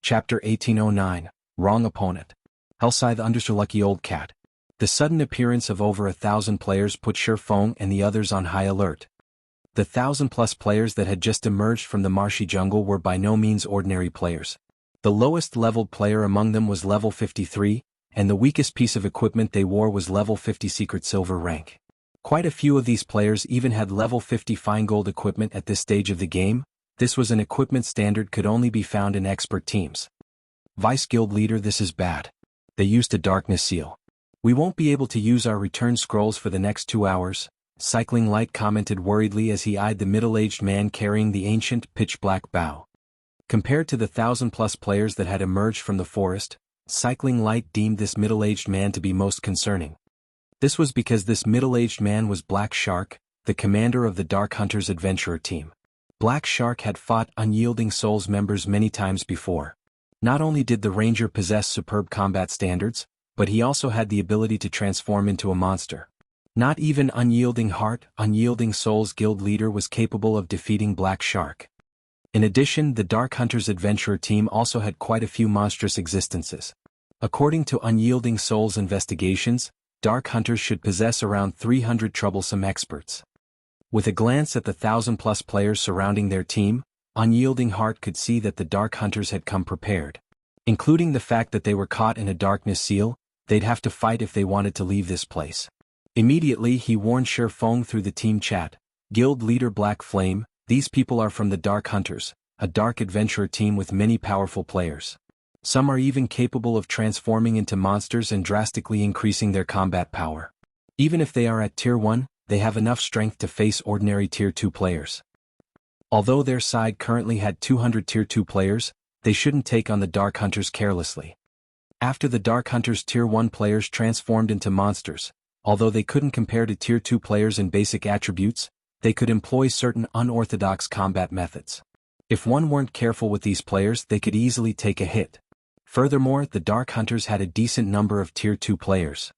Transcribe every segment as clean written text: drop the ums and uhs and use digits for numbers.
Chapter 1809, Wrong Opponent. Hellscythe _ Lucky Old Cat. The sudden appearance of over 1,000 players put Silverwing and the others on high alert. The 1,000+ players that had just emerged from the marshy jungle were by no means ordinary players. The lowest leveled player among them was level 53, and the weakest piece of equipment they wore was level 50 secret silver rank. Quite a few of these players even had level 50 fine gold equipment at this stage of the game. This was an equipment standard could only be found in expert teams. Vice Guild Leader, this is bad. They used a darkness seal. We won't be able to use our return scrolls for the next 2 hours, Cycling Light commented worriedly as he eyed the middle-aged man carrying the ancient, pitch-black bow. Compared to the 1,000+ players that had emerged from the forest, Cycling Light deemed this middle-aged man to be most concerning. This was because this middle-aged man was Black Shark, the commander of the Dark Hunters Adventurer team. Black Shark had fought Unyielding Souls members many times before. Not only did the Ranger possess superb combat standards, but he also had the ability to transform into a monster. Not even Unyielding Heart, Unyielding Souls guild leader was capable of defeating Black Shark. In addition, the Dark Hunters Adventurer team also had quite a few monstrous existences. According to Unyielding Souls investigations, Dark Hunters should possess around 300 troublesome experts. With a glance at the 1,000+ players surrounding their team, Unyielding Heart could see that the Dark Hunters had come prepared. Including the fact that they were caught in a darkness seal, they'd have to fight if they wanted to leave this place. Immediately he warned Silverwing through the team chat, Guild Leader Black Flame, these people are from the Dark Hunters, a dark adventurer team with many powerful players. Some are even capable of transforming into monsters and drastically increasing their combat power. Even if they are at Tier 1, they have enough strength to face ordinary Tier 2 players. Although their side currently had 200 Tier 2 players, they shouldn't take on the Dark Hunters carelessly. After the Dark Hunters Tier 1 players transformed into monsters, although they couldn't compare to Tier 2 players in basic attributes, they could employ certain unorthodox combat methods. If one weren't careful with these players, they could easily take a hit. Furthermore, the Dark Hunters had a decent number of Tier 2 players.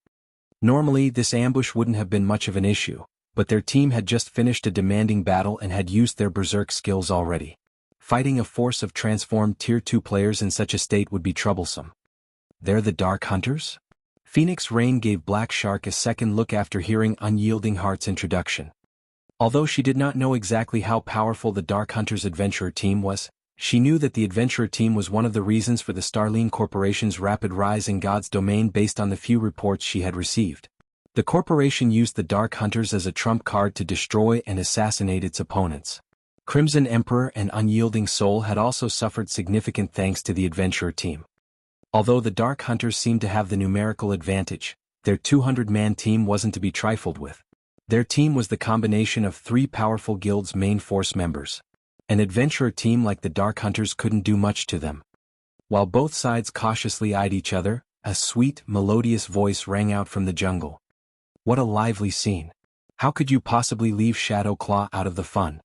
Normally, this ambush wouldn't have been much of an issue, but their team had just finished a demanding battle and had used their berserk skills already. Fighting a force of transformed Tier 2 players in such a state would be troublesome. They're the Dark Hunters? Phoenix Rain gave Black Shark a second look after hearing Unyielding Heart's introduction. Although she did not know exactly how powerful the Dark Hunters Adventurer team was, she knew that the Adventurer team was one of the reasons for the Starline Corporation's rapid rise in God's domain based on the few reports she had received. The corporation used the Dark Hunters as a trump card to destroy and assassinate its opponents. Crimson Emperor and Unyielding Soul had also suffered significant thanks to the Adventurer team. Although the Dark Hunters seemed to have the numerical advantage, their 200-man team wasn't to be trifled with. Their team was the combination of 3 powerful guilds' main force members. An adventurer team like the Dark Hunters couldn't do much to them. While both sides cautiously eyed each other, a sweet, melodious voice rang out from the jungle. What a lively scene. How could you possibly leave Shadowclaw out of the fun?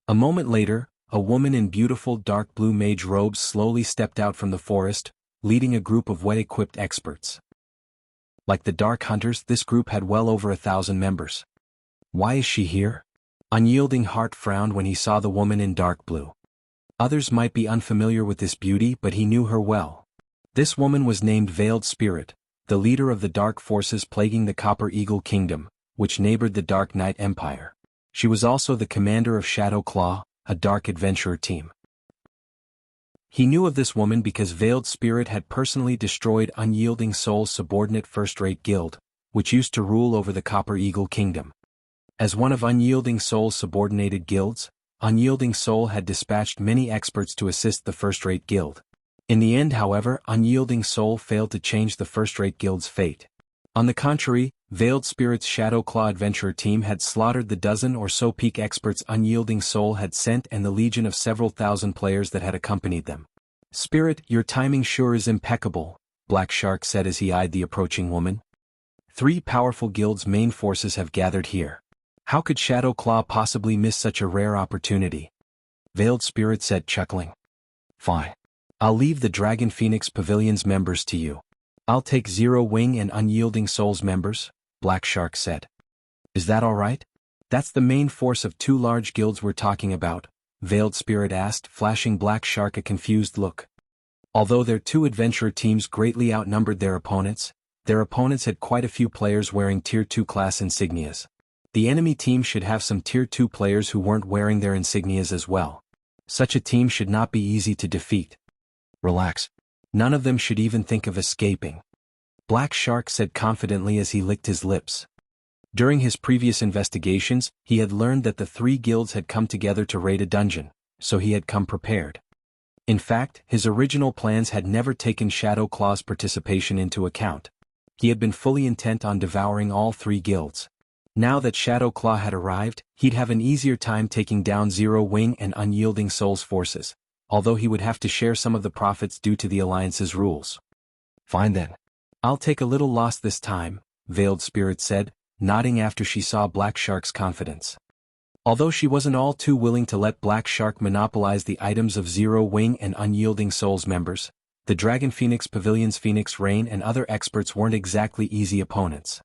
A moment later, a woman in beautiful dark blue mage robes slowly stepped out from the forest, leading a group of well-equipped experts. Like the Dark Hunters, this group had well over 1,000 members. Why is she here? Unyielding Heart frowned when he saw the woman in dark blue. Others might be unfamiliar with this beauty, but he knew her well. This woman was named Veiled Spirit, the leader of the dark forces plaguing the Copper Eagle Kingdom, which neighbored the Dark Knight Empire. She was also the commander of Shadowclaw, a dark adventurer team. He knew of this woman because Veiled Spirit had personally destroyed Unyielding Soul's subordinate first-rate guild, which used to rule over the Copper Eagle Kingdom. As one of Unyielding Soul's subordinated guilds, Unyielding Soul had dispatched many experts to assist the first-rate guild. In the end, however, Unyielding Soul failed to change the first-rate guild's fate. On the contrary, Veiled Spirit's Shadowclaw adventurer team had slaughtered the dozen or so peak experts Unyielding Soul had sent and the legion of several thousand players that had accompanied them. Spirit, your timing sure is impeccable, Black Shark said as he eyed the approaching woman. 3 powerful guilds' main forces have gathered here. How could Shadowclaw possibly miss such a rare opportunity? Veiled Spirit said, chuckling. Fine. I'll leave the Dragon Phoenix Pavilion's members to you. I'll take Zero Wing and Unyielding Soul's members, Black Shark said. Is that all right? That's the main force of 2 large guilds we're talking about, Veiled Spirit asked, flashing Black Shark a confused look. Although their two adventurer teams greatly outnumbered their opponents had quite a few players wearing Tier 2 class insignias. The enemy team should have some Tier 2 players who weren't wearing their insignias as well. Such a team should not be easy to defeat. Relax. None of them should even think of escaping. Black Shark said confidently as he licked his lips. During his previous investigations, he had learned that the three guilds had come together to raid a dungeon, so he had come prepared. In fact, his original plans had never taken Shadow Claw's participation into account. He had been fully intent on devouring all three guilds. Now that Shadow Claw had arrived, he'd have an easier time taking down Zero Wing and Unyielding Soul's forces, although he would have to share some of the profits due to the Alliance's rules. Fine then. I'll take a little loss this time, Veiled Spirit said, nodding after she saw Black Shark's confidence. Although she wasn't all too willing to let Black Shark monopolize the items of Zero Wing and Unyielding Soul's members, the Dragon Phoenix Pavilion's Phoenix Rain and other experts weren't exactly easy opponents.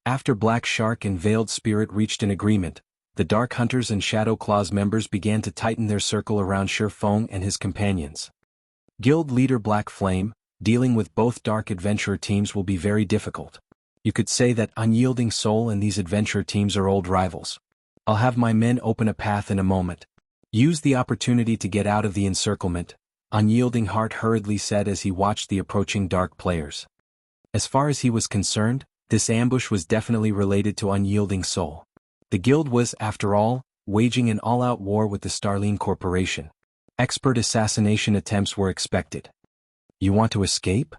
After Black Shark and Veiled Spirit reached an agreement, the Dark Hunters and Shadow Claw's members began to tighten their circle around Shifeng and his companions. Guild leader Black Flame, dealing with both Dark Adventurer teams will be very difficult. You could say that Unyielding Soul and these adventurer teams are old rivals. I'll have my men open a path in a moment. Use the opportunity to get out of the encirclement, Unyielding Heart hurriedly said as he watched the approaching dark players. As far as he was concerned, this ambush was definitely related to Unyielding Soul. The guild was, after all, waging an all-out war with the Starline Corporation. Expert assassination attempts were expected. You want to escape?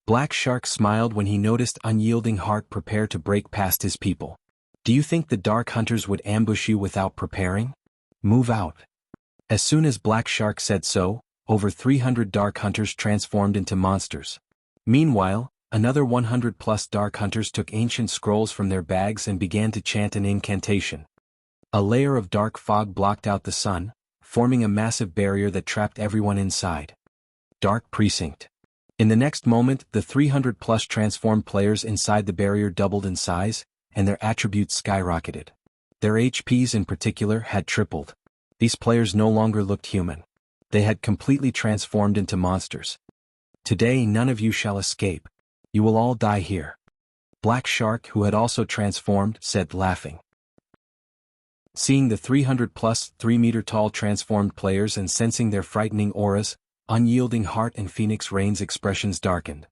Black Shark smiled when he noticed Unyielding Heart prepare to break past his people. Do you think the Dark Hunters would ambush you without preparing? Move out. As soon as Black Shark said so, over 300 Dark Hunters transformed into monsters. Meanwhile, another 100+ Dark Hunters took ancient scrolls from their bags and began to chant an incantation. A layer of dark fog blocked out the sun, forming a massive barrier that trapped everyone inside. Dark Precinct. In the next moment, the 300+ transformed players inside the barrier doubled in size, and their attributes skyrocketed. Their HPs in particular had tripled. These players no longer looked human. They had completely transformed into monsters. Today none of you shall escape. You will all die here. Black Shark, who had also transformed, said laughing. Seeing the 300+ 3-meter-tall transformed players and sensing their frightening auras, Unyielding Heart and Phoenix Rain's expressions darkened.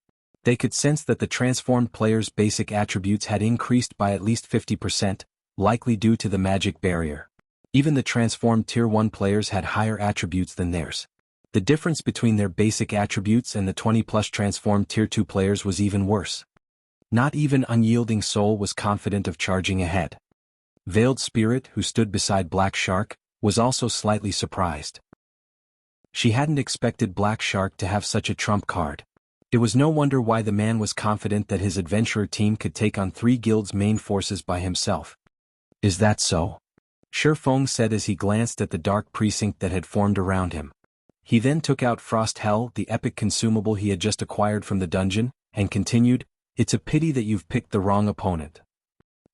They could sense that the transformed players' basic attributes had increased by at least 50%, likely due to the magic barrier. Even the transformed Tier 1 players had higher attributes than theirs. The difference between their basic attributes and the 20+ transformed Tier 2 players was even worse. Not even Unyielding Soul was confident of charging ahead. Veiled Spirit, who stood beside Black Shark, was also slightly surprised. She hadn't expected Black Shark to have such a trump card. It was no wonder why the man was confident that his adventurer team could take on 3 guilds' main forces by himself. Is that so? Shifeng said as he glanced at the dark precinct that had formed around him. He then took out Frost Hell, the epic consumable he had just acquired from the dungeon, and continued, "It's a pity that you've picked the wrong opponent."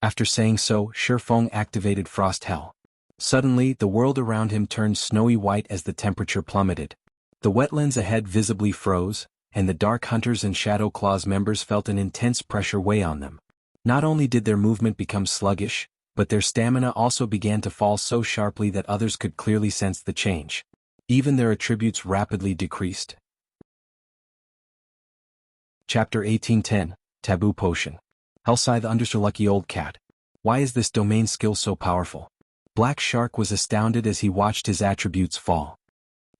After saying so, Shifeng activated Frost Hell. Suddenly, the world around him turned snowy white as the temperature plummeted. The wetlands ahead visibly froze, and the Dark Hunters and Shadow Claw's members felt an intense pressure weigh on them. Not only did their movement become sluggish, but their stamina also began to fall so sharply that others could clearly sense the change. Even their attributes rapidly decreased. Chapter 1810, Taboo Potion. Hellscythe Undersea Lucky Old Cat. Why is this domain skill so powerful? Black Shark was astounded as he watched his attributes fall.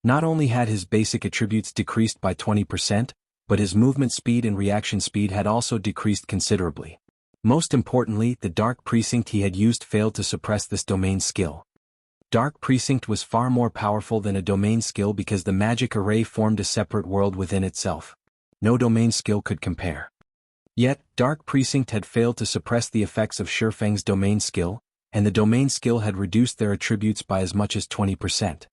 Not only had his basic attributes decreased by 20%, but his movement speed and reaction speed had also decreased considerably. Most importantly, the Dark Precinct he had used failed to suppress this domain skill. Dark Precinct was far more powerful than a domain skill because the magic array formed a separate world within itself. No domain skill could compare. Yet, Dark Precinct had failed to suppress the effects of Shifeng's domain skill, and the domain skill had reduced their attributes by as much as 20%.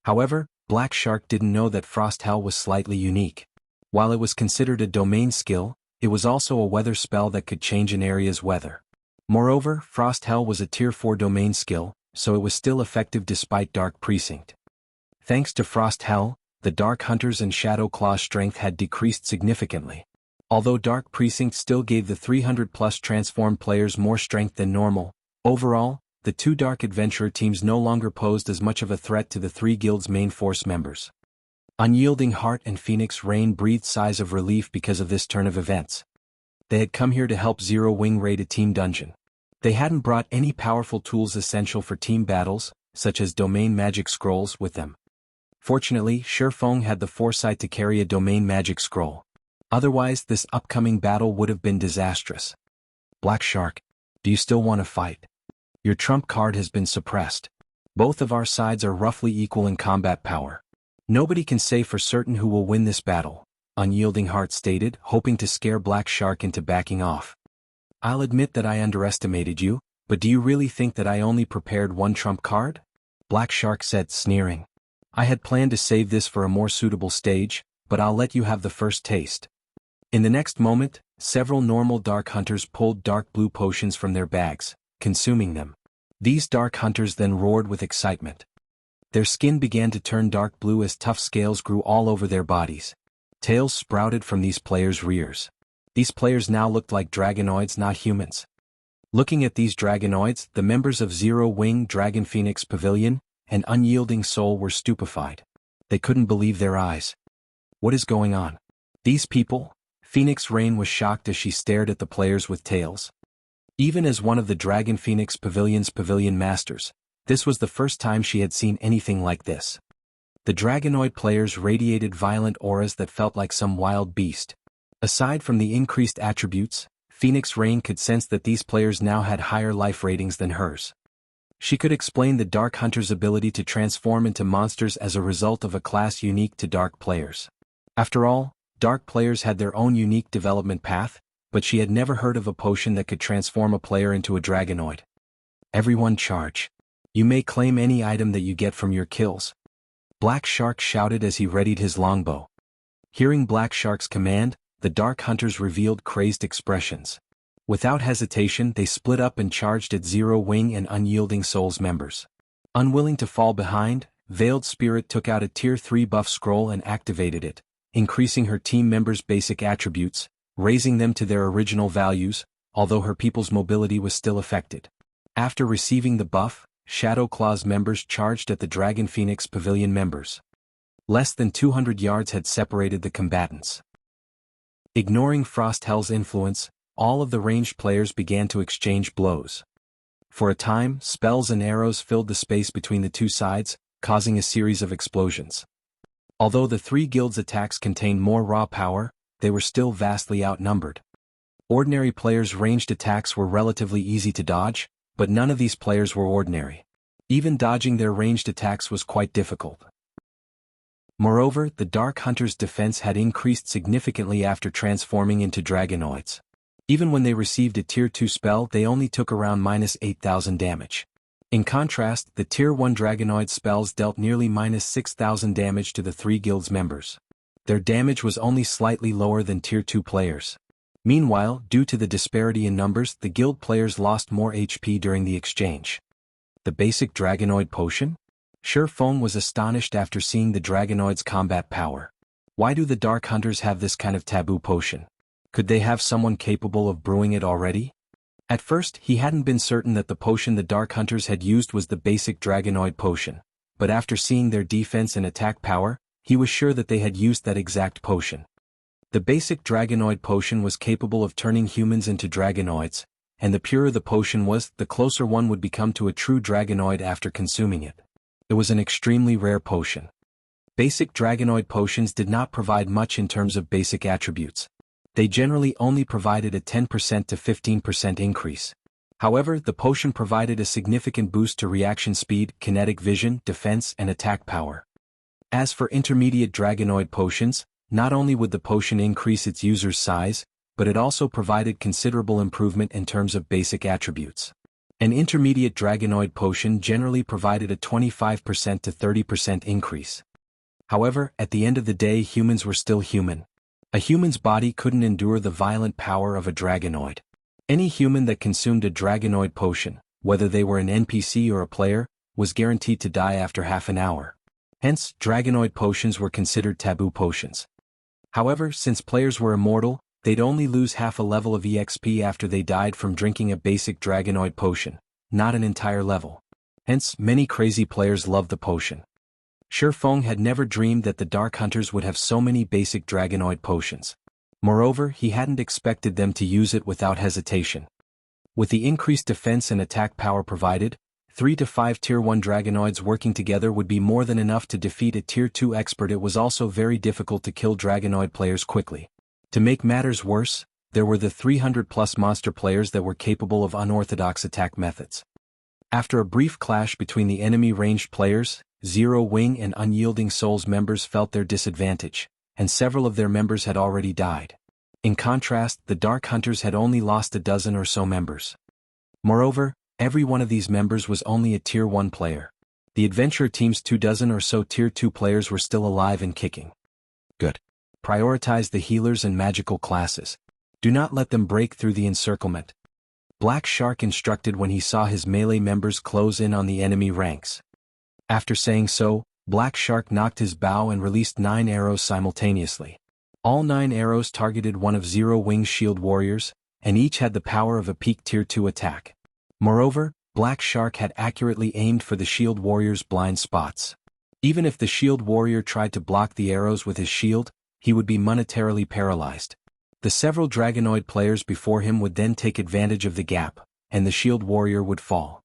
However, Black Shark didn't know that Frost Hell was slightly unique. While it was considered a domain skill, it was also a weather spell that could change an area's weather. Moreover, Frost Hell was a Tier 4 domain skill, so it was still effective despite Dark Precinct. Thanks to Frost Hell, the Dark Hunters and Shadow Claw's strength had decreased significantly. Although Dark Precinct still gave the 300-plus transformed players more strength than normal, overall, the two Dark Adventurer teams no longer posed as much of a threat to the three guilds' main force members. Unyielding Heart and Phoenix Rain breathed sighs of relief because of this turn of events. They had come here to help Zero Wing raid a team dungeon. They hadn't brought any powerful tools essential for team battles, such as domain magic scrolls, with them. Fortunately, Shifeng had the foresight to carry a domain magic scroll. Otherwise, this upcoming battle would have been disastrous. Black Shark, do you still want to fight? Your trump card has been suppressed. Both of our sides are roughly equal in combat power. Nobody can say for certain who will win this battle, Unyielding Heart stated, hoping to scare Black Shark into backing off. I'll admit that I underestimated you, but do you really think that I only prepared one trump card? Black Shark said, sneering. I had planned to save this for a more suitable stage, but I'll let you have the first taste. In the next moment, several normal Dark Hunters pulled dark blue potions from their bags, consuming them. These Dark Hunters then roared with excitement. Their skin began to turn dark blue as tough scales grew all over their bodies. Tails sprouted from these players' rears. These players now looked like dragonoids, not humans. Looking at these dragonoids, the members of Zero Wing, Dragon Phoenix Pavilion, and Unyielding Soul were stupefied. They couldn't believe their eyes. What is going on? These people? Phoenix Rain was shocked as she stared at the players with tails. Even as one of the Dragon Phoenix Pavilion's pavilion masters, this was the first time she had seen anything like this. The dragonoid players radiated violent auras that felt like some wild beast. Aside from the increased attributes, Phoenix Rain could sense that these players now had higher life ratings than hers. She could explain the Dark Hunter's ability to transform into monsters as a result of a class unique to Dark players. After all, Dark players had their own unique development path, but she had never heard of a potion that could transform a player into a dragonoid. Everyone charge. You may claim any item that you get from your kills. Black Shark shouted as he readied his longbow. Hearing Black Shark's command, the Dark Hunters revealed crazed expressions. Without hesitation, they split up and charged at Zero Wing and Unyielding Soul's members. Unwilling to fall behind, Veiled Spirit took out a Tier 3 buff scroll and activated it, increasing her team members' basic attributes, raising them to their original values, although her people's mobility was still affected. After receiving the buff, Shadow Claw's members charged at the Dragon Phoenix Pavilion members. Less than 200 yards had separated the combatants. Ignoring Frost Hell's influence, all of the ranged players began to exchange blows. For a time, spells and arrows filled the space between the two sides, causing a series of explosions. Although the three guilds' attacks contained more raw power, they were still vastly outnumbered. Ordinary players' ranged attacks were relatively easy to dodge, but none of these players were ordinary. Even dodging their ranged attacks was quite difficult. Moreover, the Dark Hunter's defense had increased significantly after transforming into dragonoids. Even when they received a Tier 2 spell, they only took around -8,000 damage. In contrast, the Tier 1 dragonoid spells dealt nearly -6,000 damage to the three guilds' members. Their damage was only slightly lower than Tier 2 players. Meanwhile, due to the disparity in numbers, the guild players lost more HP during the exchange. The basic dragonoid potion? Shifeng was astonished after seeing the dragonoid's combat power. Why do the Dark Hunters have this kind of taboo potion? Could they have someone capable of brewing it already? At first, he hadn't been certain that the potion the Dark Hunters had used was the basic dragonoid potion, but after seeing their defense and attack power, he was sure that they had used that exact potion. The basic dragonoid potion was capable of turning humans into dragonoids, and the purer the potion was, the closer one would become to a true dragonoid after consuming it. It was an extremely rare potion. Basic dragonoid potions did not provide much in terms of basic attributes. They generally only provided a 10% to 15% increase. However, the potion provided a significant boost to reaction speed, kinetic vision, defense, and attack power. As for intermediate dragonoid potions, not only would the potion increase its user's size, but it also provided considerable improvement in terms of basic attributes. An intermediate dragonoid potion generally provided a 25% to 30% increase. However, at the end of the day, humans were still human. A human's body couldn't endure the violent power of a dragonoid. Any human that consumed a dragonoid potion, whether they were an NPC or a player, was guaranteed to die after half an hour. Hence, Dragonoid potions were considered taboo potions. However, since players were immortal, they'd only lose half a level of EXP after they died from drinking a basic Dragonoid potion, not an entire level. Hence, many crazy players loved the potion. Shi Feng had never dreamed that the Dark Hunters would have so many basic Dragonoid potions. Moreover, he hadn't expected them to use it without hesitation. With the increased defense and attack power provided, 3 to 5 Tier 1 Dragonoids working together would be more than enough to defeat a Tier 2 expert. It was also very difficult to kill Dragonoid players quickly. To make matters worse, there were the 300+ monster players that were capable of unorthodox attack methods. After a brief clash between the enemy ranged players, Zero Wing and Unyielding Souls members felt their disadvantage, and several of their members had already died. In contrast, the Dark Hunters had only lost a dozen or so members. Moreover, every one of these members was only a Tier 1 player. The adventurer team's 24 or so Tier 2 players were still alive and kicking. Good. Prioritize the healers and magical classes. Do not let them break through the encirclement. Black Shark instructed when he saw his melee members close in on the enemy ranks. After saying so, Black Shark knocked his bow and released 9 arrows simultaneously. All 9 arrows targeted one of Zero Wing's shield warriors, and each had the power of a peak Tier 2 attack. Moreover, Black Shark had accurately aimed for the shield warrior's blind spots. Even if the shield warrior tried to block the arrows with his shield, he would be monetarily paralyzed. The several Dragonoid players before him would then take advantage of the gap, and the shield warrior would fall.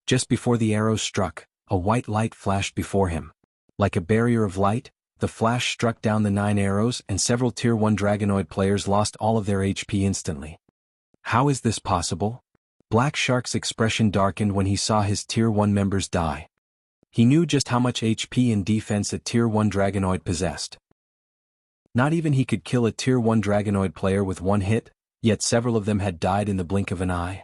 Just before the arrows struck, a white light flashed before him. Like a barrier of light, the flash struck down the 9 arrows and several Tier 1 Dragonoid players lost all of their HP instantly. How is this possible? Black Shark's expression darkened when he saw his Tier 1 members die. He knew just how much HP and defense a Tier 1 Dragonoid possessed. Not even he could kill a Tier 1 Dragonoid player with one hit, yet several of them had died in the blink of an eye.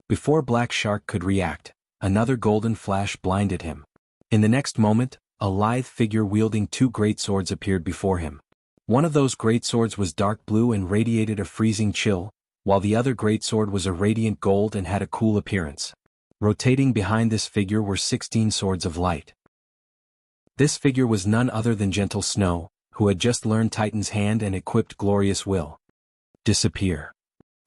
Before Black Shark could react, another golden flash blinded him. In the next moment, a lithe figure wielding 2 greatswords appeared before him. One of those greatswords was dark blue and radiated a freezing chill, while the other greatsword was a radiant gold and had a cool appearance. Rotating behind this figure were 16 swords of light. This figure was none other than Gentle Snow, who had just learned Titan's Hand and equipped Glorious Will. Disappear.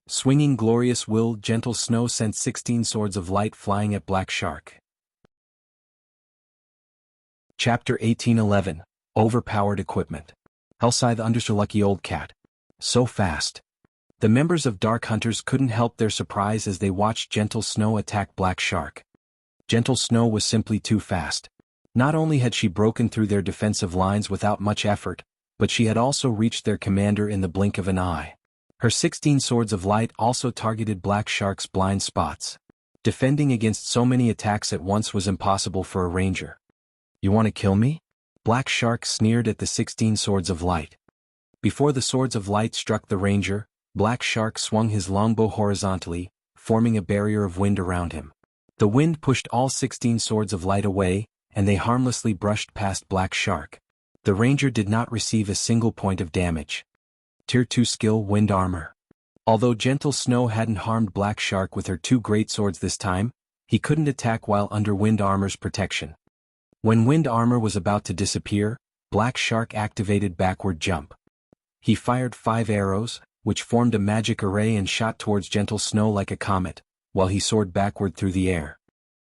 Swinging Glorious Will, Gentle Snow sent 16 swords of light flying at Black Shark. Chapter 1811, Overpowered Equipment. Hellscythe Undersea Lucky Old Cat. So fast. The members of Dark Hunters couldn't help their surprise as they watched Gentle Snow attack Black Shark. Gentle Snow was simply too fast. Not only had she broken through their defensive lines without much effort, but she had also reached their commander in the blink of an eye. Her 16 swords of light also targeted Black Shark's blind spots. Defending against so many attacks at once was impossible for a ranger. You want to kill me? Black Shark sneered at the 16 swords of light. Before the swords of light struck the ranger, Black Shark swung his longbow horizontally, forming a barrier of wind around him. The wind pushed all 16 swords of light away, and they harmlessly brushed past Black Shark. The ranger did not receive a single point of damage. Tier 2 skill Wind Armor. Although Gentle Snow hadn't harmed Black Shark with her 2 greatswords this time, he couldn't attack while under Wind Armor's protection. When Wind Armor was about to disappear, Black Shark activated Backward Jump. He fired 5 arrows, which formed a magic array and shot towards Gentle Snow like a comet, while he soared backward through the air.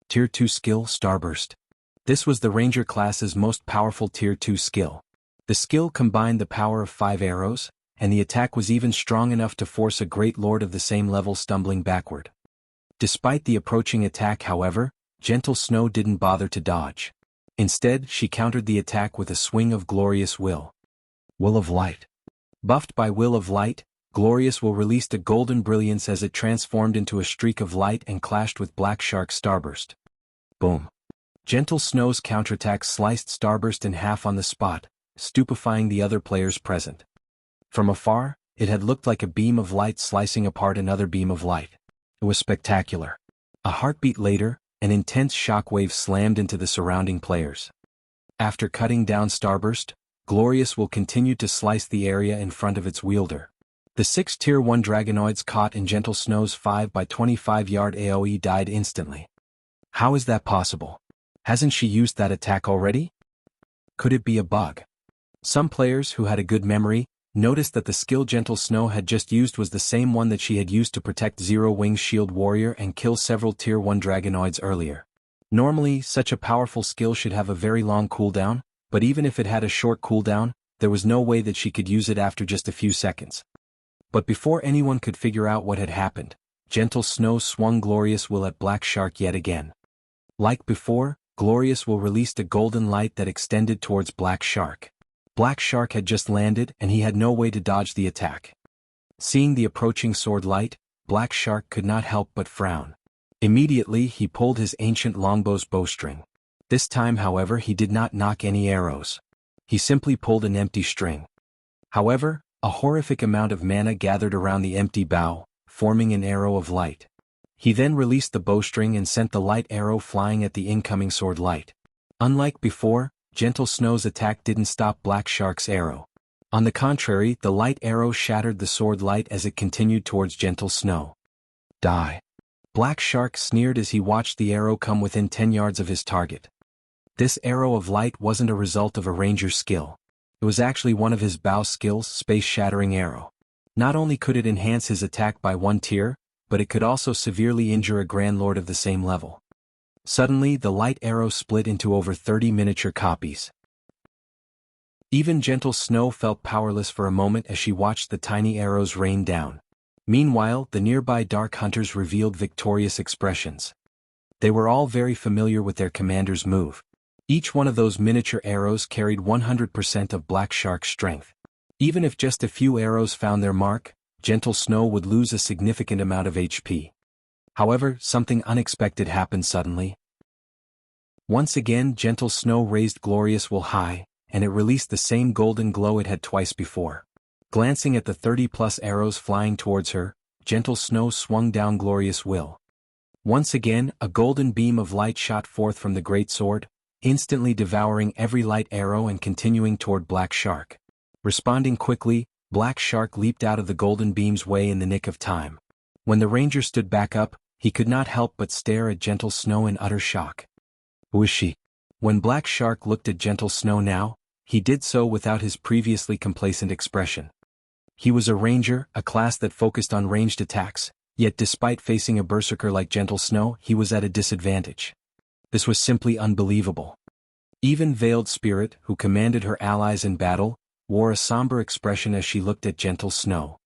Tier 2 skill Starburst. This was the Ranger class's most powerful Tier 2 skill. The skill combined the power of 5 arrows, and the attack was even strong enough to force a Great Lord of the same level stumbling backward. Despite the approaching attack, however, Gentle Snow didn't bother to dodge. Instead, she countered the attack with a swing of Glorious Will. Will of Light. Buffed by Will of Light, Glorious Will released a golden brilliance as it transformed into a streak of light and clashed with Black Shark's Starburst. Boom. Gentle Snow's counterattack sliced Starburst in half on the spot, stupefying the other players present. From afar, it had looked like a beam of light slicing apart another beam of light. It was spectacular. A heartbeat later, an intense shockwave slammed into the surrounding players. After cutting down Starburst, Glorious Will continue to slice the area in front of its wielder. The 6 Tier 1 Dragonoids caught in Gentle Snow's 5x25-yard AoE died instantly. How is that possible? Hasn't she used that attack already? Could it be a bug? Some players who had a good memory noticed that the skill Gentle Snow had just used was the same one that she had used to protect Zero Wing's Shield Warrior and kill several Tier 1 Dragonoids earlier. Normally, such a powerful skill should have a very long cooldown, but even if it had a short cooldown, there was no way that she could use it after just a few seconds. But before anyone could figure out what had happened, Gentle Snow swung Glorious Will at Black Shark yet again. Like before, Glorious Will released a golden light that extended towards Black Shark. Black Shark had just landed and he had no way to dodge the attack. Seeing the approaching sword light, Black Shark could not help but frown. Immediately he pulled his ancient longbow's bowstring. This time, however, he did not knock any arrows. He simply pulled an empty string. However, a horrific amount of mana gathered around the empty bow, forming an arrow of light. He then released the bowstring and sent the light arrow flying at the incoming sword light. Unlike before, Gentle Snow's attack didn't stop Black Shark's arrow. On the contrary, the light arrow shattered the sword light as it continued towards Gentle Snow. Die. Black Shark sneered as he watched the arrow come within 10 yards of his target. This arrow of light wasn't a result of a ranger's skill. It was actually one of his bow skills, Space-Shattering Arrow. Not only could it enhance his attack by 1 tier, but it could also severely injure a Grand Lord of the same level. Suddenly, the light arrow split into over 30 miniature copies. Even Gentle Snow felt powerless for a moment as she watched the tiny arrows rain down. Meanwhile, the nearby Dark Hunters revealed victorious expressions. They were all very familiar with their commander's move. Each one of those miniature arrows carried 100% of Black Shark's strength. Even if just a few arrows found their mark, Gentle Snow would lose a significant amount of HP. However, something unexpected happened suddenly. Once again, Gentle Snow raised Glorious Will high, and it released the same golden glow it had twice before. Glancing at the 30+ arrows flying towards her, Gentle Snow swung down Glorious Will. Once again, a golden beam of light shot forth from the great sword, instantly devouring every light arrow and continuing toward Black Shark. Responding quickly, Black Shark leaped out of the golden beam's way in the nick of time. When the ranger stood back up, he could not help but stare at Gentle Snow in utter shock. Who is she? When Black Shark looked at Gentle Snow now, he did so without his previously complacent expression. He was a ranger, a class that focused on ranged attacks, yet despite facing a berserker like Gentle Snow, he was at a disadvantage. This was simply unbelievable. Even Veiled Spirit, who commanded her allies in battle, wore a somber expression as she looked at Gentle Snow.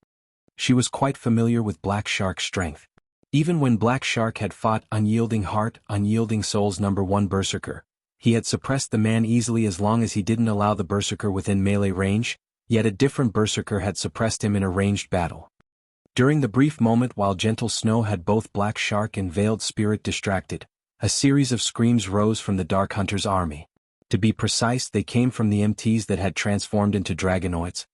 She was quite familiar with Black Shark's strength. Even when Black Shark had fought Unyielding Heart, Unyielding Soul's #1 berserker, he had suppressed the man easily as long as he didn't allow the berserker within melee range, yet a different berserker had suppressed him in a ranged battle. During the brief moment while Gentle Snow had both Black Shark and Veiled Spirit distracted, a series of screams rose from the Dark Hunter's army. To be precise, they came from the MTs that had transformed into Dragonoids.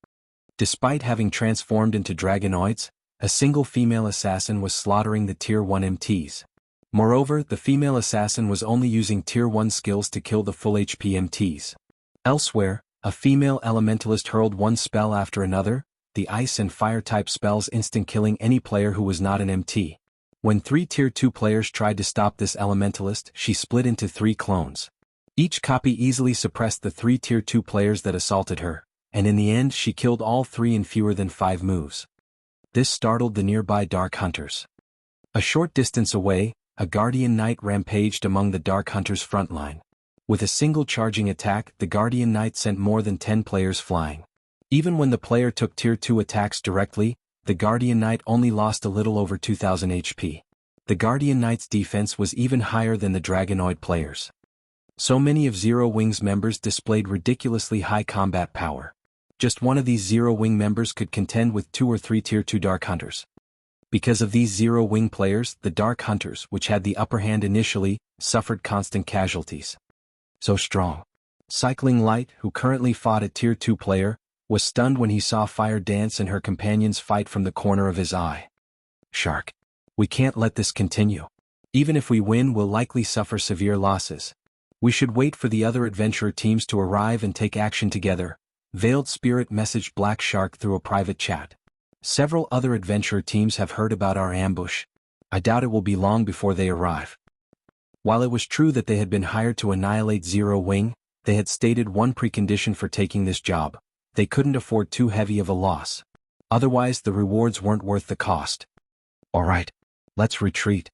Despite having transformed into Dragonoids, a single female assassin was slaughtering the Tier 1 MTs. Moreover, the female assassin was only using Tier 1 skills to kill the full HP MTs. Elsewhere, a female elementalist hurled one spell after another, the ice and fire type spells instant killing any player who was not an MT. When 3 Tier 2 players tried to stop this elementalist, she split into 3 clones. Each copy easily suppressed the 3 Tier 2 players that assaulted her, and in the end she killed all 3 in fewer than 5 moves. This startled the nearby Dark Hunters. A short distance away, a Guardian Knight rampaged among the Dark Hunters' front line. With a single charging attack, the Guardian Knight sent more than 10 players flying. Even when the player took Tier 2 attacks directly, the Guardian Knight only lost a little over 2000 HP. The Guardian Knight's defense was even higher than the Dragonoid players. So many of Zero Wing's members displayed ridiculously high combat power. Just one of these Zero Wing members could contend with 2 or 3 Tier 2 Dark Hunters. Because of these Zero Wing players, the Dark Hunters, which had the upper hand initially, suffered constant casualties. So strong. Cycling Light, who currently fought a Tier 2 player, was stunned when he saw Fire Dance and her companions fight from the corner of his eye. Shark. We can't let this continue. Even if we win, we'll likely suffer severe losses. We should wait for the other adventurer teams to arrive and take action together. Veiled Spirit messaged Black Shark through a private chat. Several other adventurer teams have heard about our ambush. I doubt it will be long before they arrive. While it was true that they had been hired to annihilate Zero Wing, they had stated one precondition for taking this job: they couldn't afford too heavy of a loss. Otherwise the rewards weren't worth the cost. "Alright, let's retreat,"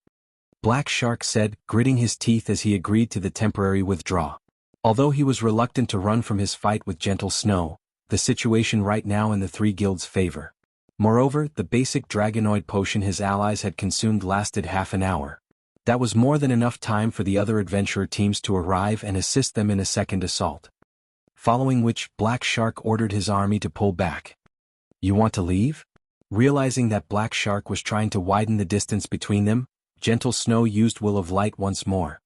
Black Shark said, gritting his teeth as he agreed to the temporary withdrawal. Although he was reluctant to run from his fight with Gentle Snow, the situation right now in the three guilds' favor. Moreover, the basic dragonoid potion his allies had consumed lasted half an hour. That was more than enough time for the other adventurer teams to arrive and assist them in a second assault. Following which, Black Shark ordered his army to pull back. "You want to leave?" Realizing that Black Shark was trying to widen the distance between them, Gentle Snow used Will of Light once more.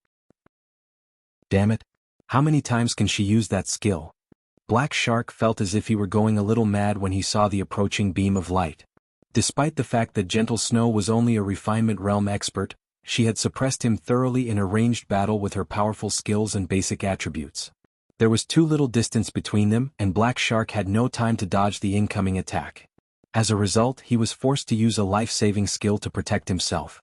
Damn it. How many times can she use that skill? Black Shark felt as if he were going a little mad when he saw the approaching beam of light. Despite the fact that Gentle Snow was only a refinement realm expert, she had suppressed him thoroughly in a ranged battle with her powerful skills and basic attributes. There was too little distance between them, and Black Shark had no time to dodge the incoming attack. As a result, he was forced to use a life-saving skill to protect himself.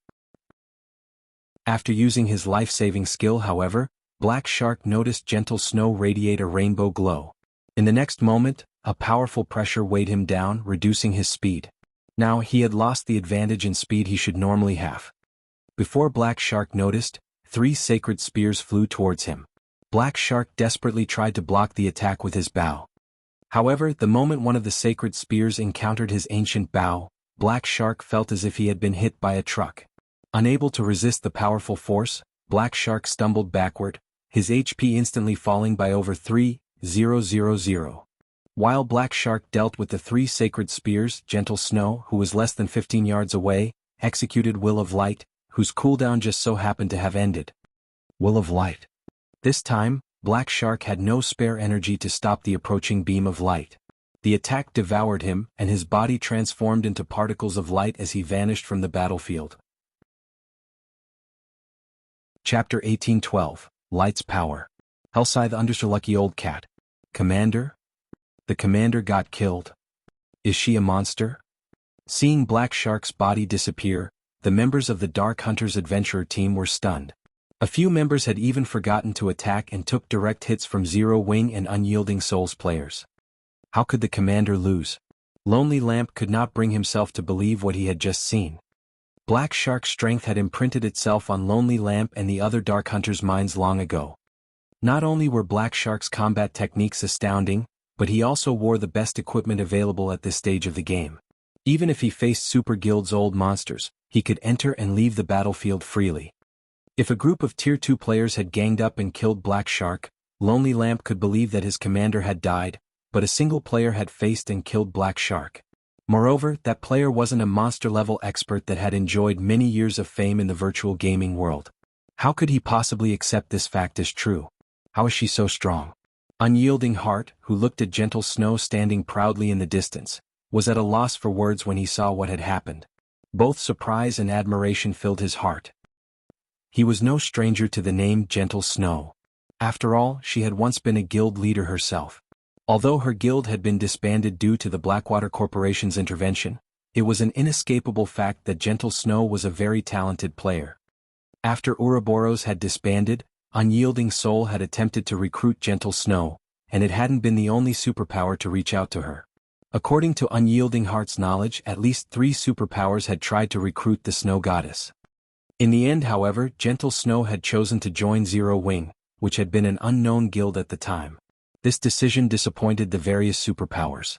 After using his life-saving skill, however, Black Shark noticed Gentle Snow radiate a rainbow glow. In the next moment, a powerful pressure weighed him down, reducing his speed. Now he had lost the advantage in speed he should normally have. Before Black Shark noticed, 3 sacred spears flew towards him. Black Shark desperately tried to block the attack with his bow. However, the moment one of the sacred spears encountered his ancient bow, Black Shark felt as if he had been hit by a truck. Unable to resist the powerful force, Black Shark stumbled backward, his HP instantly falling by over 3,000. While Black Shark dealt with the 3 sacred spears, Gentle Snow, who was less than 15 yards away, executed Will of Light, whose cooldown just so happened to have ended. Will of Light. This time, Black Shark had no spare energy to stop the approaching beam of light. The attack devoured him, and his body transformed into particles of light as he vanished from the battlefield. Chapter 1812, Light's Power. Hellscythe Undersea Lucky Old Cat. Commander? The commander got killed. Is she a monster? Seeing Black Shark's body disappear, the members of the Dark Hunters adventurer team were stunned. A few members had even forgotten to attack and took direct hits from Zero Wing and Unyielding Souls players. How could the commander lose? Lonely Lamp could not bring himself to believe what he had just seen. Black Shark's strength had imprinted itself on Lonely Lamp and the other Dark Hunters' minds long ago. Not only were Black Shark's combat techniques astounding, but he also wore the best equipment available at this stage of the game. Even if he faced Super Guild's old monsters, he could enter and leave the battlefield freely. If a group of Tier 2 players had ganged up and killed Black Shark, Lonely Lamp could believe that his commander had died, but a single player had faced and killed Black Shark. Moreover, that player wasn't a monster-level expert that had enjoyed many years of fame in the virtual gaming world. How could he possibly accept this fact as true? How is she so strong? Unyielding Heart, who looked at Gentle Snow standing proudly in the distance, was at a loss for words when he saw what had happened. Both surprise and admiration filled his heart. He was no stranger to the name Gentle Snow. After all, she had once been a guild leader herself. Although her guild had been disbanded due to the Blackwater Corporation's intervention, it was an inescapable fact that Gentle Snow was a very talented player. After Ouroboros had disbanded, Unyielding Soul had attempted to recruit Gentle Snow, and it hadn't been the only superpower to reach out to her. According to Unyielding Heart's knowledge, at least 3 superpowers had tried to recruit the Snow Goddess. In the end, however, Gentle Snow had chosen to join Zero Wing, which had been an unknown guild at the time. This decision disappointed the various superpowers.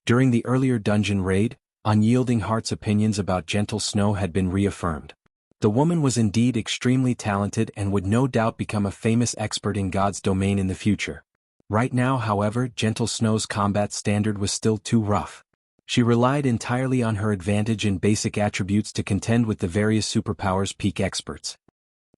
During the earlier dungeon raid, Unyielding Heart's opinions about Gentle Snow had been reaffirmed. The woman was indeed extremely talented and would no doubt become a famous expert in God's domain in the future. Right now, however, Gentle Snow's combat standard was still too rough. She relied entirely on her advantage in basic attributes to contend with the various superpowers' peak experts.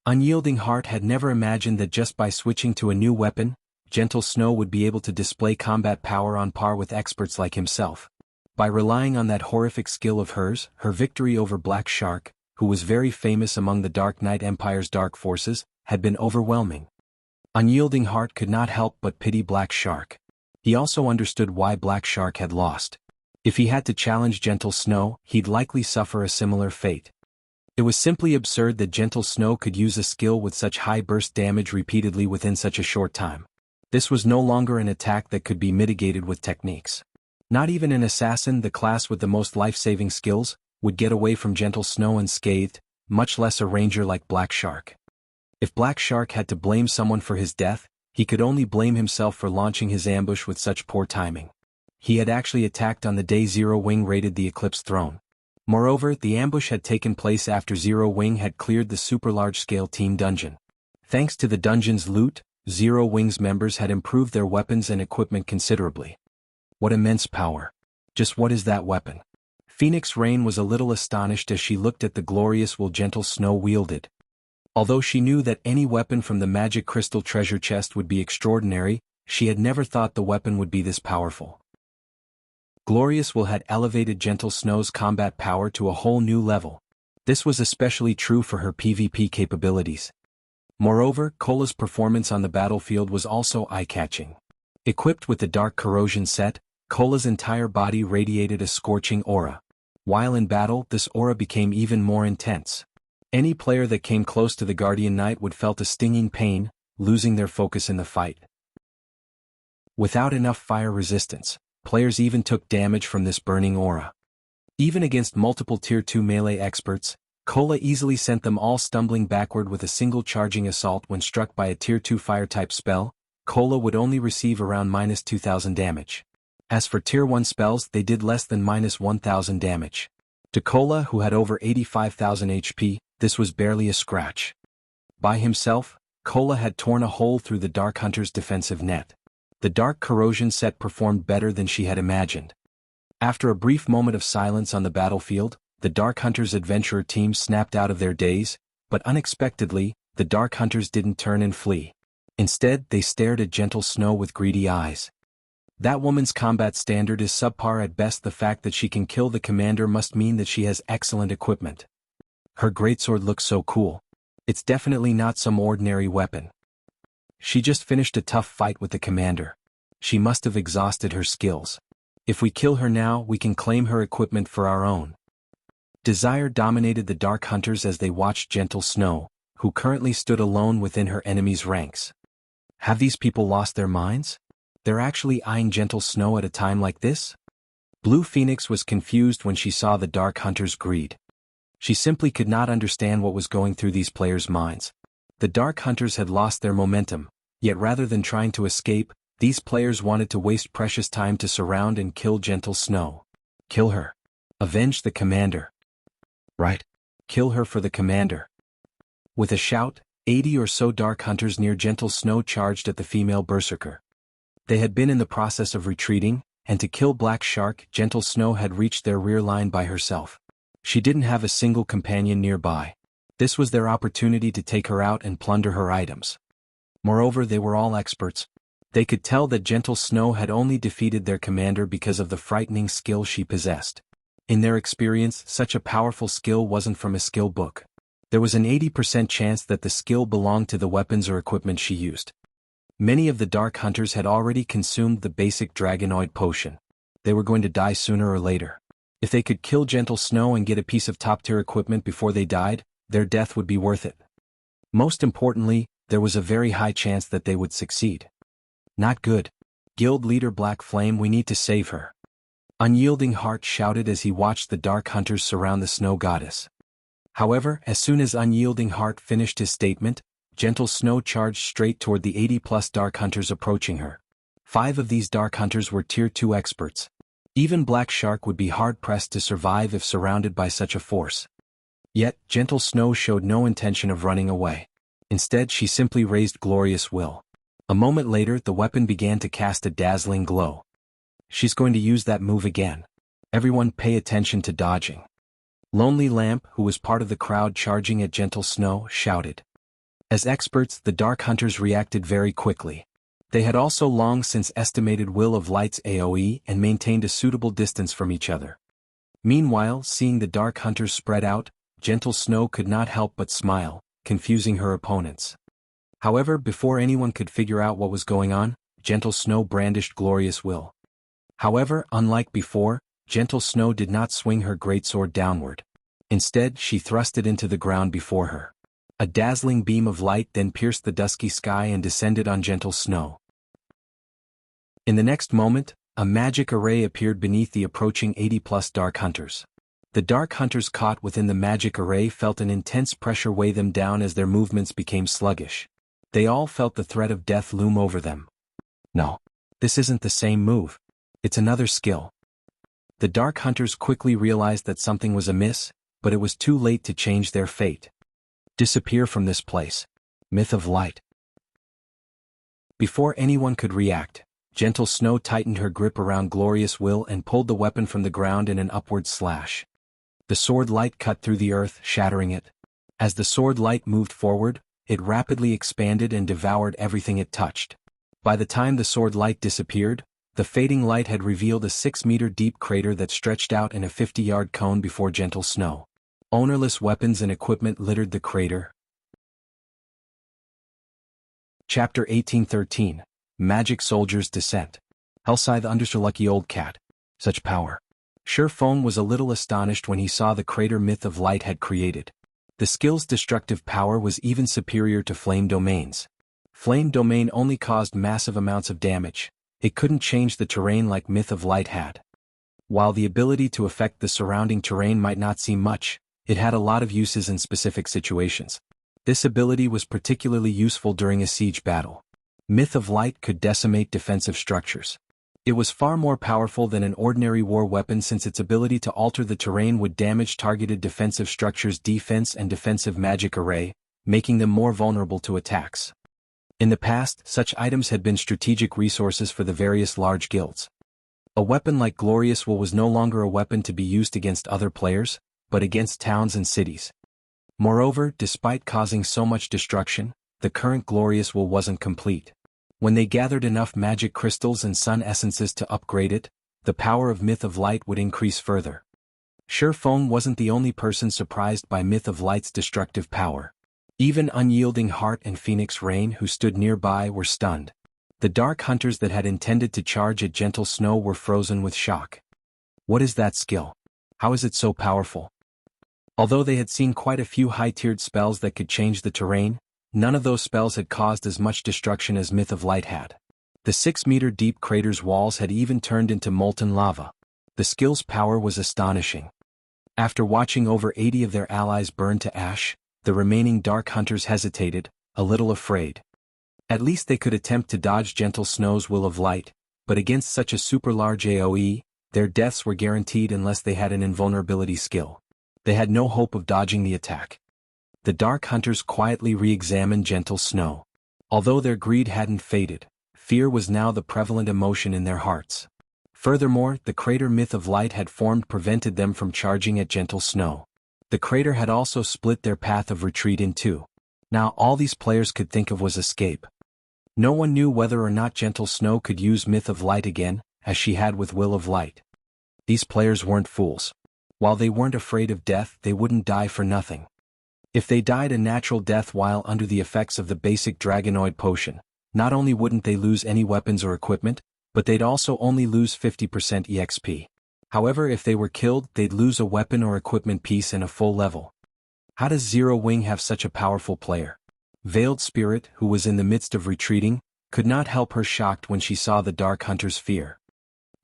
Unyielding Heart had never imagined that just by switching to a new weapon, Gentle Snow would be able to display combat power on par with experts like himself. By relying on that horrific skill of hers, her victory over Black Shark, who was very famous among the Dark Knight Empire's dark forces, had been overwhelming. Unyielding Heart could not help but pity Black Shark. He also understood why Black Shark had lost. If he had to challenge Gentle Snow, he'd likely suffer a similar fate. It was simply absurd that Gentle Snow could use a skill with such high burst damage repeatedly within such a short time. This was no longer an attack that could be mitigated with techniques. Not even an assassin, the class with the most life-saving skills, would get away from Gentle Snow unscathed, much less a ranger like Black Shark. If Black Shark had to blame someone for his death, he could only blame himself for launching his ambush with such poor timing. He had actually attacked on the day Zero Wing raided the Eclipse throne. Moreover, the ambush had taken place after Zero Wing had cleared the super large-scale team dungeon. Thanks to the dungeon's loot, Zero Wing's members had improved their weapons and equipment considerably. What immense power. Just what is that weapon? Phoenix Rain was a little astonished as she looked at the glorious will Gentle Snow wielded. Although she knew that any weapon from the magic crystal treasure chest would be extraordinary, she had never thought the weapon would be this powerful. Glorious Will had elevated Gentle Snow's combat power to a whole new level. This was especially true for her PvP capabilities. Moreover, Cola's performance on the battlefield was also eye-catching. Equipped with the Dark Corrosion set, Cola's entire body radiated a scorching aura. While in battle, this aura became even more intense. Any player that came close to the Guardian Knight would felt a stinging pain, losing their focus in the fight. Without enough fire resistance, players even took damage from this burning aura. Even against multiple Tier 2 melee experts, Cola easily sent them all stumbling backward with a single charging assault when struck by a Tier 2 fire-type spell. Cola would only receive around -2,000 damage. As for Tier 1 spells, they did less than -1,000 damage. To Cola, who had over 85,000 HP, this was barely a scratch. By himself, Cola had torn a hole through the Dark Hunter's defensive net. The Dark Corrosion set performed better than she had imagined. After a brief moment of silence on the battlefield, the Dark Hunter's adventurer team snapped out of their daze, but unexpectedly, the Dark Hunters didn't turn and flee. Instead, they stared at Gentle Snow with greedy eyes. That woman's combat standard is subpar at best. The fact that she can kill the commander must mean that she has excellent equipment. Her greatsword looks so cool. It's definitely not some ordinary weapon. She just finished a tough fight with the commander. She must have exhausted her skills. If we kill her now, we can claim her equipment for our own. Desire dominated the Dark Hunters as they watched Gentle Snow, who currently stood alone within her enemy's ranks. Have these people lost their minds? They're actually eyeing Gentle Snow at a time like this? Blue Phoenix was confused when she saw the Dark Hunters' greed. She simply could not understand what was going through these players' minds. The Dark Hunters had lost their momentum, yet rather than trying to escape, these players wanted to waste precious time to surround and kill Gentle Snow. Kill her. Avenge the commander. Right. Kill her for the commander. With a shout, 80 or so Dark Hunters near Gentle Snow charged at the female berserker. They had been in the process of retreating, and to kill Black Shark, Gentle Snow had reached their rear line by herself. She didn't have a single companion nearby. This was their opportunity to take her out and plunder her items. Moreover, they were all experts. They could tell that Gentle Snow had only defeated their commander because of the frightening skill she possessed. In their experience, such a powerful skill wasn't from a skill book. There was an 80% chance that the skill belonged to the weapons or equipment she used. Many of the Dark Hunters had already consumed the basic Dragonoid potion. They were going to die sooner or later. If they could kill Gentle Snow and get a piece of top-tier equipment before they died, their death would be worth it. Most importantly, there was a very high chance that they would succeed. Not good. Guild leader Black Flame, we need to save her. Unyielding Heart shouted as he watched the Dark Hunters surround the Snow Goddess. However, as soon as Unyielding Heart finished his statement, Gentle Snow charged straight toward the 80+ Dark Hunters approaching her. 5 of these Dark Hunters were Tier 2 experts. Even Black Shark would be hard-pressed to survive if surrounded by such a force. Yet, Gentle Snow showed no intention of running away. Instead, she simply raised Glorious Will. A moment later, the weapon began to cast a dazzling glow. She's going to use that move again. Everyone pay attention to dodging. Lonely Lamp, who was part of the crowd charging at Gentle Snow, shouted. As experts, the Dark Hunters reacted very quickly. They had also long since estimated Will of Light's AoE and maintained a suitable distance from each other. Meanwhile, seeing the Dark Hunters spread out, Gentle Snow could not help but smile, confusing her opponents. However, before anyone could figure out what was going on, Gentle Snow brandished Glorious Will. However, unlike before, Gentle Snow did not swing her greatsword downward. Instead, she thrust it into the ground before her. A dazzling beam of light then pierced the dusky sky and descended on Gentle Snow. In the next moment, a magic array appeared beneath the approaching 80+ Dark Hunters. The Dark Hunters caught within the magic array felt an intense pressure weigh them down as their movements became sluggish. They all felt the threat of death loom over them. No. This isn't the same move. It's another skill. The Dark Hunters quickly realized that something was amiss, but it was too late to change their fate. Disappear from this place. Myth of Light. Before anyone could react, Gentle Snow tightened her grip around Glorious Will and pulled the weapon from the ground in an upward slash. The sword light cut through the earth, shattering it. As the sword light moved forward, it rapidly expanded and devoured everything it touched. By the time the sword light disappeared, the fading light had revealed a 6-meter-deep crater that stretched out in a 50-yard cone before Gentle Snow. Ownerless weapons and equipment littered the crater. Chapter 1813. Magic Soldier's Descent. Hellscythe Lucky Old Cat. Such power. Sure Fong was a little astonished when he saw the crater Myth of Light had created. The skill's destructive power was even superior to Flame Domain's. Flame Domain only caused massive amounts of damage. It couldn't change the terrain like Myth of Light had. While the ability to affect the surrounding terrain might not seem much, it had a lot of uses in specific situations. This ability was particularly useful during a siege battle. Myth of Light could decimate defensive structures. It was far more powerful than an ordinary war weapon since its ability to alter the terrain would damage targeted defensive structures' defense and defensive magic array, making them more vulnerable to attacks. In the past, such items had been strategic resources for the various large guilds. A weapon like Glorious Will was no longer a weapon to be used against other players, but against towns and cities. Moreover, despite causing so much destruction, the current Glorious Will wasn't complete. When they gathered enough magic crystals and sun essences to upgrade it, the power of Myth of Light would increase further. Sure Fong wasn't the only person surprised by Myth of Light's destructive power. Even Unyielding Heart and Phoenix Rain, who stood nearby, were stunned. The Dark Hunters that had intended to charge at Gentle Snow were frozen with shock. What is that skill? How is it so powerful? Although they had seen quite a few high-tiered spells that could change the terrain, none of those spells had caused as much destruction as Myth of Light had. The 6-meter-deep crater's walls had even turned into molten lava. The skill's power was astonishing. After watching over 80 of their allies burn to ash, the remaining Dark Hunters hesitated, a little afraid. At least they could attempt to dodge Gentle Snow's Will of Light, but against such a super-large AoE, their deaths were guaranteed unless they had an invulnerability skill. They had no hope of dodging the attack. The Dark Hunters quietly re-examined Gentle Snow. Although their greed hadn't faded, fear was now the prevalent emotion in their hearts. Furthermore, the crater Myth of Light had formed prevented them from charging at Gentle Snow. The crater had also split their path of retreat in two. Now all these players could think of was escape. No one knew whether or not Gentle Snow could use Myth of Light again, as she had with Will of Light. These players weren't fools. While they weren't afraid of death, they wouldn't die for nothing. If they died a natural death while under the effects of the basic Dragonoid potion, not only wouldn't they lose any weapons or equipment, but they'd also only lose 50% EXP. However, if they were killed, they'd lose a weapon or equipment piece and a full level. How does Zero Wing have such a powerful player? Veiled Spirit, who was in the midst of retreating, could not help her shocked when she saw the Dark Hunter's fear.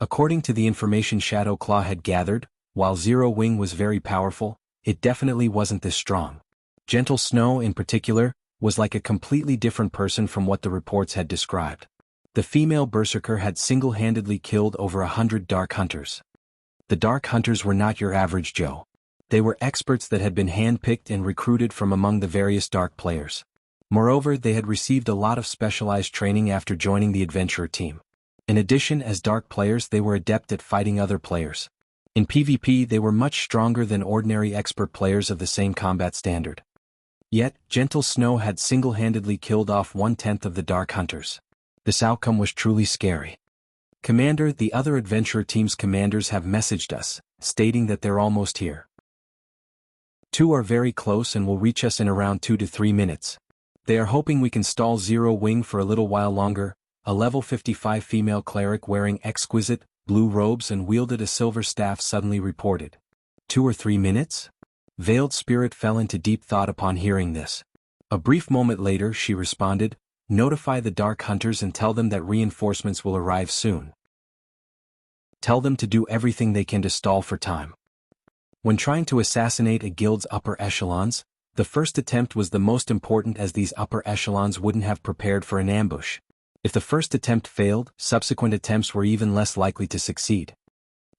According to the information Shadow Claw had gathered, while Zero Wing was very powerful, it definitely wasn't this strong. Gentle Snow, in particular, was like a completely different person from what the reports had described. The female berserker had single-handedly killed over 100 Dark Hunters. The Dark Hunters were not your average Joe. They were experts that had been handpicked and recruited from among the various Dark players. Moreover, they had received a lot of specialized training after joining the adventurer team. In addition, as Dark players, they were adept at fighting other players. In PvP, they were much stronger than ordinary expert players of the same combat standard. Yet, Gentle Snow had single-handedly killed off 1/10 of the Dark Hunters. This outcome was truly scary. Commander, the other adventurer team's commanders have messaged us, stating that they're almost here. 2 are very close and will reach us in around 2 to 3 minutes. They are hoping we can stall Zero Wing for a little while longer. A level 55 female cleric wearing exquisite, blue robes and wielded a silver staff suddenly reported. 2 or 3 minutes? Veiled Spirit fell into deep thought upon hearing this. A brief moment later she responded, Notify the Dark Hunters and tell them that reinforcements will arrive soon. Tell them to do everything they can to stall for time. When trying to assassinate a guild's upper echelons, the first attempt was the most important as these upper echelons wouldn't have prepared for an ambush. If the first attempt failed, subsequent attempts were even less likely to succeed.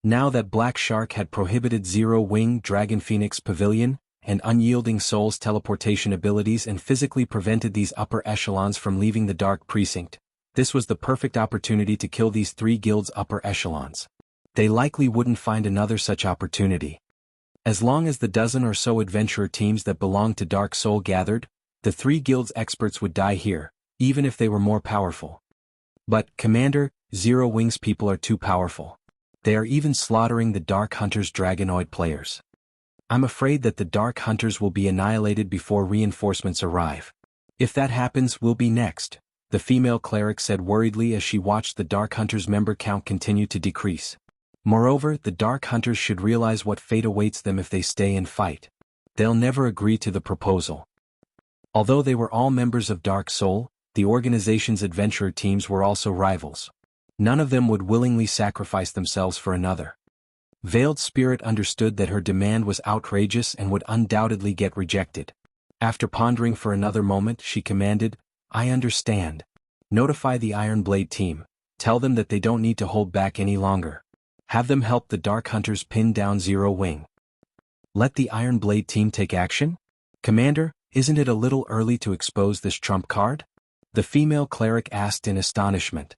Now that Black Shark had prohibited Zero-Wing Dragon Phoenix Pavilion and Unyielding Soul's teleportation abilities and physically prevented these upper echelons from leaving the Dark Precinct, this was the perfect opportunity to kill these three guilds' upper echelons. They likely wouldn't find another such opportunity. As long as the dozen or so adventurer teams that belonged to Dark Soul gathered, the three guilds' experts would die here, even if they were more powerful. But, Commander, Zero-Wing's people are too powerful. They are even slaughtering the Dark Hunters' Dragonoid players. I'm afraid that the Dark Hunters will be annihilated before reinforcements arrive. If that happens, we'll be next, the female cleric said worriedly as she watched the Dark Hunters' member count continue to decrease. Moreover, the Dark Hunters should realize what fate awaits them if they stay and fight. They'll never agree to the proposal. Although they were all members of Dark Soul, the organization's adventurer teams were also rivals. None of them would willingly sacrifice themselves for another. Veiled Spirit understood that her demand was outrageous and would undoubtedly get rejected. After pondering for another moment, she commanded, "I understand. Notify the Iron Blade team. Tell them that they don't need to hold back any longer. Have them help the Dark Hunters pin down Zero-Wing." Let the Iron Blade team take action? Commander, isn't it a little early to expose this trump card? The female cleric asked in astonishment.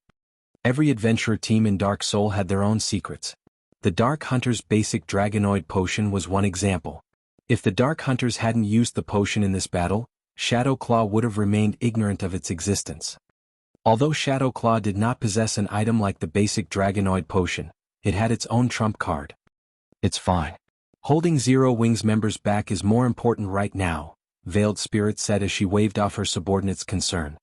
Every adventurer team in Dark Soul had their own secrets. The Dark Hunters' basic Dragonoid potion was one example. If the Dark Hunters hadn't used the potion in this battle, Shadowclaw would have remained ignorant of its existence. Although Shadowclaw did not possess an item like the basic Dragonoid potion, it had its own trump card. It's fine. Holding Zero-Wing's members back is more important right now, Veiled Spirit said as she waved off her subordinate's concern.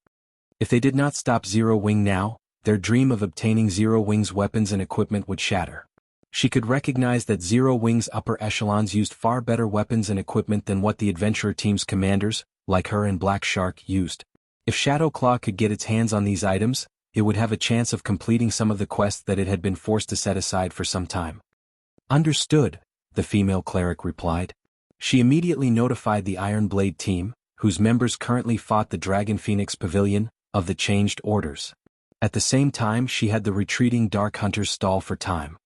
If they did not stop Zero-Wing now, their dream of obtaining Zero-Wing's weapons and equipment would shatter. She could recognize that Zero-Wing's upper echelons used far better weapons and equipment than what the adventurer team's commanders, like her and Black Shark, used. If Shadowclaw could get its hands on these items, it would have a chance of completing some of the quests that it had been forced to set aside for some time. Understood, the female cleric replied. She immediately notified the Iron Blade team, whose members currently fought the Dragon Phoenix Pavilion, of the changed orders. At the same time, she had the retreating Dark Hunters stall for time.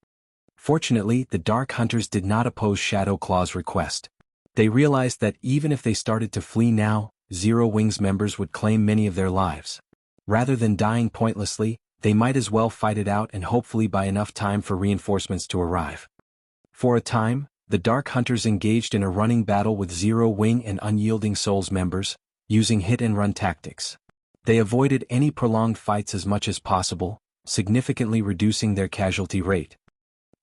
Fortunately, the Dark Hunters did not oppose Shadowclaw's request. They realized that even if they started to flee now, Zero-Wing's members would claim many of their lives. Rather than dying pointlessly, they might as well fight it out and hopefully buy enough time for reinforcements to arrive. For a time, the Dark Hunters engaged in a running battle with Zero-Wing and Unyielding Soul's members, using hit-and-run tactics. They avoided any prolonged fights as much as possible, significantly reducing their casualty rate.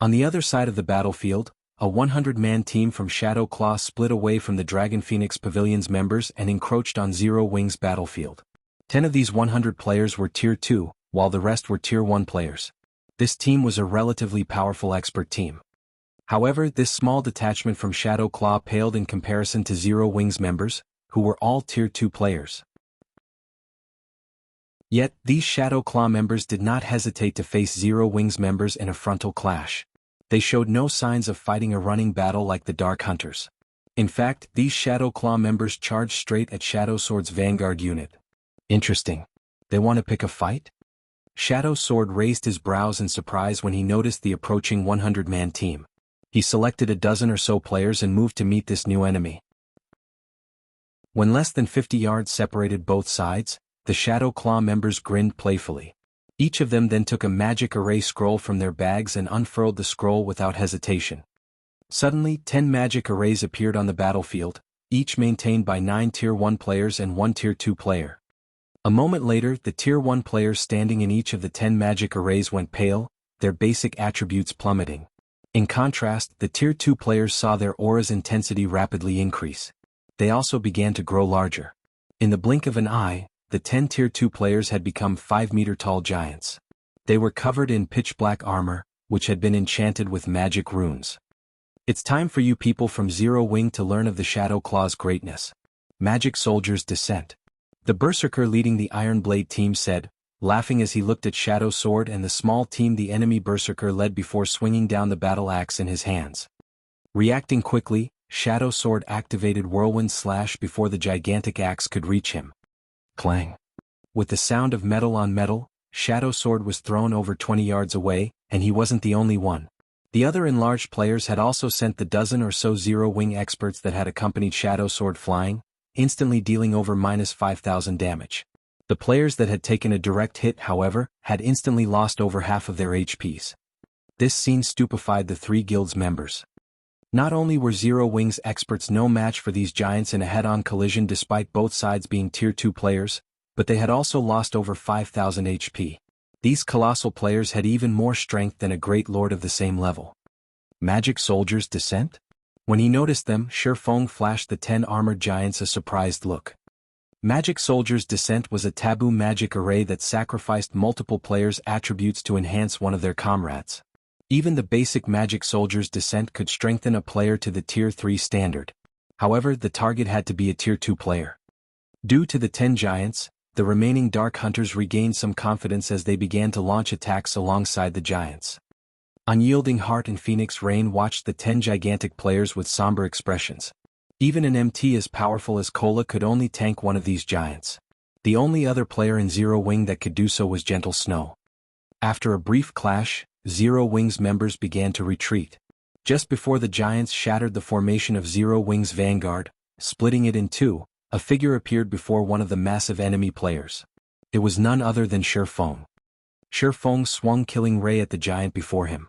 On the other side of the battlefield, a 100-man team from Shadowclaw split away from the Dragon Phoenix Pavilion's members and encroached on Zero-Wing's battlefield. 10 of these 100 players were Tier 2, while the rest were Tier 1 players. This team was a relatively powerful expert team. However, this small detachment from Shadowclaw paled in comparison to Zero-Wing's members, who were all Tier 2 players. Yet, these Shadowclaw members did not hesitate to face Zero-Wing's members in a frontal clash. They showed no signs of fighting a running battle like the Dark Hunters. In fact, these Shadowclaw members charged straight at Shadow Sword's vanguard unit. Interesting. They want to pick a fight? Shadow Sword raised his brows in surprise when he noticed the approaching 100-man team. He selected a dozen or so players and moved to meet this new enemy. When less than 50 yards separated both sides, the Shadowclaw members grinned playfully. Each of them then took a magic array scroll from their bags and unfurled the scroll without hesitation. Suddenly, 10 magic arrays appeared on the battlefield, each maintained by 9 Tier 1 players and 1 Tier 2 player. A moment later, the Tier 1 players standing in each of the 10 magic arrays went pale, their basic attributes plummeting. In contrast, the Tier 2 players saw their aura's intensity rapidly increase. They also began to grow larger. In the blink of an eye, the 10 Tier 2 players had become 5-meter-tall giants. They were covered in pitch-black armor, which had been enchanted with magic runes. It's time for you people from Zero-Wing to learn of the Shadowclaw's greatness. Magic Soldier's Descent. The berserker leading the Iron Blade team said, laughing as he looked at Shadow Sword and the small team the enemy berserker led before swinging down the battle axe in his hands. Reacting quickly, Shadow Sword activated Whirlwind Slash before the gigantic axe could reach him. Clang. With the sound of metal on metal, Shadow Sword was thrown over 20 yards away, and he wasn't the only one. The other enlarged players had also sent the dozen or so Zero-Wing experts that had accompanied Shadow Sword flying, instantly dealing over -5,000 damage. The players that had taken a direct hit, however, had instantly lost over half of their HPs. This scene stupefied the three guilds members. Not only were Zero-Wing's experts no match for these giants in a head-on collision despite both sides being Tier 2 players, but they had also lost over 5,000 HP. These colossal players had even more strength than a great lord of the same level. Magic Soldier's Descent? When he noticed them, Shifeng flashed the 10 armored giants a surprised look. Magic Soldier's Descent was a taboo magic array that sacrificed multiple players' attributes to enhance one of their comrades. Even the basic Magic Soldier's Descent could strengthen a player to the Tier 3 standard. However, the target had to be a Tier 2 player. Due to the 10 giants, the remaining Dark Hunters regained some confidence as they began to launch attacks alongside the giants. Unyielding Heart and Phoenix Rain watched the 10 gigantic players with somber expressions. Even an MT as powerful as Cola could only tank one of these giants. The only other player in Zero-Wing that could do so was Gentle Snow. After a brief clash, Zero-Wing's members began to retreat. Just before the giants shattered the formation of Zero-Wing's vanguard, splitting it in two, a figure appeared before one of the massive enemy players. It was none other than Shifeng. Shifeng swung Killing Ray at the giant before him.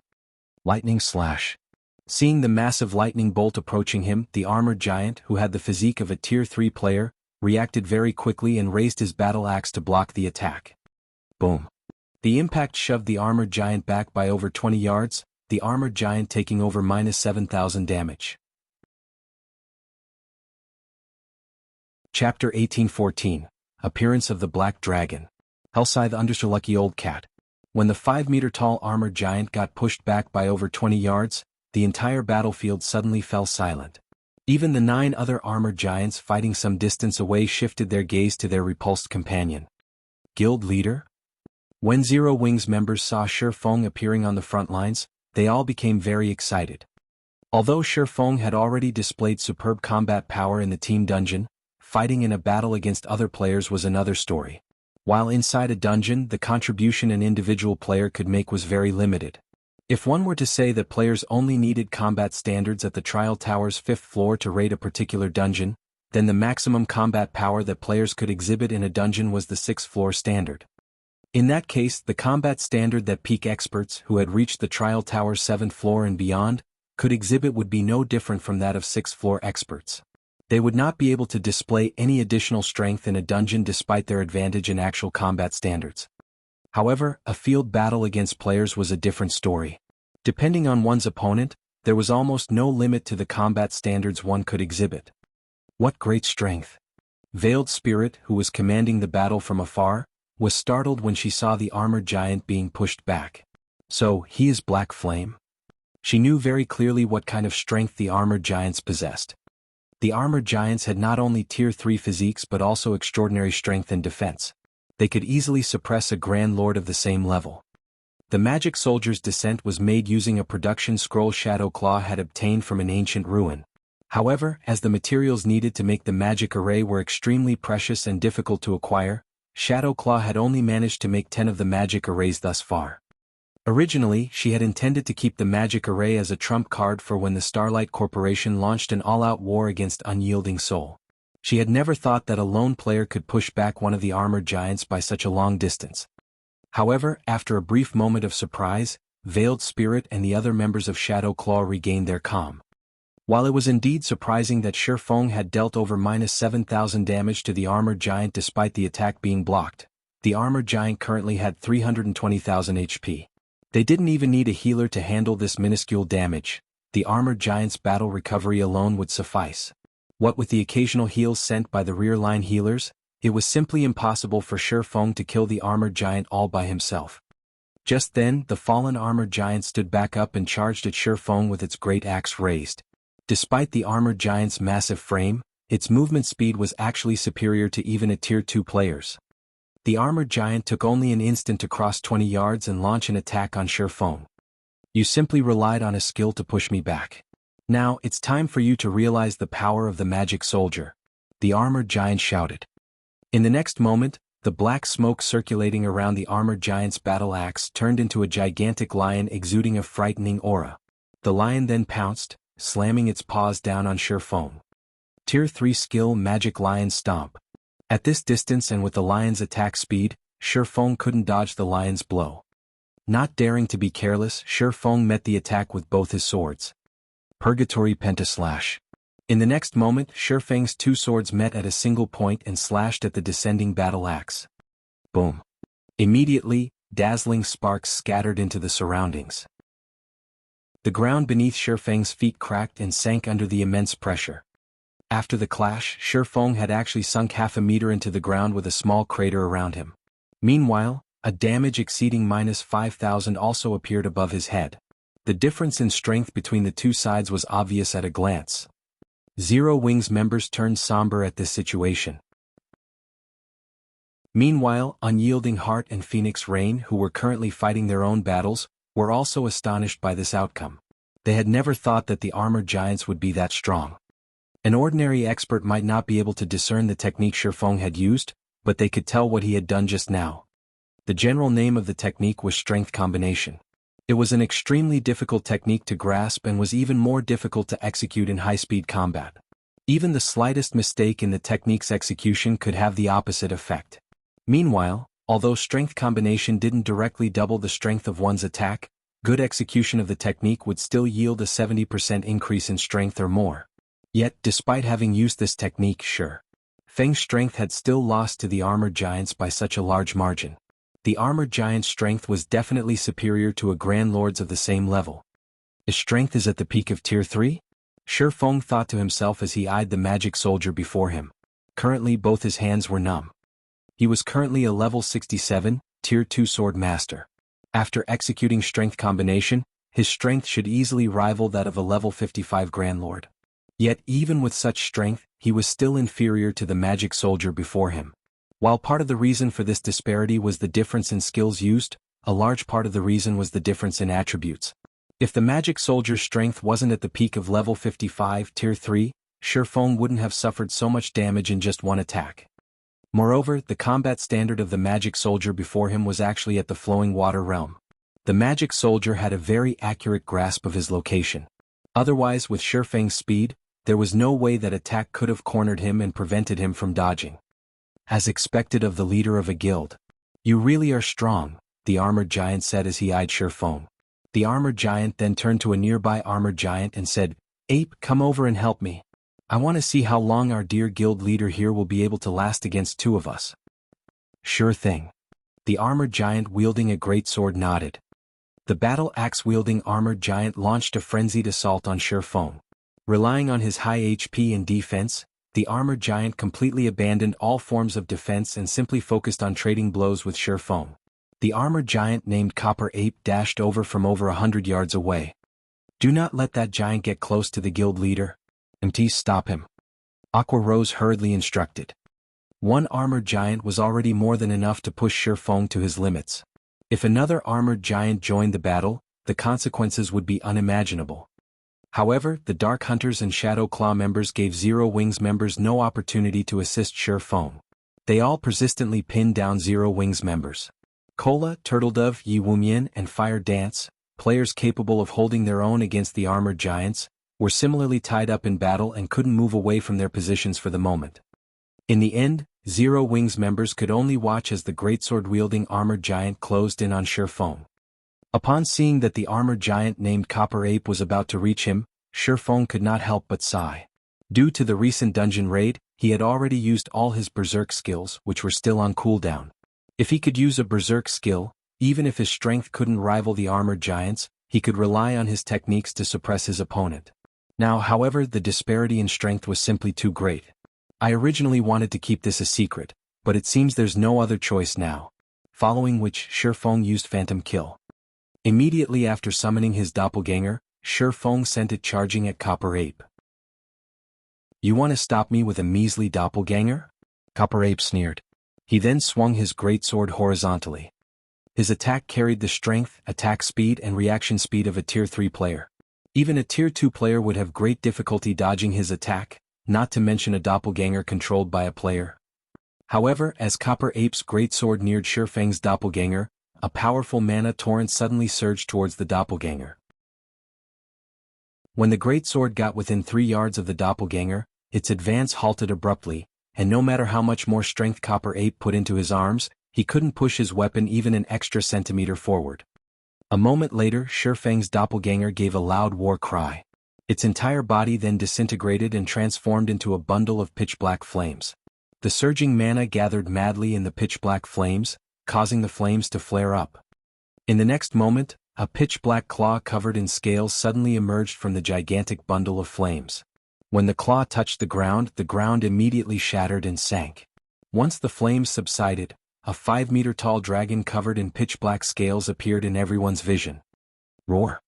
Lightning Slash. Seeing the massive lightning bolt approaching him, the armored giant, who had the physique of a Tier 3 player, reacted very quickly and raised his battle axe to block the attack. Boom. The impact shoved the armored giant back by over 20 yards, the armored giant taking over -7,000 damage. Chapter 1814, Appearance of the Black Dragon. Hellscythe Underslucky Old Cat. When the 5-meter-tall armored giant got pushed back by over 20 yards, the entire battlefield suddenly fell silent. Even the 9 other armored giants fighting some distance away shifted their gaze to their repulsed companion. Guild leader? When Zero-Wing's members saw Shifeng appearing on the front lines, they all became very excited. Although Shifeng had already displayed superb combat power in the team dungeon, fighting in a battle against other players was another story. While inside a dungeon, the contribution an individual player could make was very limited. If one were to say that players only needed combat standards at the Trial Tower's 5th floor to raid a particular dungeon, then the maximum combat power that players could exhibit in a dungeon was the 6th floor standard. In that case, the combat standard that peak experts who had reached the Trial Tower's 7th floor and beyond could exhibit would be no different from that of 6th floor experts. They would not be able to display any additional strength in a dungeon despite their advantage in actual combat standards. However, a field battle against players was a different story. Depending on one's opponent, there was almost no limit to the combat standards one could exhibit. What great strength! Veiled Spirit, who was commanding the battle from afar, was startled when she saw the armored giant being pushed back. So, he is Black Flame? She knew very clearly what kind of strength the armored giants possessed. The armored giants had not only Tier 3 physiques but also extraordinary strength and defense. They could easily suppress a Grand Lord of the same level. The Magic Soldier's Descent was made using a production scroll Shadowclaw had obtained from an ancient ruin. However, as the materials needed to make the magic array were extremely precious and difficult to acquire, Shadowclaw had only managed to make 10 of the magic arrays thus far. Originally, she had intended to keep the magic array as a trump card for when the Starlight Corporation launched an all-out war against Unyielding Soul. She had never thought that a lone player could push back one of the armored giants by such a long distance. However, after a brief moment of surprise, Veiled Spirit and the other members of Shadowclaw regained their calm. While it was indeed surprising that Shifeng had dealt over -7,000 damage to the armored giant despite the attack being blocked, the armored giant currently had 320,000 HP. They didn't even need a healer to handle this minuscule damage. The armored giant's battle recovery alone would suffice. What with the occasional heals sent by the rear-line healers, it was simply impossible for Shifeng to kill the armored giant all by himself. Just then, the fallen armored giant stood back up and charged at Shifeng with its great axe raised. Despite the armored giant's massive frame, its movement speed was actually superior to even a Tier 2 players. The armored giant took only an instant to cross 20 yards and launch an attack on Silverwing. You simply relied on a skill to push me back. Now it's time for you to realize the power of the magic soldier, the armored giant shouted. In the next moment, the black smoke circulating around the armored giant's battle axe turned into a gigantic lion exuding a frightening aura. The lion then pounced, slamming its paws down on Silverwing. Tier 3 skill Magic Lion Stomp. At this distance and with the lion's attack speed, Silverwing couldn't dodge the lion's blow. Not daring to be careless, Silverwing met the attack with both his swords. Purgatory Pentaslash. In the next moment, Silverwing's two swords met at a single point and slashed at the descending battle axe. Boom. Immediately, dazzling sparks scattered into the surroundings. The ground beneath Silverwing's feet cracked and sank under the immense pressure. After the clash, Silverwing had actually sunk half a meter into the ground with a small crater around him. Meanwhile, a damage exceeding -5,000 also appeared above his head. The difference in strength between the two sides was obvious at a glance. Zero Wing's members turned somber at this situation. Meanwhile, Unyielding Heart and Phoenix Rain, who were currently fighting their own battles, were also astonished by this outcome. They had never thought that the armored giants would be that strong. An ordinary expert might not be able to discern the technique Silverwing had used, but they could tell what he had done just now. The general name of the technique was Strength Combination. It was an extremely difficult technique to grasp and was even more difficult to execute in high-speed combat. Even the slightest mistake in the technique's execution could have the opposite effect. Meanwhile, although Strength Combination didn't directly double the strength of one's attack, good execution of the technique would still yield a 70% increase in strength or more. Yet, despite having used this technique, Silverwing's strength had still lost to the armored giants by such a large margin. The armored giant's strength was definitely superior to a Grand Lord's of the same level. His strength is at the peak of Tier 3? Silverwing thought to himself as he eyed the magic soldier before him. Currently both his hands were numb. He was currently a level 67, Tier 2 sword master. After executing Strength Combination, his strength should easily rival that of a level 55 Grand Lord. Yet even with such strength, he was still inferior to the magic soldier before him. While part of the reason for this disparity was the difference in skills used, a large part of the reason was the difference in attributes. If the magic soldier's strength wasn't at the peak of level 55 Tier 3, Silverwing wouldn't have suffered so much damage in just one attack. Moreover, the combat standard of the magic soldier before him was actually at the flowing water realm. The magic soldier had a very accurate grasp of his location. Otherwise, with Silverwing's speed, there was no way that attack could have cornered him and prevented him from dodging. As expected of the leader of a guild. You really are strong, the armored giant said as he eyed Silverwing. The armored giant then turned to a nearby armored giant and said, "Ape, come over and help me. I want to see how long our dear guild leader here will be able to last against two of us." "Sure thing." The armored giant wielding a great sword nodded. The battle axe-wielding armored giant launched a frenzied assault on Silverwing. Relying on his high HP and defense, the armored giant completely abandoned all forms of defense and simply focused on trading blows with Silverwing. The armored giant named Copper Ape dashed over from over 100 yards away. "Do not let that giant get close to the guild leader. Stop him." Aqua Rose hurriedly instructed. One armored giant was already more than enough to push Silverwing to his limits. If another armored giant joined the battle, the consequences would be unimaginable. However, the Dark Hunters and Shadow Claw members gave Zero Wings members no opportunity to assist Silverwing. They all persistently pinned down Zero Wings members. Cola, Turtledove, Yi Wumian, and Fire Dance, players capable of holding their own against the armored giants, were similarly tied up in battle and couldn't move away from their positions for the moment. In the end, Zero Wings members could only watch as the greatsword-wielding armored giant closed in on Silverwing. Upon seeing that the armored giant named Copper Ape was about to reach him, Silverwing could not help but sigh. Due to the recent dungeon raid, he had already used all his berserk skills, which were still on cooldown. If he could use a berserk skill, even if his strength couldn't rival the armored giant's, he could rely on his techniques to suppress his opponent. Now, however, the disparity in strength was simply too great. I originally wanted to keep this a secret, but it seems there's no other choice now. Following which, Silverwing used Phantom Kill. Immediately after summoning his doppelganger, Silverwing sent it charging at Copper Ape. You want to stop me with a measly doppelganger? Copper Ape sneered. He then swung his greatsword horizontally. His attack carried the strength, attack speed and reaction speed of a Tier 3 player. Even a Tier 2 player would have great difficulty dodging his attack, not to mention a doppelganger controlled by a player. However, as Copper Ape's greatsword neared Shifang's doppelganger, a powerful mana torrent suddenly surged towards the doppelganger. When the greatsword got within 3 yards of the doppelganger, its advance halted abruptly, and no matter how much more strength Copper Ape put into his arms, he couldn't push his weapon even an extra centimeter forward. A moment later, Shifang's doppelganger gave a loud war cry. Its entire body then disintegrated and transformed into a bundle of pitch-black flames. The surging mana gathered madly in the pitch-black flames, causing the flames to flare up. In the next moment, a pitch-black claw covered in scales suddenly emerged from the gigantic bundle of flames. When the claw touched the ground immediately shattered and sank. Once the flames subsided, a 5-meter-tall dragon covered in pitch-black scales appeared in everyone's vision. Roar!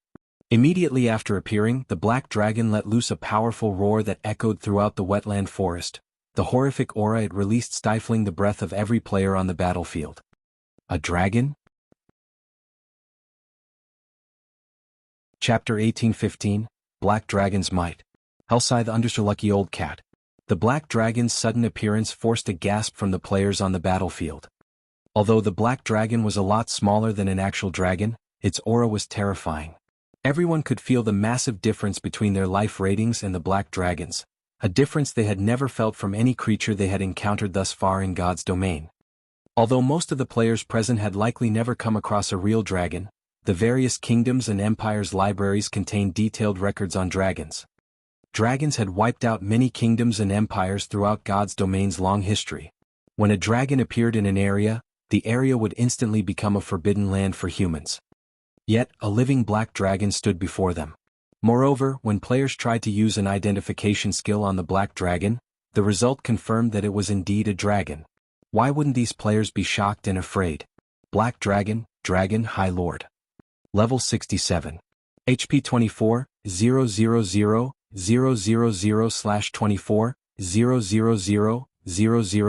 Immediately after appearing, the black dragon let loose a powerful roar that echoed throughout the wetland forest, the horrific aura it released stifling the breath of every player on the battlefield. A dragon? Chapter 1815, Black Dragon's Might. Hellscythe Underslucky Old Cat. The black dragon's sudden appearance forced a gasp from the players on the battlefield. Although the black dragon was a lot smaller than an actual dragon, its aura was terrifying. Everyone could feel the massive difference between their life ratings and the black dragons, a difference they had never felt from any creature they had encountered thus far in God's domain. Although most of the players present had likely never come across a real dragon, the various kingdoms and empires' libraries contained detailed records on dragons. Dragons had wiped out many kingdoms and empires throughout God's domain's long history. When a dragon appeared in an area, the area would instantly become a forbidden land for humans. Yet, a living black dragon stood before them. Moreover, when players tried to use an identification skill on the black dragon, the result confirmed that it was indeed a dragon. Why wouldn't these players be shocked and afraid? Black Dragon, Dragon High Lord. Level 67. HP 24, 000, 000/24, 000,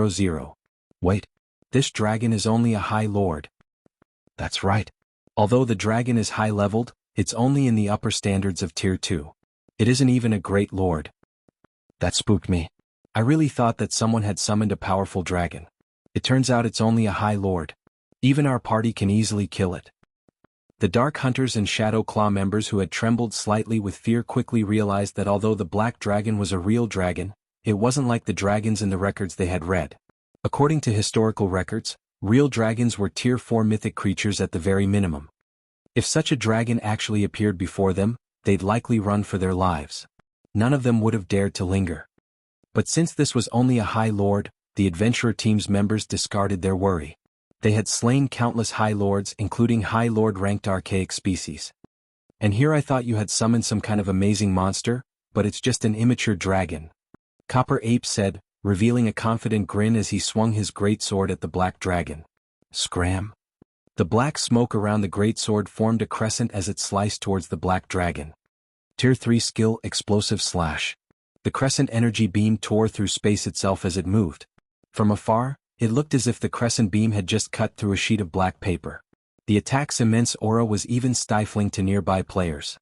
000. Wait. This dragon is only a High Lord. That's right. Although the dragon is high-leveled, it's only in the upper standards of Tier 2. It isn't even a Great Lord. That spooked me. I really thought that someone had summoned a powerful dragon. It turns out it's only a High Lord. Even our party can easily kill it. The Dark Hunters and Shadow Claw members who had trembled slightly with fear quickly realized that although the black dragon was a real dragon, it wasn't like the dragons in the records they had read. According to historical records, real dragons were Tier 4 mythic creatures at the very minimum. If such a dragon actually appeared before them, they'd likely run for their lives. None of them would have dared to linger. But since this was only a High Lord, the adventurer team's members discarded their worry. They had slain countless High Lords, including High Lord-ranked archaic species. And here I thought you had summoned some kind of amazing monster, but it's just an immature dragon. Copper Ape said, revealing a confident grin as he swung his greatsword at the black dragon. Scram! The black smoke around the greatsword formed a crescent as it sliced towards the black dragon. Tier 3 skill Explosive Slash. The crescent energy beam tore through space itself as it moved. From afar, it looked as if the crescent beam had just cut through a sheet of black paper. The attack's immense aura was even stifling to nearby players.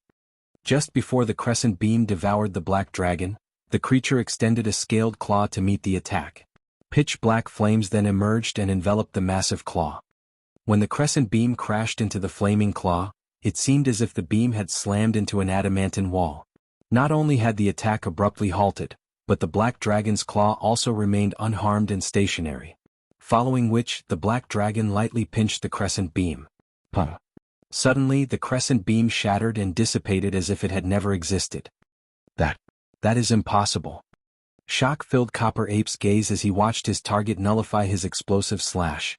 Just before the crescent beam devoured the black dragon, the creature extended a scaled claw to meet the attack. Pitch-black flames then emerged and enveloped the massive claw. When the crescent beam crashed into the flaming claw, it seemed as if the beam had slammed into an adamantine wall. Not only had the attack abruptly halted, but the black dragon's claw also remained unharmed and stationary. Following which, the black dragon lightly pinched the crescent beam. Puh. Suddenly, the crescent beam shattered and dissipated as if it had never existed. That is impossible. Shock filled Copper Ape's gaze as he watched his target nullify his explosive slash.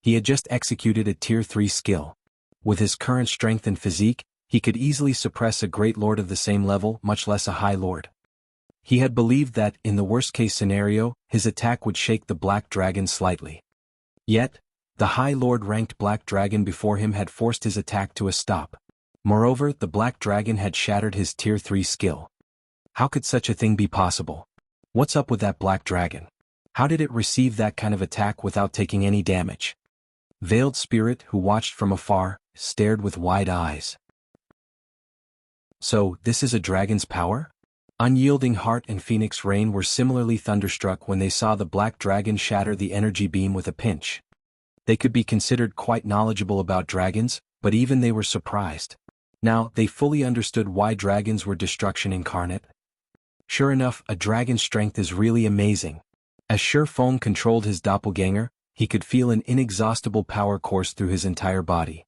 He had just executed a Tier 3 skill. With his current strength and physique, he could easily suppress a Great Lord of the same level, much less a High Lord. He had believed that, in the worst-case scenario, his attack would shake the black dragon slightly. Yet, the High Lord-ranked black dragon before him had forced his attack to a stop. Moreover, the black dragon had shattered his Tier 3 skill. How could such a thing be possible? What's up with that black dragon? How did it receive that kind of attack without taking any damage? Veiled Spirit, who watched from afar, stared with wide eyes. So, this is a dragon's power? Unyielding Heart and Phoenix Rain were similarly thunderstruck when they saw the black dragon shatter the energy beam with a pinch. They could be considered quite knowledgeable about dragons, but even they were surprised. Now, they fully understood why dragons were destruction incarnate. Sure enough, a dragon's strength is really amazing. As Feng controlled his doppelganger, he could feel an inexhaustible power course through his entire body.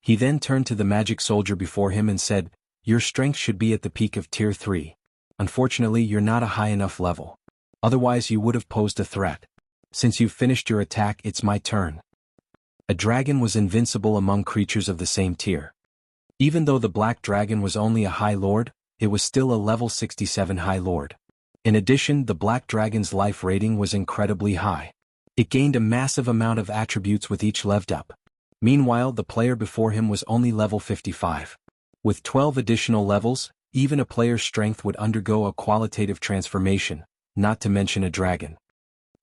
He then turned to the magic soldier before him and said, "Your strength should be at the peak of Tier 3. Unfortunately, you're not a high enough level. Otherwise you would have posed a threat. Since you've finished your attack, it's my turn." A dragon was invincible among creatures of the same tier. Even though the black dragon was only a High Lord, it was still a level 67 High Lord. In addition, the black dragon's life rating was incredibly high. It gained a massive amount of attributes with each leveled up. Meanwhile, the player before him was only level 55. With 12 additional levels, even a player's strength would undergo a qualitative transformation, not to mention a dragon.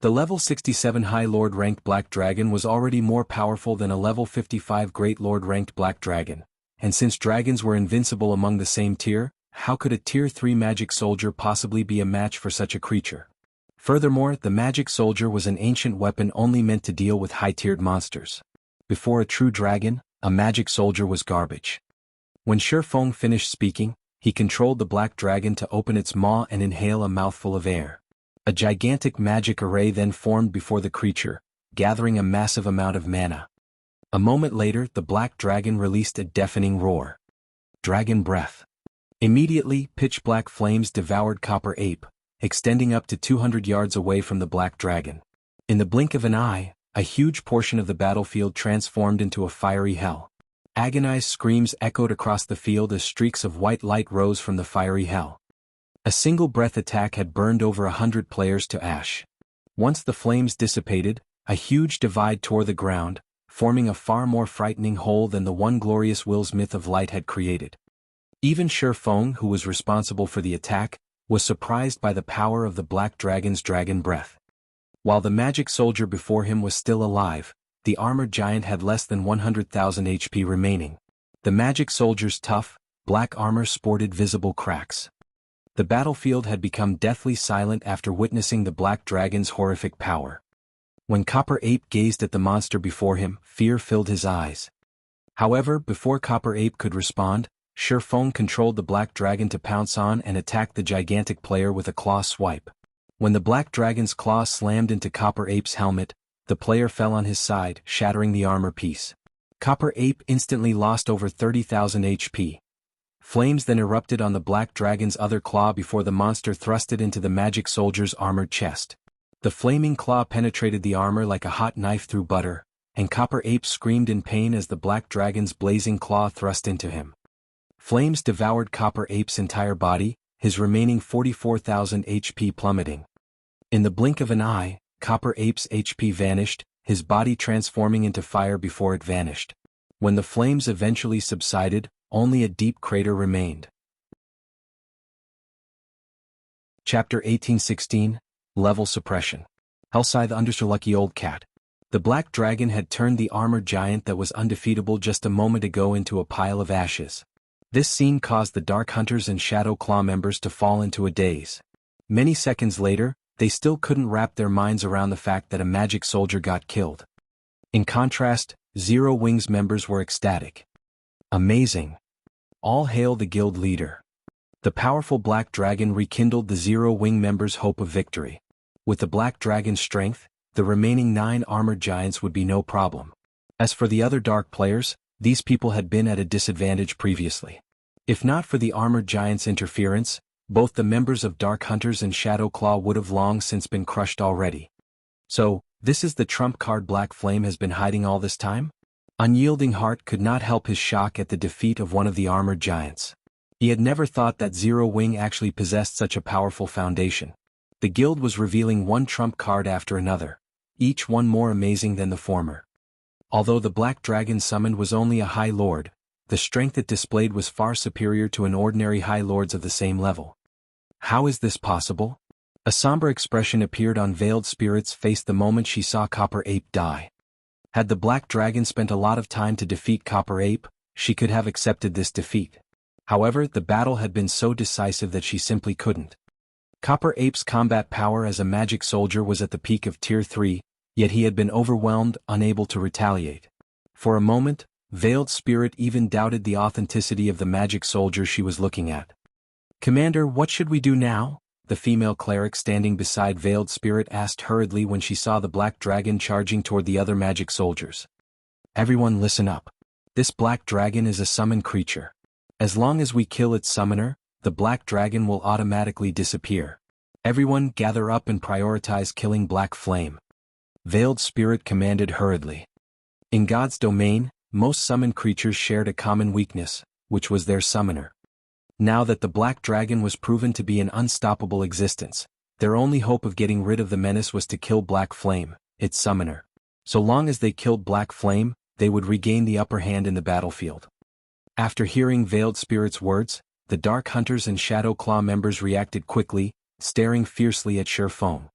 The level 67 High Lord ranked Black Dragon was already more powerful than a level 55 Great Lord ranked Black Dragon, and since dragons were invincible among the same tier, how could a Tier 3 magic soldier possibly be a match for such a creature? Furthermore, the magic soldier was an ancient weapon only meant to deal with high-tiered monsters. Before a true dragon, a magic soldier was garbage. When Feng finished speaking, he controlled the black dragon to open its maw and inhale a mouthful of air. A gigantic magic array then formed before the creature, gathering a massive amount of mana. A moment later, the black dragon released a deafening roar. Dragon breath. Immediately, pitch-black flames devoured Copper Ape, extending up to 200 yards away from the black dragon. In the blink of an eye, a huge portion of the battlefield transformed into a fiery hell. Agonized screams echoed across the field as streaks of white light rose from the fiery hell. A single breath attack had burned over 100 players to ash. Once the flames dissipated, a huge divide tore the ground, forming a far more frightening hole than the one glorious Will's myth of light had created. Even Feng, who was responsible for the attack, was surprised by the power of the black dragon's dragon breath. While the magic soldier before him was still alive, the armored giant had less than 100,000 HP remaining. The magic soldier's tough, black armor sported visible cracks. The battlefield had become deathly silent after witnessing the black dragon's horrific power. When Copper Ape gazed at the monster before him, fear filled his eyes. However, before Copper Ape could respond, Feng controlled the black dragon to pounce on and attack the gigantic player with a claw swipe. When the black dragon's claw slammed into Copper Ape's helmet, the player fell on his side, shattering the armor piece. Copper Ape instantly lost over 30,000 HP. Flames then erupted on the black dragon's other claw before the monster thrust it into the magic soldier's armored chest. The flaming claw penetrated the armor like a hot knife through butter, and Copper Ape screamed in pain as the black dragon's blazing claw thrust into him. Flames devoured Copper Ape's entire body, his remaining 44,000 HP plummeting. In the blink of an eye, Copper Ape's HP vanished, his body transforming into fire before it vanished. When the flames eventually subsided, only a deep crater remained. Chapter 1816, Level Suppression. Hellscythe Undersea Lucky Old Cat. The black dragon had turned the armored giant that was undefeatable just a moment ago into a pile of ashes. This scene caused the Dark Hunters and Shadow Claw members to fall into a daze. Many seconds later, they still couldn't wrap their minds around the fact that a magic soldier got killed. In contrast, Zero Wings members were ecstatic. Amazing. All hail the guild leader. The powerful black dragon rekindled the Zero Wing members' hope of victory. With the black dragon's strength, the remaining 9 armored giants would be no problem. As for the other dark players, these people had been at a disadvantage previously. If not for the armored giant's interference, both the members of Dark Hunters and Shadow Claw would have long since been crushed already. So, this is the trump card Black Flame has been hiding all this time? Unyielding Heart could not help his shock at the defeat of one of the armored giants. He had never thought that Zero Wing actually possessed such a powerful foundation. The guild was revealing one trump card after another, each one more amazing than the former. Although the black dragon summoned was only a High Lord, the strength it displayed was far superior to an ordinary High Lords of the same level. How is this possible? A somber expression appeared on Veiled Spirit's face the moment she saw Copper Ape die. Had the Black Dragon spent a lot of time to defeat Copper Ape, she could have accepted this defeat. However, the battle had been so decisive that she simply couldn't. Copper Ape's combat power as a magic soldier was at the peak of Tier 3, yet he had been overwhelmed, unable to retaliate. For a moment, Veiled Spirit even doubted the authenticity of the magic soldier she was looking at. "Commander, what should we do now?" the female cleric standing beside Veiled Spirit asked hurriedly when she saw the Black Dragon charging toward the other magic soldiers. "Everyone listen up. This Black Dragon is a summoned creature. As long as we kill its summoner, the Black Dragon will automatically disappear. Everyone gather up and prioritize killing Black Flame," Veiled Spirit commanded hurriedly. In God's domain, most summoned creatures shared a common weakness, which was their summoner. Now that the Black Dragon was proven to be an unstoppable existence, their only hope of getting rid of the menace was to kill Black Flame, its summoner. So long as they killed Black Flame, they would regain the upper hand in the battlefield. After hearing Veiled Spirit's words, the Dark Hunters and Shadow Claw members reacted quickly, staring fiercely at Feng.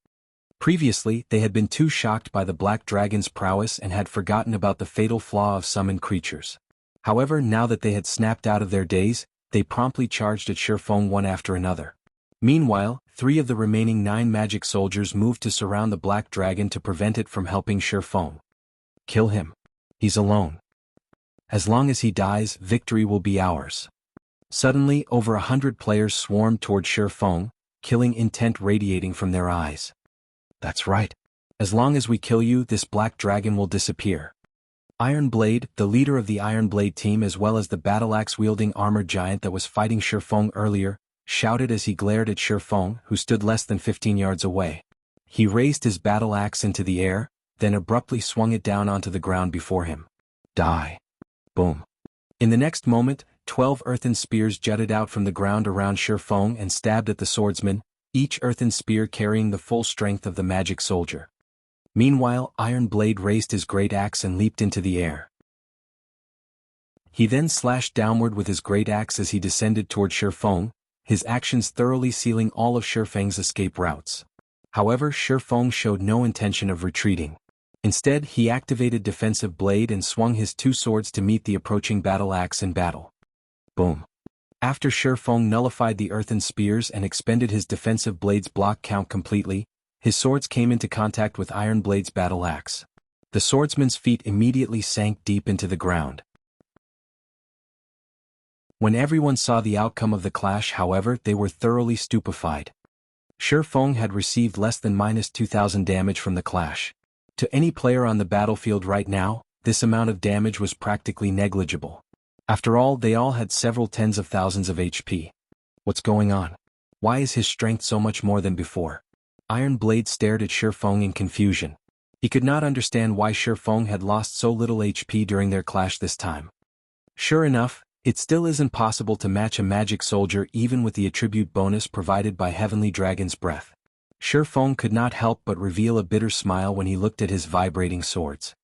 Previously, they had been too shocked by the Black Dragon's prowess and had forgotten about the fatal flaw of summoned creatures. However, now that they had snapped out of their daze, they promptly charged at Feng one after another. Meanwhile, 3 of the remaining 9 magic soldiers moved to surround the Black Dragon to prevent it from helping Feng. "Kill him. He's alone. As long as he dies, victory will be ours." Suddenly, over 100 players swarmed toward Feng, killing intent radiating from their eyes. "That's right. As long as we kill you, this Black Dragon will disappear." Iron Blade, the leader of the Iron Blade team as well as the battle-axe-wielding armored giant that was fighting Feng earlier, shouted as he glared at Feng, who stood less than 15 yards away. He raised his battle-axe into the air, then abruptly swung it down onto the ground before him. "Die." Boom. In the next moment, 12 earthen spears jutted out from the ground around Feng and stabbed at the swordsman, each earthen spear carrying the full strength of the magic soldier. Meanwhile, Iron Blade raised his great axe and leaped into the air. He then slashed downward with his great axe as he descended toward Feng, his actions thoroughly sealing all of Feng's escape routes. However, Feng showed no intention of retreating. Instead, he activated Defensive Blade and swung his 2 swords to meet the approaching battle axe in battle. Boom. After Feng nullified the earthen spears and expended his Defensive Blade's block count completely, his swords came into contact with Iron Blade's battle axe. The swordsman's feet immediately sank deep into the ground. When everyone saw the outcome of the clash, however, they were thoroughly stupefied. Feng had received less than -2,000 damage from the clash. To any player on the battlefield right now, this amount of damage was practically negligible. After all, they all had several tens of thousands of HP. What's going on? Why is his strength so much more than before? Iron Blade stared at Feng in confusion. He could not understand why Feng had lost so little HP during their clash this time. Sure enough, it still isn't possible to match a magic soldier even with the attribute bonus provided by Heavenly Dragon's Breath. Feng could not help but reveal a bitter smile when he looked at his vibrating swords.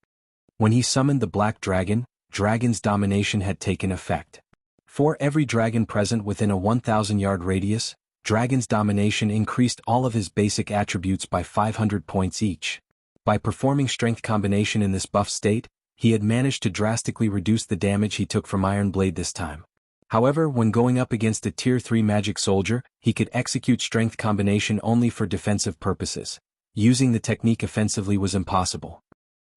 When he summoned the Black Dragon, Dragon's domination had taken effect. For every dragon present within a 1,000-yard radius, Dragon's domination increased all of his basic attributes by 500 points each. By performing Strength Combination in this buff state, he had managed to drastically reduce the damage he took from Iron Blade this time. However, when going up against a Tier 3 magic soldier, he could execute Strength Combination only for defensive purposes. Using the technique offensively was impossible.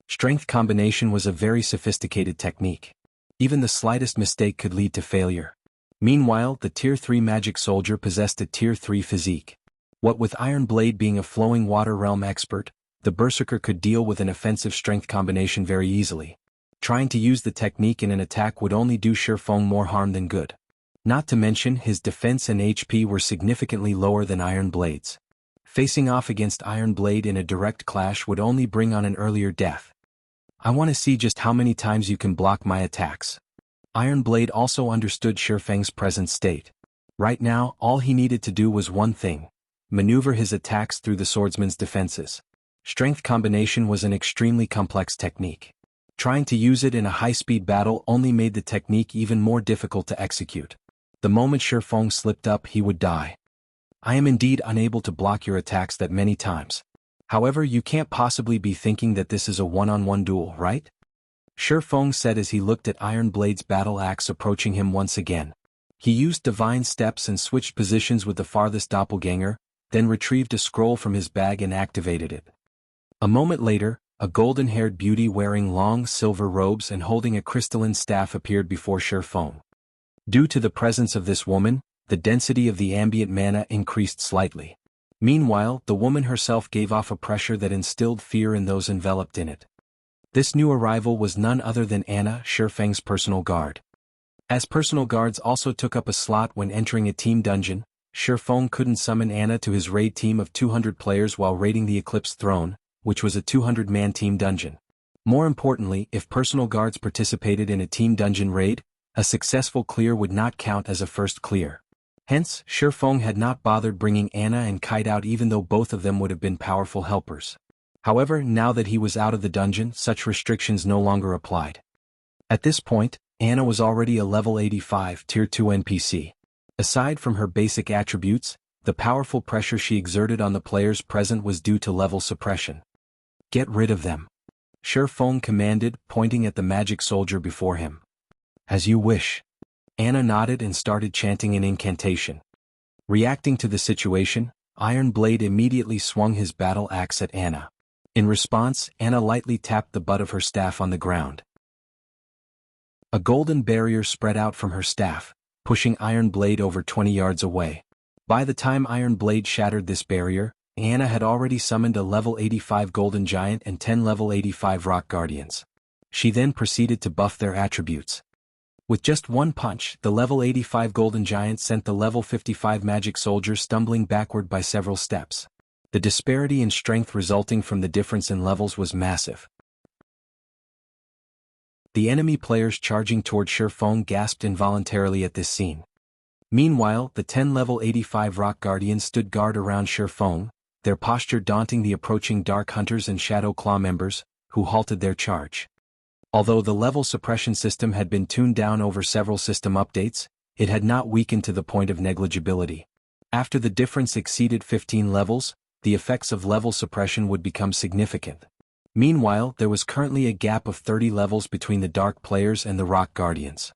Strength Combination was a very sophisticated technique. Even the slightest mistake could lead to failure. Meanwhile, the Tier 3 magic soldier possessed a Tier 3 physique. What with Iron Blade being a flowing water realm expert, the Berserker could deal with an offensive strength combination very easily. Trying to use the technique in an attack would only do Feng more harm than good. Not to mention, his defense and HP were significantly lower than Iron Blade's. Facing off against Iron Blade in a direct clash would only bring on an earlier death. "I want to see just how many times you can block my attacks." Iron Blade also understood Feng's present state. Right now, all he needed to do was one thing: maneuver his attacks through the swordsman's defenses. Strength Combination was an extremely complex technique. Trying to use it in a high-speed battle only made the technique even more difficult to execute. The moment Feng slipped up, he would die. I am indeed unable to block your attacks that many times. However, you can't possibly be thinking that this is a one-on-one duel, right? Shi Feng said as he looked at Iron Blade's battle axe approaching him once again. He used divine steps and switched positions with the farthest doppelganger, then retrieved a scroll from his bag and activated it. A moment later, a golden-haired beauty wearing long silver robes and holding a crystalline staff appeared before Shi Feng. Due to the presence of this woman, the density of the ambient mana increased slightly. Meanwhile, the woman herself gave off a pressure that instilled fear in those enveloped in it. This new arrival was none other than Anna, Shi Feng's personal guard. As personal guards also took up a slot when entering a team dungeon, Shi Feng couldn't summon Anna to his raid team of 200 players while raiding the Eclipse throne, which was a 200-man team dungeon. More importantly, if personal guards participated in a team dungeon raid, a successful clear would not count as a first clear. Hence, Shi Feng had not bothered bringing Anna and Kite out even though both of them would have been powerful helpers. However, now that he was out of the dungeon, such restrictions no longer applied. At this point, Anna was already a level 85 Tier 2 NPC. Aside from her basic attributes, the powerful pressure she exerted on the players present was due to level suppression. Get rid of them. Shi Feng commanded, pointing at the magic soldier before him. As you wish. Anna nodded and started chanting an incantation. Reacting to the situation, Iron Blade immediately swung his battle axe at Anna. In response, Anna lightly tapped the butt of her staff on the ground. A golden barrier spread out from her staff, pushing Iron Blade over 20 yards away. By the time Iron Blade shattered this barrier, Anna had already summoned a level 85 Golden Giant and 10 level 85 Rock Guardians. She then proceeded to buff their attributes. With just one punch, the level 85 Golden Giant sent the level 55 Magic Soldier stumbling backward by several steps. The disparity in strength resulting from the difference in levels was massive. The enemy players charging toward Shi Feng gasped involuntarily at this scene. Meanwhile, the 10 level 85 Rock Guardians stood guard around Shi Feng, their posture daunting the approaching Dark Hunters and Shadow Claw members, who halted their charge. Although the level suppression system had been tuned down over several system updates, it had not weakened to the point of negligibility. After the difference exceeded 15 levels, the effects of level suppression would become significant. Meanwhile, there was currently a gap of 30 levels between the Dark players and the Rock Guardians.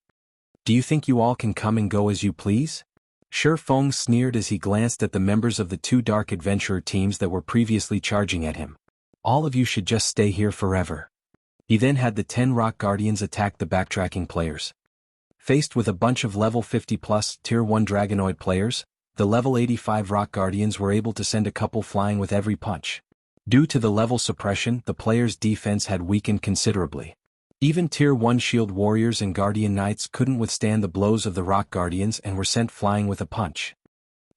Do you think you all can come and go as you please? Shi Feng sneered as he glanced at the members of the two Dark Adventurer teams that were previously charging at him. All of you should just stay here forever. He then had the 10 Rock Guardians attack the backtracking players. Faced with a bunch of level 50+ Tier 1 Dragonoid players, the level 85 Rock Guardians were able to send a couple flying with every punch. Due to the level suppression, the players' defense had weakened considerably. Even Tier 1 Shield Warriors and Guardian Knights couldn't withstand the blows of the Rock Guardians and were sent flying with a punch.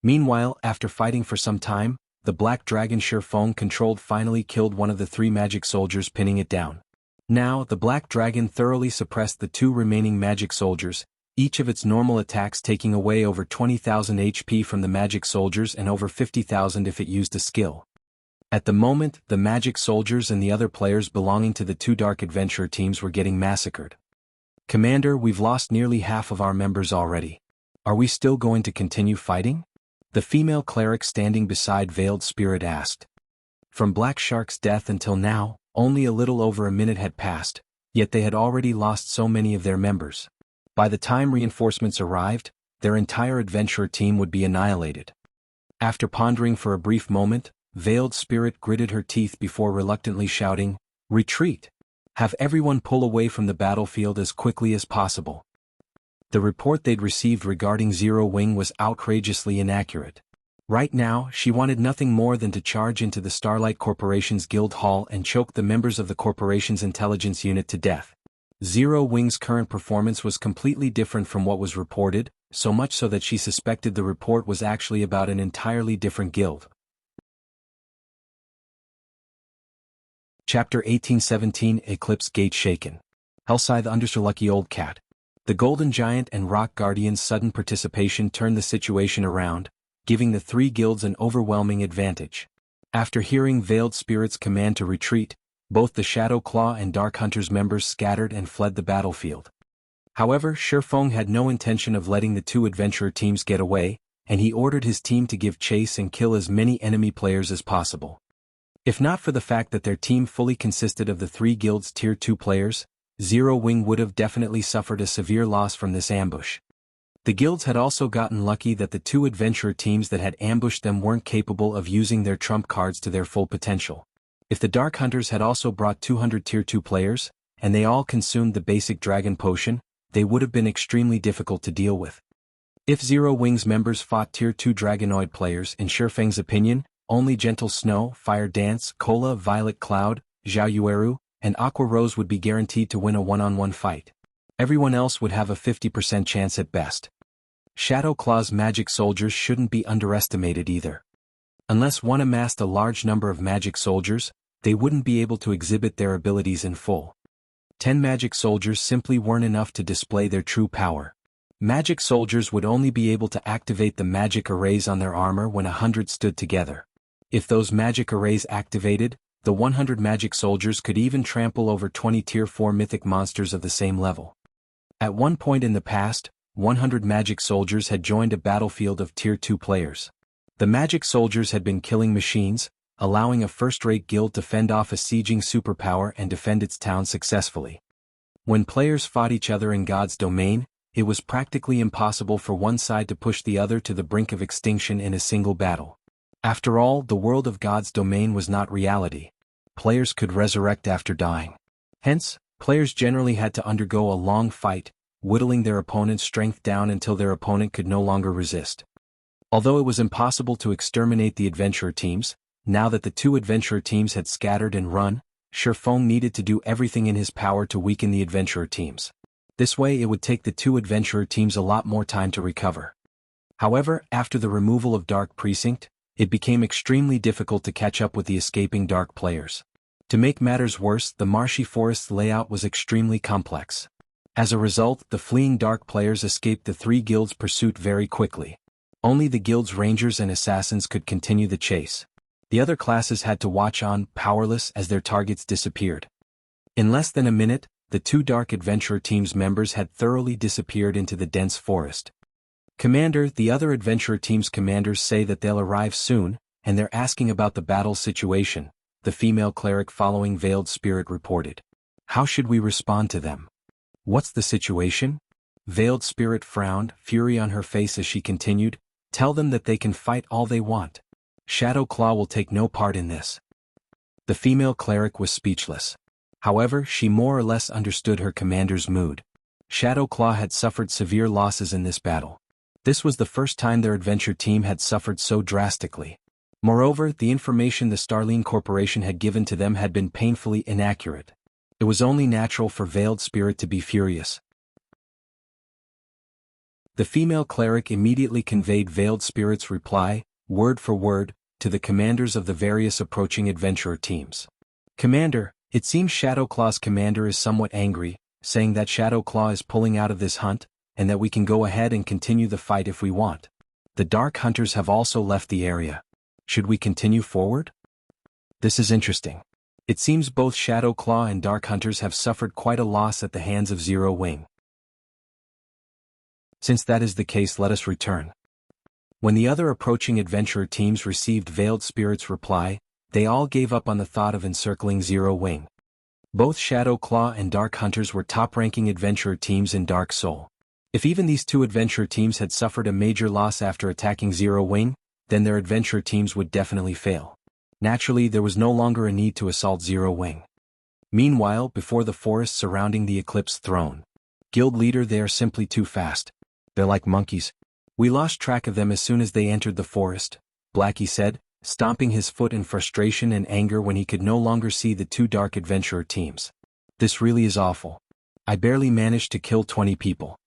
Meanwhile, after fighting for some time, the Black Dragon Shi Feng controlled finally killed one of the 3 magic soldiers, pinning it down. Now, the Black Dragon thoroughly suppressed the 2 remaining magic soldiers, each of its normal attacks taking away over 20,000 HP from the magic soldiers and over 50,000 if it used a skill. At the moment, the magic soldiers and the other players belonging to the 2 Dark Adventurer teams were getting massacred. Commander, we've lost nearly half of our members already. Are we still going to continue fighting? The female cleric standing beside Veiled Spirit asked. From Black Shark's death until now, only a little over a minute had passed, yet they had already lost so many of their members. By the time reinforcements arrived, their entire adventurer team would be annihilated. After pondering for a brief moment, Veiled Spirit gritted her teeth before reluctantly shouting, "Retreat! Have everyone pull away from the battlefield as quickly as possible." The report they'd received regarding Zero Wing was outrageously inaccurate. Right now, she wanted nothing more than to charge into the Starlight Corporation's guild hall and choke the members of the corporation's intelligence unit to death. Zero Wing's current performance was completely different from what was reported, so much so that she suspected the report was actually about an entirely different guild. Chapter 1817 Eclipse Gate Shaken. Hellscythe Undersea Lucky Old Cat. The Golden Giant and Rock Guardian's sudden participation turned the situation around, giving the 3 guilds an overwhelming advantage. After hearing Veiled Spirit's command to retreat, both the Shadow Claw and Dark Hunters members scattered and fled the battlefield. However, Shi Feng had no intention of letting the 2 adventurer teams get away, and he ordered his team to give chase and kill as many enemy players as possible. If not for the fact that their team fully consisted of the 3 guild's Tier 2 players, Zero Wing would have definitely suffered a severe loss from this ambush. The guilds had also gotten lucky that the 2 adventurer teams that had ambushed them weren't capable of using their trump cards to their full potential. If the Dark Hunters had also brought 200 Tier 2 players, and they all consumed the basic dragon potion, they would have been extremely difficult to deal with. If Zero Wing's members fought Tier 2 Dragonoid players, in Shifeng's opinion, only Gentle Snow, Fire Dance, Cola, Violet Cloud, Zhao Yueru, and Aqua Rose would be guaranteed to win a one-on-one fight. Everyone else would have a 50% chance at best. Shadow Claw's magic soldiers shouldn't be underestimated either. Unless one amassed a large number of magic soldiers, they wouldn't be able to exhibit their abilities in full. 10 magic soldiers simply weren't enough to display their true power. Magic soldiers would only be able to activate the magic arrays on their armor when 100 stood together. If those magic arrays activated, the 100 magic soldiers could even trample over 20 Tier 4 mythic monsters of the same level. At one point in the past, 100 magic soldiers had joined a battlefield of Tier 2 players. The magic soldiers had been killing machines, allowing a first-rate guild to fend off a sieging superpower and defend its town successfully. When players fought each other in God's domain, it was practically impossible for one side to push the other to the brink of extinction in a single battle. After all, the world of God's domain was not reality. Players could resurrect after dying. Hence, players generally had to undergo a long fight, whittling their opponent's strength down until their opponent could no longer resist. Although it was impossible to exterminate the adventurer teams, now that the 2 adventurer teams had scattered and run, Shifeng needed to do everything in his power to weaken the adventurer teams. This way it would take the 2 adventurer teams a lot more time to recover. However, after the removal of Dark Precinct, it became extremely difficult to catch up with the escaping Dark players. To make matters worse, the marshy forest's layout was extremely complex. As a result, the fleeing Dark players escaped the 3 guilds' pursuit very quickly. Only the guild's rangers and assassins could continue the chase. The other classes had to watch on, powerless, as their targets disappeared. In less than a minute, the 2 Dark Adventurer team's members had thoroughly disappeared into the dense forest. Commander, the other Adventurer team's commanders say that they'll arrive soon, and they're asking about the battle situation, the female cleric following Veiled Spirit reported. How should we respond to them? What's the situation? Veiled Spirit frowned, fury on her face as she continued, tell them that they can fight all they want. Shadow Claw will take no part in this. The female cleric was speechless. However, she more or less understood her commander's mood. Shadow Claw had suffered severe losses in this battle. This was the first time their adventure team had suffered so drastically. Moreover, the information the Starline Corporation had given to them had been painfully inaccurate. It was only natural for Veiled Spirit to be furious. The female cleric immediately conveyed Veiled Spirit's reply, word for word, to the commanders of the various approaching adventurer teams. Commander, it seems Shadow Claw's commander is somewhat angry, saying that Shadow Claw is pulling out of this hunt, and that we can go ahead and continue the fight if we want. The Dark Hunters have also left the area. Should we continue forward? This is interesting. It seems both Shadow Claw and Dark Hunters have suffered quite a loss at the hands of Zero Wing. Since that is the case, let us return. When the other approaching adventurer teams received Veiled Spirit's reply, they all gave up on the thought of encircling Zero Wing. Both Shadow Claw and Dark Hunters were top-ranking adventurer teams in Dark Soul. If even these 2 adventurer teams had suffered a major loss after attacking Zero Wing, then their adventurer teams would definitely fail. Naturally, there was no longer a need to assault Zero Wing. Meanwhile, before the forest surrounding the Eclipse throne, Guild leader, they are simply too fast. They're like monkeys. We lost track of them as soon as they entered the forest, Blackie said, stomping his foot in frustration and anger when he could no longer see the 2 Dark Adventurer teams. This really is awful. I barely managed to kill 20 people.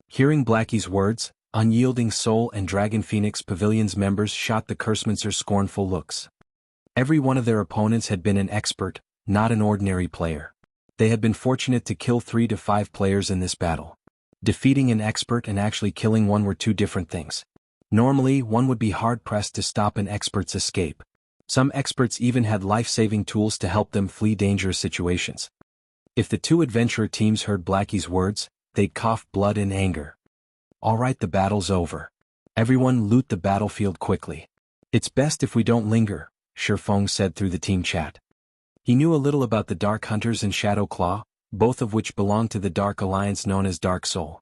Hearing Blackie's words, Unyielding Soul and Dragon Phoenix Pavilion's members shot the Cursemancer scornful looks. Every one of their opponents had been an expert, not an ordinary player. They had been fortunate to kill 3 to 5 players in this battle. Defeating an expert and actually killing one were 2 different things. Normally, one would be hard-pressed to stop an expert's escape. Some experts even had life-saving tools to help them flee dangerous situations. If the 2 adventurer teams heard Blackie's words, they'd cough blood in anger. Alright, the battle's over. Everyone loot the battlefield quickly. It's best if we don't linger, Shifeng said through the team chat. He knew a little about the Dark Hunters and Shadow Claw, both of which belonged to the Dark Alliance known as Dark Soul.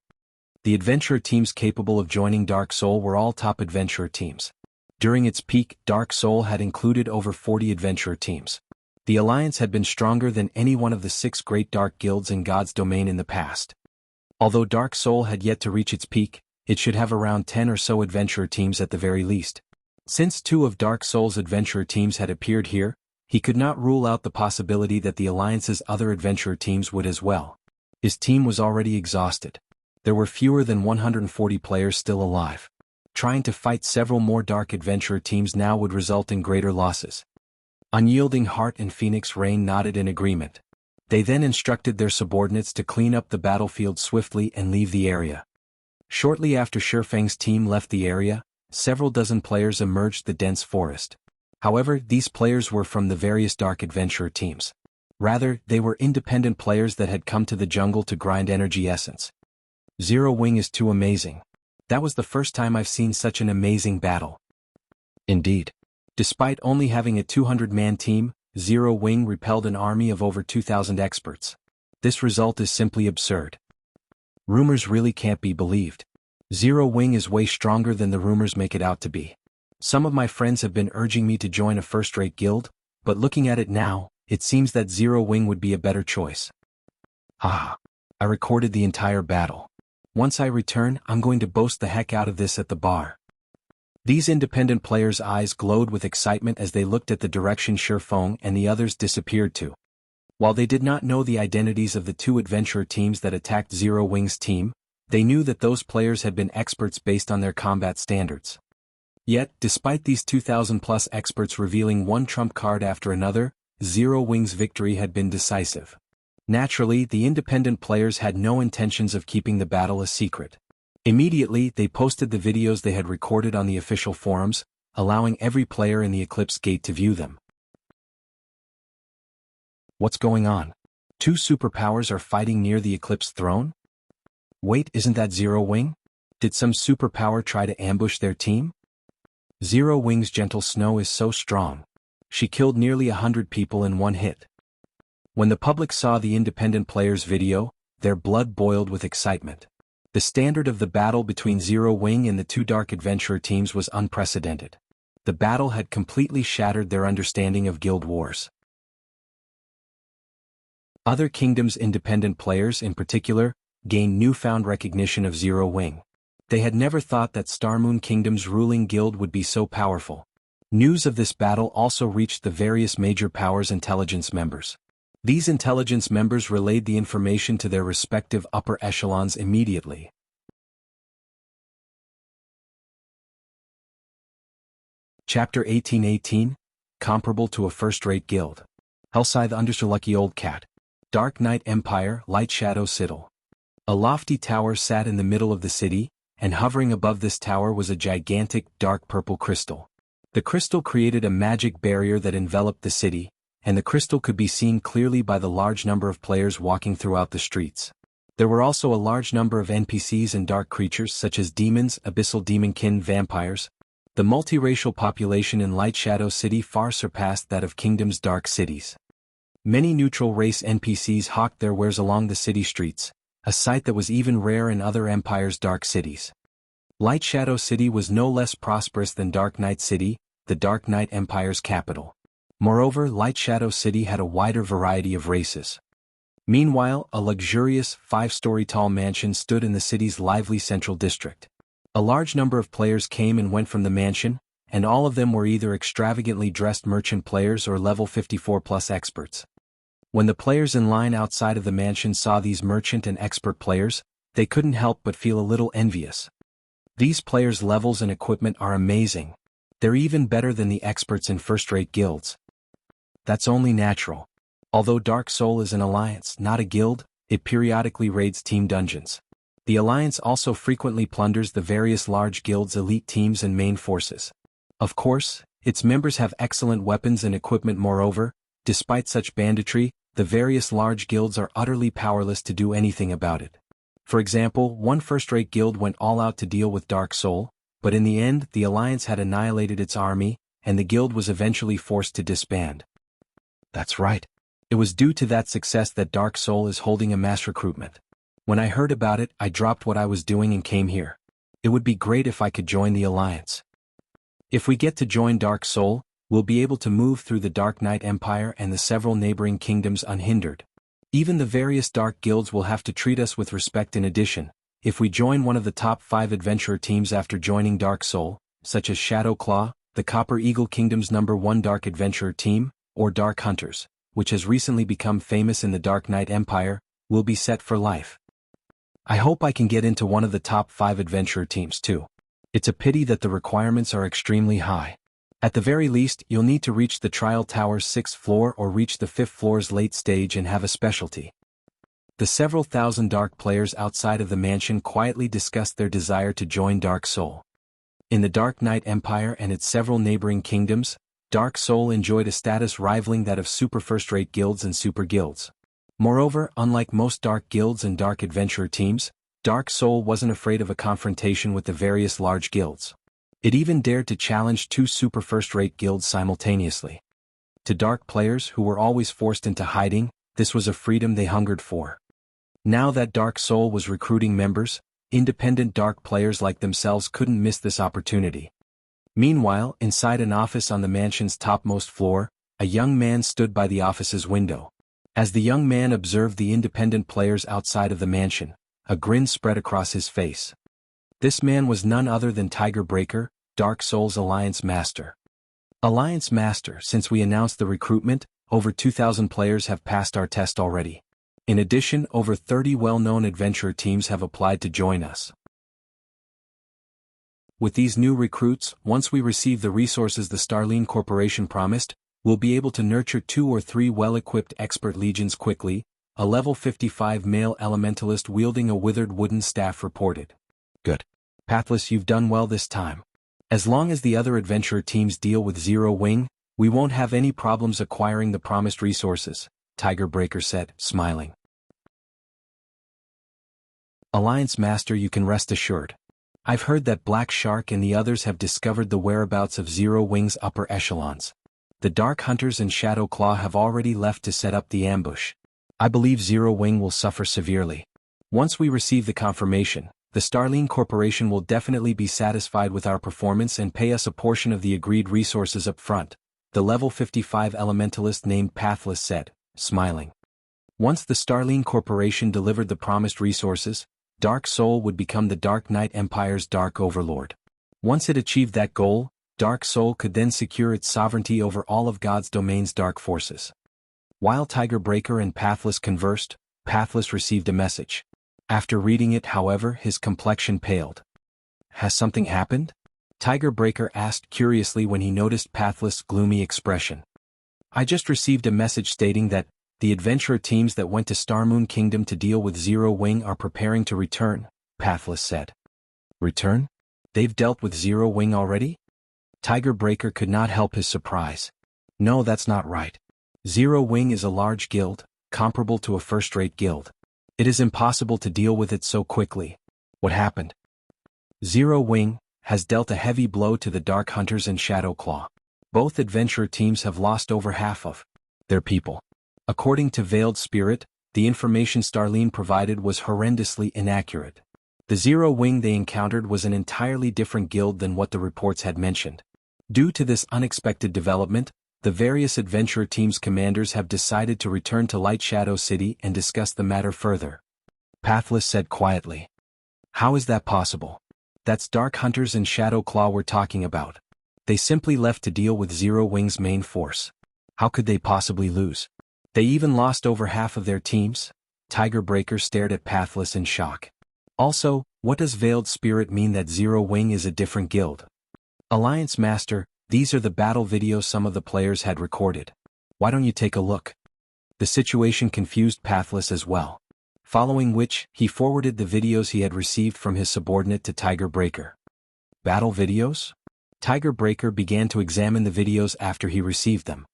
The adventurer teams capable of joining Dark Soul were all top adventurer teams. During its peak, Dark Soul had included over 40 adventurer teams. The alliance had been stronger than any one of the 6 great dark guilds in God's domain in the past. Although Dark Soul had yet to reach its peak, it should have around 10 or so adventurer teams at the very least. Since 2 of Dark Soul's adventurer teams had appeared here, he could not rule out the possibility that the alliance's other adventurer teams would as well. His team was already exhausted. There were fewer than 140 players still alive. Trying to fight several more dark adventurer teams now would result in greater losses. Unyielding Heart and Phoenix Rain nodded in agreement. They then instructed their subordinates to clean up the battlefield swiftly and leave the area. Shortly after Shifeng's team left the area, several dozen players emerged the dense forest. However, these players were from the various dark adventurer teams. Rather, they were independent players that had come to the jungle to grind energy essence. Zero Wing is too amazing. That was the first time I've seen such an amazing battle. Indeed. Despite only having a 200-man team, Zero Wing repelled an army of over 2,000 experts. This result is simply absurd. Rumors really can't be believed. Zero Wing is way stronger than the rumors make it out to be. Some of my friends have been urging me to join a first-rate guild, but looking at it now, it seems that Zero Wing would be a better choice. I recorded the entire battle. Once I return, I'm going to boast the heck out of this at the bar. These independent players' eyes glowed with excitement as they looked at the direction Shifeng and the others disappeared to. While they did not know the identities of the 2 adventurer teams that attacked Zero Wing's team, they knew that those players had been experts based on their combat standards. Yet, despite these 2,000-plus experts revealing one trump card after another, Zero Wing's victory had been decisive. Naturally, the independent players had no intentions of keeping the battle a secret. Immediately, they posted the videos they had recorded on the official forums, allowing every player in the Eclipse gate to view them. What's going on? 2 superpowers are fighting near the Eclipse throne? Wait, isn't that Zero Wing? Did some superpower try to ambush their team? Zero Wing's gentle snow is so strong. She killed nearly 100 people in one hit. When the public saw the independent players' video, their blood boiled with excitement. The standard of the battle between Zero Wing and the 2 dark adventurer teams was unprecedented. The battle had completely shattered their understanding of guild wars. Other kingdoms' independent players, in particular, gained newfound recognition of Zero Wing. They had never thought that Starmoon Kingdom's ruling guild would be so powerful. News of this battle also reached the various major powers' intelligence members. These intelligence members relayed the information to their respective upper echelons immediately. Chapter 1818, comparable to a first-rate guild. Hellscythe Underlucky Old Cat. Dark Knight Empire, Light Shadow Citadel. A lofty tower sat in the middle of the city, and hovering above this tower was a gigantic, dark purple crystal. The crystal created a magic barrier that enveloped the city, and the crystal could be seen clearly by the large number of players walking throughout the streets. There were also a large number of NPCs and dark creatures such as demons, abyssal demonkin, vampires. The multiracial population in Light Shadow City far surpassed that of Kingdom's dark cities. Many neutral race NPCs hawked their wares along the city streets, a sight that was even rare in other empires' dark cities. Light Shadow City was no less prosperous than Dark Knight City, the Dark Knight Empire's capital. Moreover, Light Shadow City had a wider variety of races. Meanwhile, a luxurious, 5-story tall mansion stood in the city's lively central district. A large number of players came and went from the mansion, and all of them were either extravagantly dressed merchant players or level 54+ experts. When the players in line outside of the mansion saw these merchant and expert players, they couldn't help but feel a little envious. These players' levels and equipment are amazing. They're even better than the experts in first-rate guilds. That's only natural. Although Dark Soul is an alliance, not a guild, it periodically raids team dungeons. The alliance also frequently plunders the various large guilds' elite teams and main forces. Of course, its members have excellent weapons and equipment. Moreover, despite such banditry, the various large guilds are utterly powerless to do anything about it. For example, one first-rate guild went all out to deal with Dark Soul, but in the end the Alliance had annihilated its army, and the guild was eventually forced to disband. That's right. It was due to that success that Dark Soul is holding a mass recruitment. When I heard about it, I dropped what I was doing and came here. It would be great if I could join the Alliance. If we get to join Dark Soul, we'll be able to move through the Dark Knight Empire and the several neighboring kingdoms unhindered. Even the various dark guilds will have to treat us with respect. In addition, if we join one of the top 5 adventurer teams after joining Dark Soul, such as Shadow Claw, the Copper Eagle Kingdom's #1 Dark Adventurer team, or Dark Hunters, which has recently become famous in the Dark Knight Empire, we'll be set for life. I hope I can get into one of the top 5 adventurer teams too. It's a pity that the requirements are extremely high. At the very least, you'll need to reach the Trial Tower's 6th floor or reach the 5th floor's late stage and have a specialty. The several thousand dark players outside of the mansion quietly discussed their desire to join Dark Soul. In the Dark Knight Empire and its several neighboring kingdoms, Dark Soul enjoyed a status rivaling that of super first-rate guilds and super guilds. Moreover, unlike most dark guilds and dark adventurer teams, Dark Soul wasn't afraid of a confrontation with the various large guilds. It even dared to challenge 2 super first-rate guilds simultaneously. To dark players who were always forced into hiding, this was a freedom they hungered for. Now that Dark Soul was recruiting members, independent dark players like themselves couldn't miss this opportunity. Meanwhile, inside an office on the mansion's topmost floor, a young man stood by the office's window. As the young man observed the independent players outside of the mansion, a grin spread across his face. This man was none other than Tiger Breaker, Dark Soul's Alliance Master. Alliance Master, since we announced the recruitment, over 2,000 players have passed our test already. In addition, over 30 well-known adventurer teams have applied to join us. With these new recruits, once we receive the resources the Starline Corporation promised, we'll be able to nurture 2 or 3 well-equipped expert legions quickly, a level 55 male elementalist wielding a withered wooden staff reported. Good. Pathless, you've done well this time. As long as the other adventurer teams deal with Zero Wing, we won't have any problems acquiring the promised resources, Tiger Breaker said, smiling. Alliance Master, you can rest assured. I've heard that Black Shark and the others have discovered the whereabouts of Zero Wing's upper echelons. The Dark Hunters and Shadow Claw have already left to set up the ambush. I believe Zero Wing will suffer severely. Once we receive the confirmation, the Starline Corporation will definitely be satisfied with our performance and pay us a portion of the agreed resources up front, the level 55 elementalist named Pathless said, smiling. Once the Starline Corporation delivered the promised resources, Dark Soul would become the Dark Knight Empire's Dark Overlord. Once it achieved that goal, Dark Soul could then secure its sovereignty over all of God's domain's dark forces. While Tiger Breaker and Pathless conversed, Pathless received a message. After reading it, however, his complexion paled. Has something happened? Tiger Breaker asked curiously when he noticed Pathless' gloomy expression. I just received a message stating that the adventurer teams that went to Starmoon Kingdom to deal with Zero Wing are preparing to return, Pathless said. Return? They've dealt with Zero Wing already? Tiger Breaker could not help his surprise. No, that's not right. Zero Wing is a large guild, comparable to a first-rate guild. It is impossible to deal with it so quickly. What happened? Zero Wing has dealt a heavy blow to the Dark Hunters and Shadow Claw. Both adventurer teams have lost over half of their people. According to Veiled Spirit, the information Starline provided was horrendously inaccurate. The Zero Wing they encountered was an entirely different guild than what the reports had mentioned. Due to this unexpected development, the various adventurer teams' commanders have decided to return to Light Shadow City and discuss the matter further. Pathless said quietly. How is that possible? That's Dark Hunters and Shadow Claw we're talking about. They simply left to deal with Zero Wing's main force. How could they possibly lose? They even lost over half of their teams? Tiger Breaker stared at Pathless in shock. Also, what does Veiled Spirit mean that Zero Wing is a different guild? Alliance Master, these are the battle videos some of the players had recorded. Why don't you take a look? The situation confused Pathless as well. Following which, he forwarded the videos he had received from his subordinate to Tiger Breaker. Battle videos? Tiger Breaker began to examine the videos after he received them.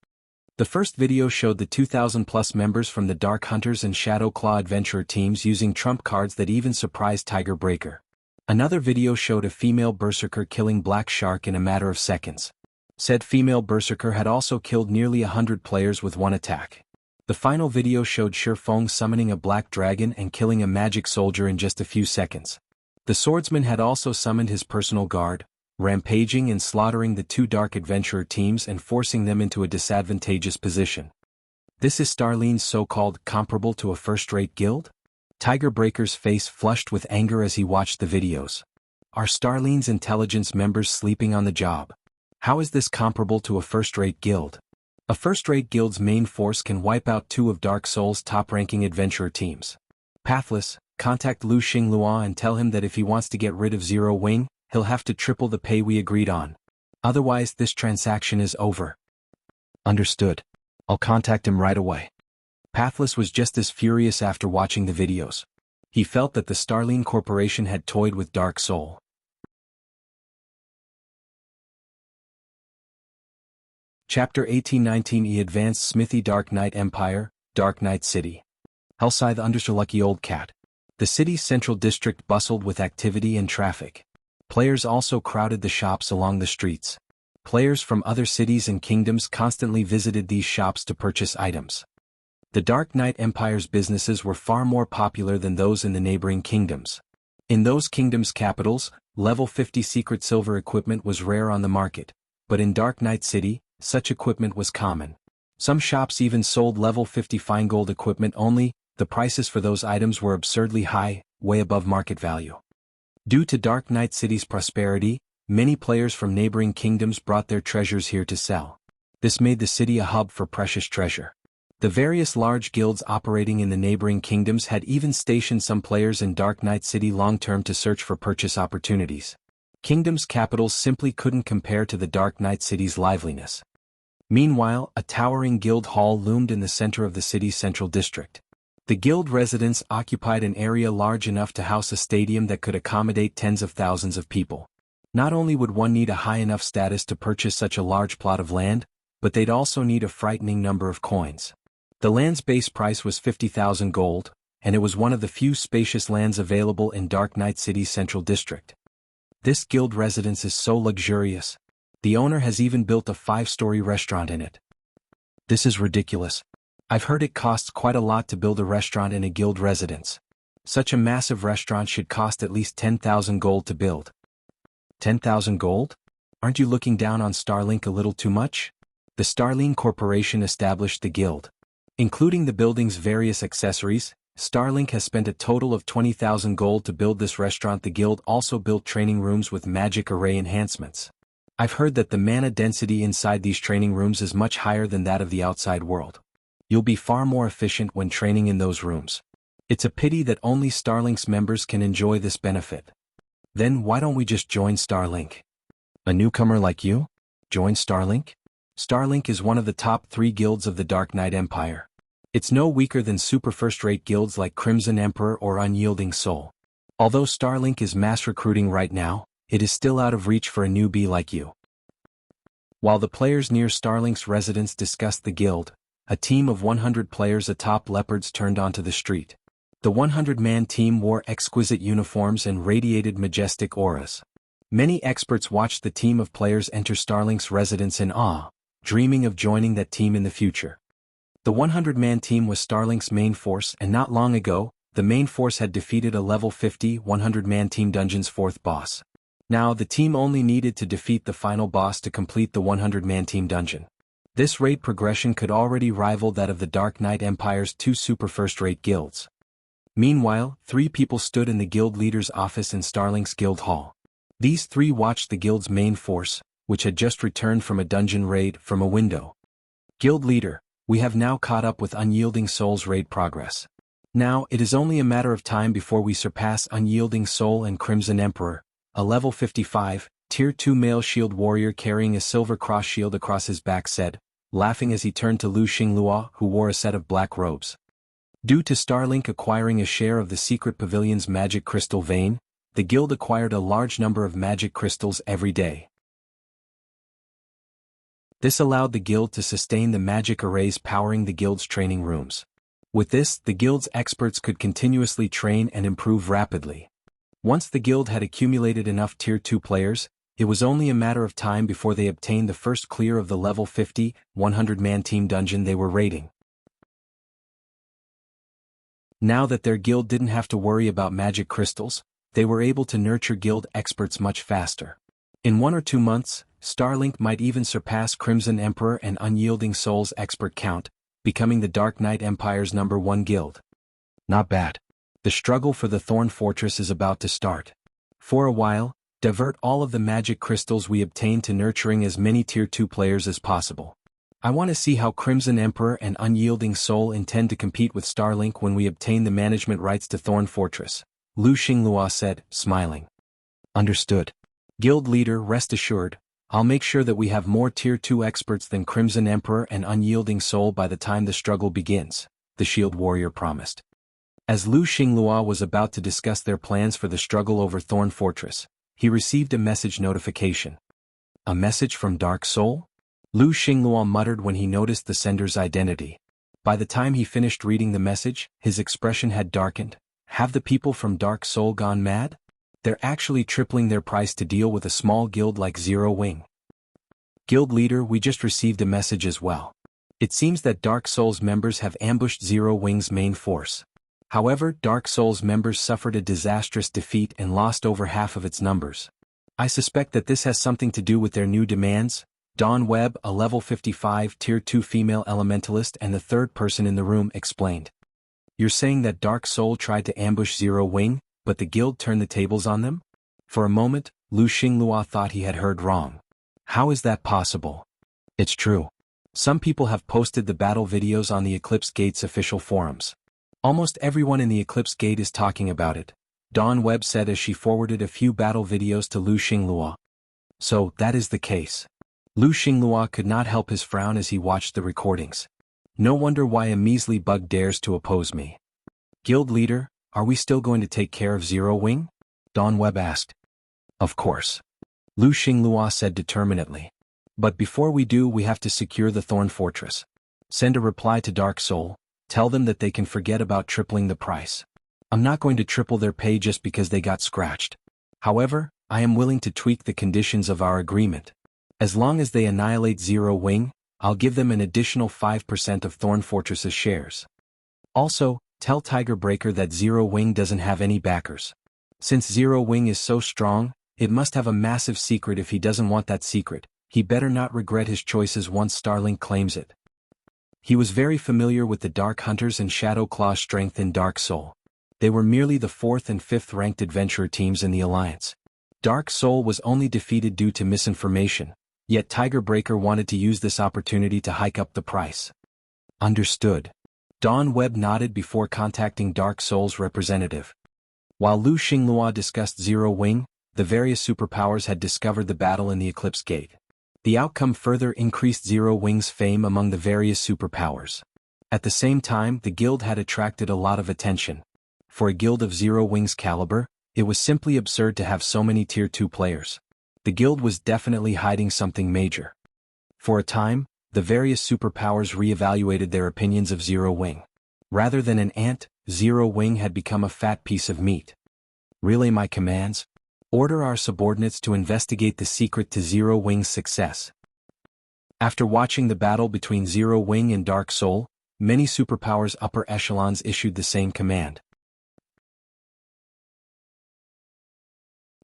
The first video showed the 2,000+ members from the Dark Hunters and Shadow Claw adventurer teams using trump cards that even surprised Tiger Breaker. Another video showed a female berserker killing Black Shark in a matter of seconds. Said female berserker had also killed nearly 100 players with one attack. The final video showed Shifeng summoning a black dragon and killing a magic soldier in just a few seconds. The swordsman had also summoned his personal guard, rampaging and slaughtering the two dark adventurer teams and forcing them into a disadvantageous position. This is Starline's so-called comparable to a first-rate guild? Tiger Breaker's face flushed with anger as he watched the videos. Are Starline's intelligence members sleeping on the job? How is this comparable to a first-rate guild? A first-rate guild's main force can wipe out two of Dark Souls' top-ranking adventurer teams. Pathless, contact Lu Xinglua and tell him that if he wants to get rid of Zero Wing, he'll have to triple the pay we agreed on. Otherwise this transaction is over. Understood. I'll contact him right away. Pathless was just as furious after watching the videos. He felt that the Starline Corporation had toyed with Dark Soul. Chapter 1819 Advanced Smithy Dark Knight Empire, Dark Knight City. Hellside Underlucky Old Cat. The city's central district bustled with activity and traffic. Players also crowded the shops along the streets. Players from other cities and kingdoms constantly visited these shops to purchase items. The Dark Knight Empire's businesses were far more popular than those in the neighboring kingdoms. In those kingdoms' capitals, level 50 secret silver equipment was rare on the market, but in Dark Knight City, such equipment was common. Some shops even sold level 50 fine gold equipment only. The prices for those items were absurdly high, way above market value. Due to Dark Knight City's prosperity, many players from neighboring kingdoms brought their treasures here to sell. This made the city a hub for precious treasure. The various large guilds operating in the neighboring kingdoms had even stationed some players in Dark Knight City long-term to search for purchase opportunities. Kingdoms' capitals simply couldn't compare to the Dark Knight City's liveliness. Meanwhile, a towering guild hall loomed in the center of the city's central district. The guild residence occupied an area large enough to house a stadium that could accommodate tens of thousands of people. Not only would one need a high enough status to purchase such a large plot of land, but they'd also need a frightening number of coins. The land's base price was 50,000 gold, and it was one of the few spacious lands available in Dark Knight City's central district. This guild residence is so luxurious. The owner has even built a 5-story restaurant in it. This is ridiculous. I've heard it costs quite a lot to build a restaurant in a guild residence. Such a massive restaurant should cost at least 10,000 gold to build. 10,000 gold? Aren't you looking down on Starlink a little too much? The Starline Corporation established the guild. Including the building's various accessories, Starlink has spent a total of 20,000 gold to build this restaurant. The guild also built training rooms with magic array enhancements. I've heard that the mana density inside these training rooms is much higher than that of the outside world. You'll be far more efficient when training in those rooms. It's a pity that only Starlink's members can enjoy this benefit. Then why don't we just join Starlink? A newcomer like you? Join Starlink? Starlink is one of the top 3 guilds of the Dark Knight Empire. It's no weaker than super first-rate guilds like Crimson Emperor or Unyielding Soul. Although Starlink is mass recruiting right now, it is still out of reach for a newbie like you. While the players near Starlink's residence discussed the guild, a team of 100 players atop leopards turned onto the street. The 100-man team wore exquisite uniforms and radiated majestic auras. Many experts watched the team of players enter Starlink's residence in awe, dreaming of joining that team in the future. The 100-man team was Starlink's main force, and not long ago, the main force had defeated a level 50 100-man team dungeon's 4th boss. Now the team only needed to defeat the final boss to complete the 100-man team dungeon. This raid progression could already rival that of the Dark Knight Empire's 2 super first-rate guilds. Meanwhile, 3 people stood in the guild leader's office in Starlink's guild hall. These 3 watched the guild's main force, which had just returned from a dungeon raid, from a window. Guild leader, we have now caught up with Unyielding Soul's raid progress. Now it is only a matter of time before we surpass Unyielding Soul and Crimson Emperor. A level 55, Tier 2 male shield warrior carrying a silver cross shield across his back said, laughing as he turned to Lu Xinglua, who wore a set of black robes. Due to Starlink acquiring a share of the secret pavilion's magic crystal vein, the guild acquired a large number of magic crystals every day. This allowed the guild to sustain the magic arrays powering the guild's training rooms. With this, the guild's experts could continuously train and improve rapidly. Once the guild had accumulated enough Tier 2 players, it was only a matter of time before they obtained the first clear of the level 50, 100-man team dungeon they were raiding. Now that their guild didn't have to worry about magic crystals, they were able to nurture guild experts much faster. In 1 or 2 months, Starlink might even surpass Crimson Emperor and Unyielding Soul's expert count, becoming the Dark Knight Empire's #1 guild. Not bad. The struggle for the Thorn Fortress is about to start. For a while, divert all of the magic crystals we obtain to nurturing as many Tier 2 players as possible. I want to see how Crimson Emperor and Unyielding Soul intend to compete with Starlink when we obtain the management rights to Thorn Fortress, Lu Xinglua said, smiling. Understood. Guild leader, rest assured, I'll make sure that we have more Tier 2 experts than Crimson Emperor and Unyielding Soul by the time the struggle begins, the Shield Warrior promised. As Lu Xinglua was about to discuss their plans for the struggle over Thorn Fortress, he received a message notification. A message from Dark Soul? Lu Xinglua muttered when he noticed the sender's identity. By the time he finished reading the message, his expression had darkened. Have the people from Dark Soul gone mad? They're actually tripling their price to deal with a small guild like Zero Wing. Guild leader, we just received a message as well. It seems that Dark Soul's members have ambushed Zero Wing's main force. However, Dark Soul's members suffered a disastrous defeat and lost over half of its numbers. I suspect that this has something to do with their new demands. Dawn Webb, a level 55 Tier 2 female elementalist and the third person in the room, explained. You're saying that Dark Soul tried to ambush Zero Wing, but the guild turned the tables on them? For a moment, Lu Xinglua thought he had heard wrong. How is that possible? It's true. Some people have posted the battle videos on the Eclipse Gate's official forums. Almost everyone in the Eclipse Gate is talking about it, Dawn Webb said as she forwarded a few battle videos to Lu Xinglua. So, that is the case. Lu Xinglua could not help his frown as he watched the recordings. No wonder why a measly bug dares to oppose me. Guild leader, are we still going to take care of Zero Wing? Dawn Webb asked. Of course. Lu Xinglua said determinedly. But before we do, we have to secure the Thorn Fortress. Send a reply to Dark Soul, tell them that they can forget about tripling the price. I'm not going to triple their pay just because they got scratched. However, I am willing to tweak the conditions of our agreement. As long as they annihilate Zero Wing, I'll give them an additional 5% of Thorn Fortress's shares. Also, tell Tiger Breaker that Zero Wing doesn't have any backers. Since Zero Wing is so strong, it must have a massive secret. If he doesn't want that secret, he better not regret his choices once Starlink claims it. He was very familiar with the Dark Hunters and Shadow Claw's strength in Dark Soul. They were merely the 4th and 5th ranked adventurer teams in the Alliance. Dark Soul was only defeated due to misinformation, yet Tiger Breaker wanted to use this opportunity to hike up the price. Understood. Dawn Webb nodded before contacting Dark Soul's representative. While Lu Xinglua discussed Zero Wing, the various superpowers had discovered the battle in the Eclipse Gate. The outcome further increased Zero Wing's fame among the various superpowers. At the same time, the guild had attracted a lot of attention. For a guild of Zero Wing's caliber, it was simply absurd to have so many Tier 2 players. The guild was definitely hiding something major. For a time, the various superpowers re-evaluated their opinions of Zero Wing. Rather than an ant, Zero Wing had become a fat piece of meat. Relay my commands. Order our subordinates to investigate the secret to Zero Wing's success. After watching the battle between Zero Wing and Dark Soul, many superpowers' upper echelons issued the same command.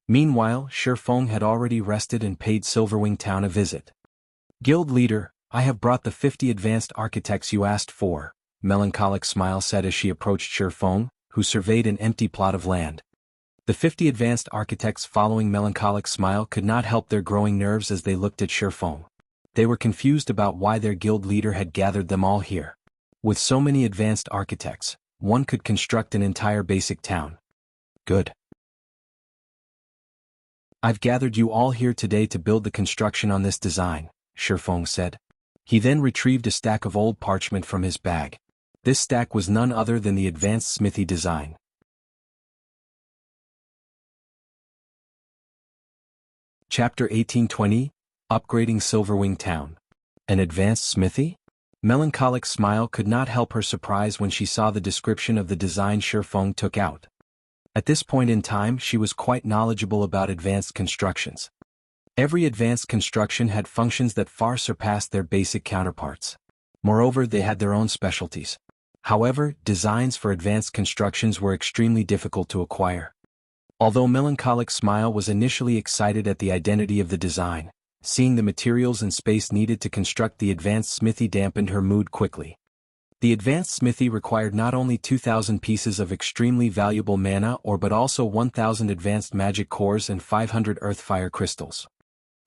Meanwhile, Shifeng had already rested and paid Silverwing Town a visit. Guild leader, I have brought the 50 advanced architects you asked for, Melancholic Smile said as she approached Shifeng, who surveyed an empty plot of land. The 50 advanced architects following Melancholic Smile could not help their growing nerves as they looked at Shifeng. They were confused about why their guild leader had gathered them all here. With so many advanced architects, one could construct an entire basic town. Good. I've gathered you all here today to build the construction on this design, Shifeng said. He then retrieved a stack of old parchment from his bag. This stack was none other than the advanced Smithy design. Chapter 1820, Upgrading Silverwing Town. An advanced smithy? Melancholic Smile could not help her surprise when she saw the description of the design Shifeng took out. At this point in time she was quite knowledgeable about advanced constructions. Every advanced construction had functions that far surpassed their basic counterparts. Moreover, they had their own specialties. However, designs for advanced constructions were extremely difficult to acquire. Although Melancholic Smile was initially excited at the identity of the design, seeing the materials and space needed to construct the advanced smithy dampened her mood quickly. The advanced smithy required not only 2,000 pieces of extremely valuable mana ore but also 1,000 advanced magic cores and 500 earth fire crystals.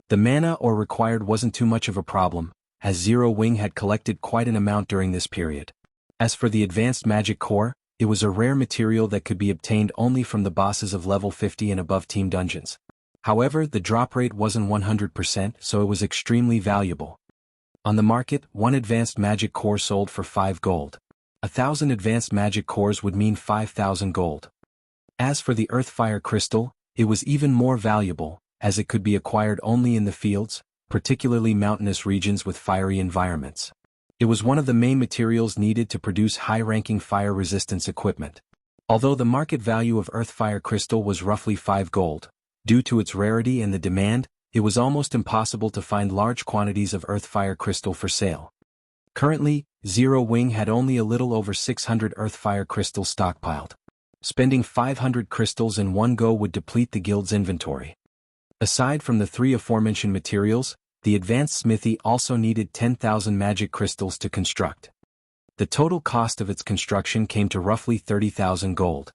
The mana ore required wasn't too much of a problem, as Zero Wing had collected quite an amount during this period. As for the advanced magic core, it was a rare material that could be obtained only from the bosses of level 50 and above team dungeons. However, the drop rate wasn't 100%, so it was extremely valuable. On the market, one advanced magic core sold for 5 gold. 1,000 advanced magic cores would mean 5,000 gold. As for the earth fire crystal, it was even more valuable, as it could be acquired only in the fields, particularly mountainous regions with fiery environments. It was one of the main materials needed to produce high-ranking fire resistance equipment. Although the market value of earth fire crystal was roughly 5 gold, due to its rarity and the demand, it was almost impossible to find large quantities of earth fire crystal for sale. Currently, Zero Wing had only a little over 600 earth fire crystals stockpiled. Spending 500 crystals in one go would deplete the guild's inventory. Aside from the 3 aforementioned materials, the advanced smithy also needed 10,000 magic crystals to construct. The total cost of its construction came to roughly 30,000 gold.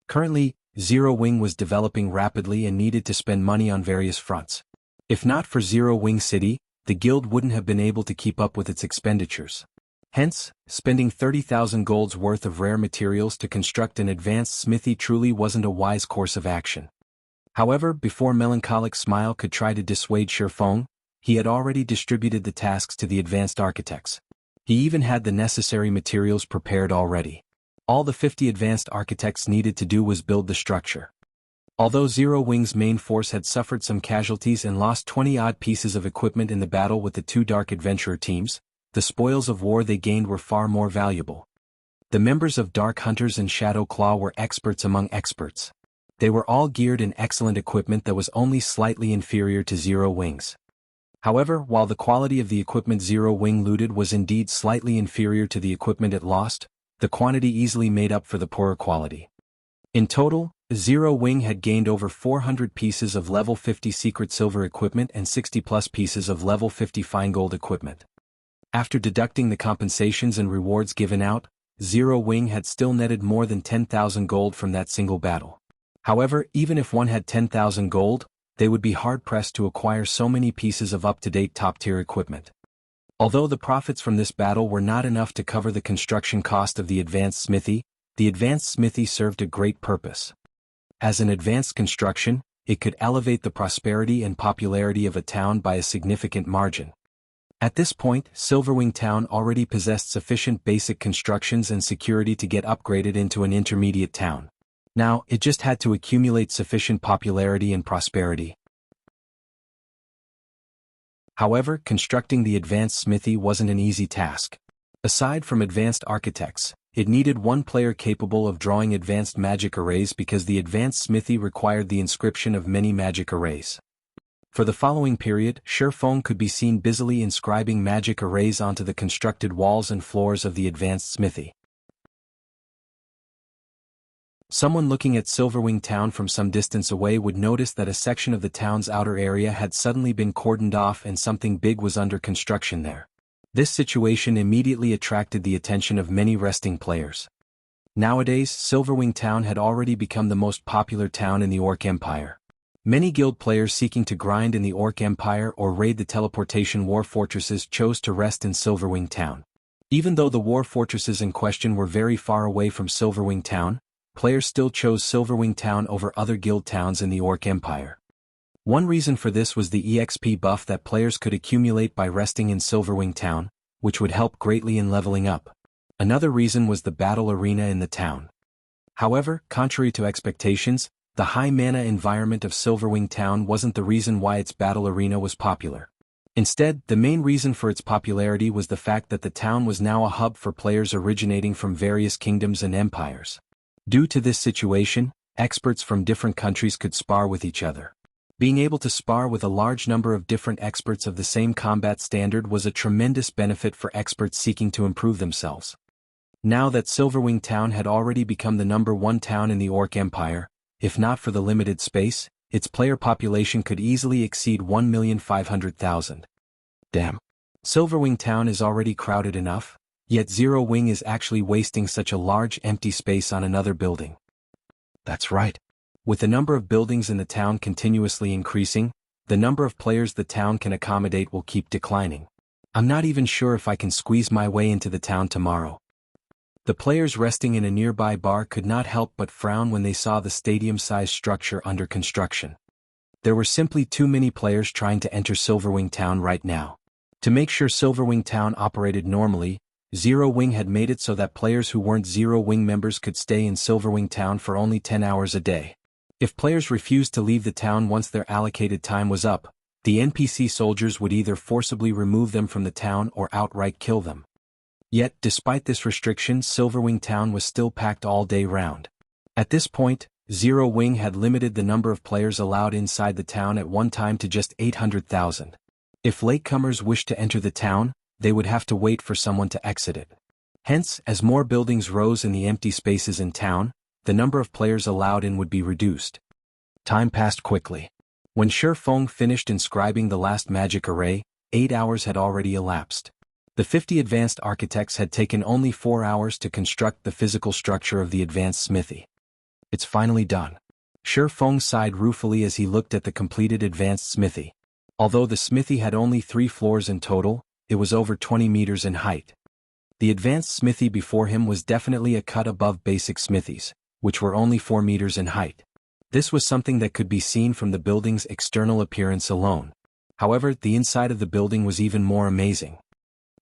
Currently, Zero Wing was developing rapidly and needed to spend money on various fronts. If not for Zero Wing City, the guild wouldn't have been able to keep up with its expenditures. Hence, spending 30,000 gold's worth of rare materials to construct an advanced smithy truly wasn't a wise course of action. However, before Melancholic Smile could try to dissuade Shifeng, he had already distributed the tasks to the advanced architects. He even had the necessary materials prepared already. All the 50 advanced architects needed to do was build the structure. Although Zero Wing's main force had suffered some casualties and lost 20-odd pieces of equipment in the battle with the 2 Dark Adventurer teams, the spoils of war they gained were far more valuable. The members of Dark Hunters and Shadow Claw were experts among experts. They were all geared in excellent equipment that was only slightly inferior to Zero Wing's. However, while the quality of the equipment Zero Wing looted was indeed slightly inferior to the equipment it lost, the quantity easily made up for the poorer quality. In total, Zero Wing had gained over 400 pieces of level 50 secret silver equipment and 60+ pieces of level 50 fine gold equipment. After deducting the compensations and rewards given out, Zero Wing had still netted more than 10,000 gold from that single battle. However, even if one had 10,000 gold, they would be hard-pressed to acquire so many pieces of up-to-date top-tier equipment. Although the profits from this battle were not enough to cover the construction cost of the advanced smithy served a great purpose. As an advanced construction, it could elevate the prosperity and popularity of a town by a significant margin. At this point, Silverwing Town already possessed sufficient basic constructions and security to get upgraded into an intermediate town. Now, it just had to accumulate sufficient popularity and prosperity. However, constructing the advanced smithy wasn't an easy task. Aside from advanced architects, it needed one player capable of drawing advanced magic arrays because the advanced smithy required the inscription of many magic arrays. For the following period, Shifeng could be seen busily inscribing magic arrays onto the constructed walls and floors of the advanced smithy. Someone looking at Silverwing Town from some distance away would notice that a section of the town's outer area had suddenly been cordoned off and something big was under construction there. This situation immediately attracted the attention of many resting players. Nowadays, Silverwing Town had already become the most popular town in the Orc Empire. Many guild players seeking to grind in the Orc Empire or raid the teleportation war fortresses chose to rest in Silverwing Town. Even though the war fortresses in question were very far away from Silverwing Town, players still chose Silverwing Town over other guild towns in the Orc Empire. One reason for this was the EXP buff that players could accumulate by resting in Silverwing Town, which would help greatly in leveling up. Another reason was the battle arena in the town. However, contrary to expectations, the high mana environment of Silverwing Town wasn't the reason why its battle arena was popular. Instead, the main reason for its popularity was the fact that the town was now a hub for players originating from various kingdoms and empires. Due to this situation, experts from different countries could spar with each other. Being able to spar with a large number of different experts of the same combat standard was a tremendous benefit for experts seeking to improve themselves. Now that Silverwing Town had already become the #1 town in the Orc Empire, if not for the limited space, its player population could easily exceed 1,500,000. Damn. Silverwing Town is already crowded enough, yet Zero Wing is actually wasting such a large empty space on another building. That's right. With the number of buildings in the town continuously increasing, the number of players the town can accommodate will keep declining. I'm not even sure if I can squeeze my way into the town tomorrow. The players resting in a nearby bar could not help but frown when they saw the stadium-sized structure under construction. There were simply too many players trying to enter Silverwing Town right now. To make sure Silverwing Town operated normally, Zero Wing had made it so that players who weren't Zero Wing members could stay in Silverwing Town for only 10 hours a day. If players refused to leave the town once their allocated time was up, the NPC soldiers would either forcibly remove them from the town or outright kill them. Yet, despite this restriction, Silverwing Town was still packed all day round. At this point, Zero Wing had limited the number of players allowed inside the town at one time to just 800,000. If latecomers wished to enter the town, they would have to wait for someone to exit it. Hence, as more buildings rose in the empty spaces in town, the number of players allowed in would be reduced. Time passed quickly. When Feng finished inscribing the last magic array, 8 hours had already elapsed. The 50 advanced architects had taken only 4 hours to construct the physical structure of the advanced smithy. It's finally done. Feng sighed ruefully as he looked at the completed advanced smithy. Although the smithy had only 3 floors in total, it was over 20 meters in height. The advanced smithy before him was definitely a cut above basic smithies, which were only 4 meters in height. This was something that could be seen from the building's external appearance alone. However, the inside of the building was even more amazing.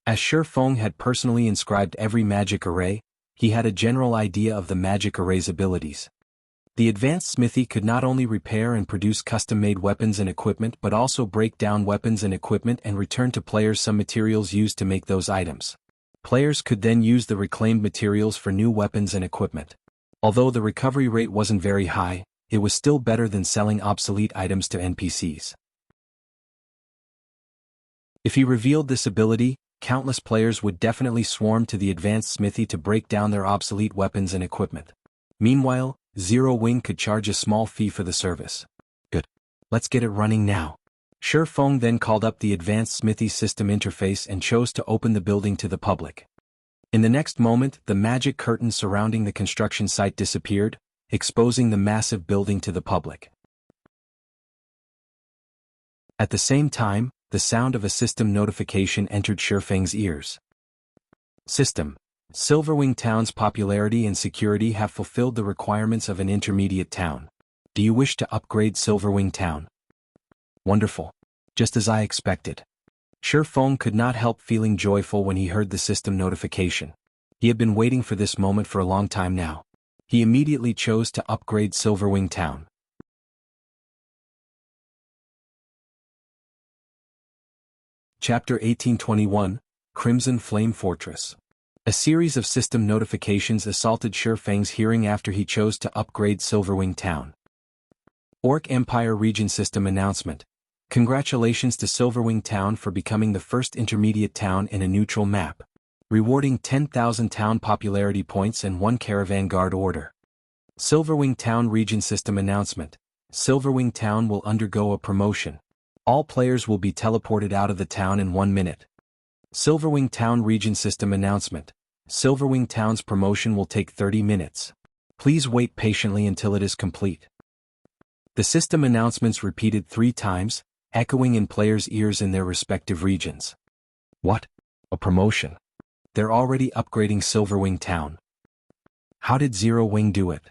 As Feng had personally inscribed every magic array, he had a general idea of the magic array's abilities. The advanced smithy could not only repair and produce custom-made weapons and equipment but also break down weapons and equipment and return to players some materials used to make those items. Players could then use the reclaimed materials for new weapons and equipment. Although the recovery rate wasn't very high, it was still better than selling obsolete items to NPCs. If he revealed this ability, countless players would definitely swarm to the advanced smithy to break down their obsolete weapons and equipment. Meanwhile, Zero Wing could charge a small fee for the service. Good. Let's get it running now. Feng then called up the advanced smithy system interface and chose to open the building to the public. In the next moment, the magic curtain surrounding the construction site disappeared, exposing the massive building to the public. At the same time, the sound of a system notification entered Feng's ears. System. Silverwing Town's popularity and security have fulfilled the requirements of an intermediate town. Do you wish to upgrade Silverwing Town? Wonderful. Just as I expected. Feng could not help feeling joyful when he heard the system notification. He had been waiting for this moment for a long time now. He immediately chose to upgrade Silverwing Town. Chapter 1821, Crimson Flame Fortress. A series of system notifications assaulted Feng's hearing after he chose to upgrade Silverwing Town. Orc Empire Region System Announcement. Congratulations to Silverwing Town for becoming the first intermediate town in a neutral map. Rewarding 10,000 town popularity points and 1 caravan guard order. Silverwing Town Region System Announcement. Silverwing Town will undergo a promotion. All players will be teleported out of the town in 1 minute. Silverwing Town Region System Announcement. Silverwing Town's promotion will take 30 minutes. Please wait patiently until it is complete. The system announcements repeated 3 times, echoing in players' ears in their respective regions. What? A promotion? They're already upgrading Silverwing Town. How did Zero Wing do it?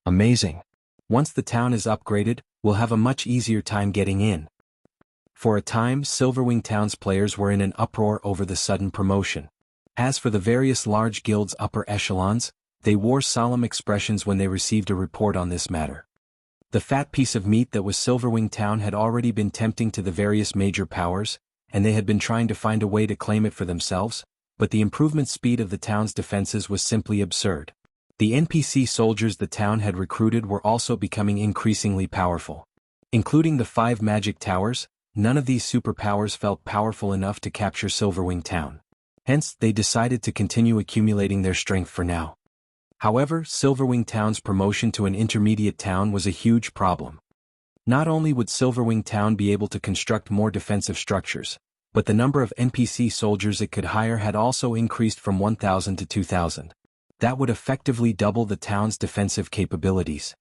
Amazing. Once the town is upgraded, we'll have a much easier time getting in. For a time, Silverwing Town's players were in an uproar over the sudden promotion. As for the various large guilds' upper echelons, they wore solemn expressions when they received a report on this matter. The fat piece of meat that was Silverwing Town had already been tempting to the various major powers, and they had been trying to find a way to claim it for themselves, but the improvement speed of the town's defenses was simply absurd. The NPC soldiers the town had recruited were also becoming increasingly powerful. Including the 5 magic towers, none of these superpowers felt powerful enough to capture Silverwing Town. Hence, they decided to continue accumulating their strength for now. However, Silverwing Town's promotion to an intermediate town was a huge problem. Not only would Silverwing Town be able to construct more defensive structures, but the number of NPC soldiers it could hire had also increased from 1,000 to 2,000. That would effectively double the town's defensive capabilities.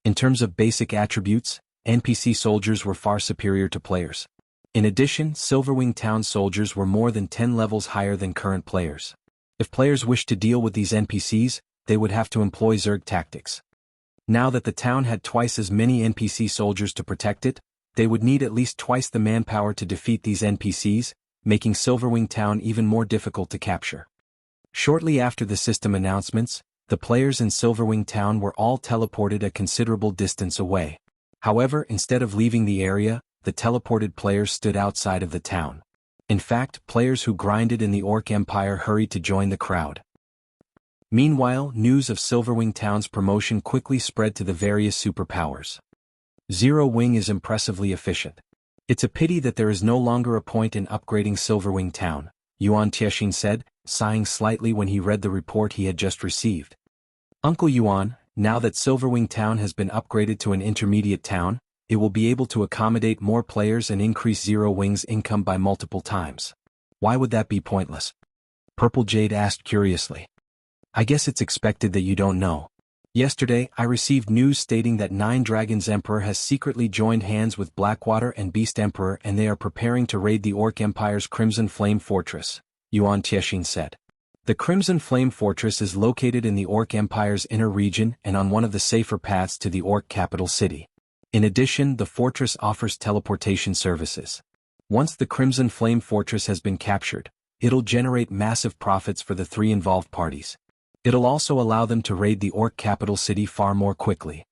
In terms of basic attributes, NPC soldiers were far superior to players. In addition, Silverwing Town soldiers were more than 10 levels higher than current players. If players wished to deal with these NPCs, they would have to employ Zerg tactics. Now that the town had twice as many NPC soldiers to protect it, they would need at least twice the manpower to defeat these NPCs, making Silverwing Town even more difficult to capture. Shortly after the system announcements, the players in Silverwing Town were all teleported a considerable distance away. However, instead of leaving the area, the teleported players stood outside of the town. In fact, players who grinded in the Orc Empire hurried to join the crowd. Meanwhile, news of Silverwing Town's promotion quickly spread to the various superpowers. Zero Wing is impressively efficient. It's a pity that there is no longer a point in upgrading Silverwing Town, Yuan Tiexin said, sighing slightly when he read the report he had just received. Uncle Yuan, now that Silverwing Town has been upgraded to an intermediate town, it will be able to accommodate more players and increase Zero Wing's income by multiple times. Why would that be pointless? Purple Jade asked curiously. I guess it's expected that you don't know. Yesterday, I received news stating that 9 Dragons Emperor has secretly joined hands with Blackwater and Beast Emperor and they are preparing to raid the Orc Empire's Crimson Flame Fortress, Yuan Tiexin said. The Crimson Flame Fortress is located in the Orc Empire's inner region and on one of the safer paths to the Orc capital city. In addition, the fortress offers teleportation services. Once the Crimson Flame Fortress has been captured, it'll generate massive profits for the 3 involved parties. It'll also allow them to raid the Orc capital city far more quickly.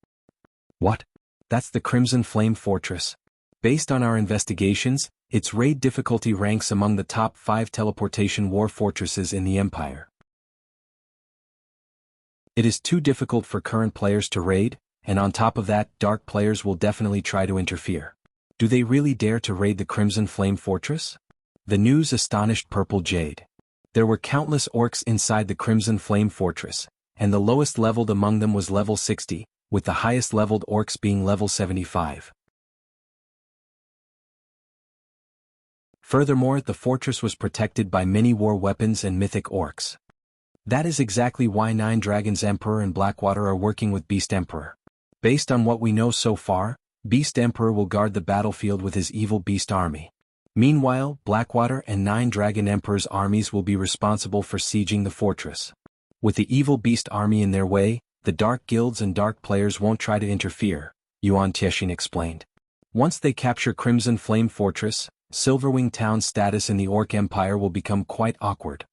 What? That's the Crimson Flame Fortress. Based on our investigations, its raid difficulty ranks among the top 5 teleportation war fortresses in the Empire. It is too difficult for current players to raid, and on top of that, dark players will definitely try to interfere. Do they really dare to raid the Crimson Flame Fortress? The news astonished Purple Jade. There were countless orcs inside the Crimson Flame Fortress, and the lowest leveled among them was level 60, with the highest leveled orcs being level 75. Furthermore, the fortress was protected by many war weapons and mythic orcs. That is exactly why 9 Dragons Emperor and Blackwater are working with Beast Emperor. Based on what we know so far, Beast Emperor will guard the battlefield with his evil beast army. Meanwhile, Blackwater and 9 Dragon Emperor's armies will be responsible for sieging the fortress. With the evil beast army in their way, the dark guilds and dark players won't try to interfere, Yuan Tiexin explained. Once they capture Crimson Flame Fortress, Silverwing Town's status in the Orc Empire will become quite awkward.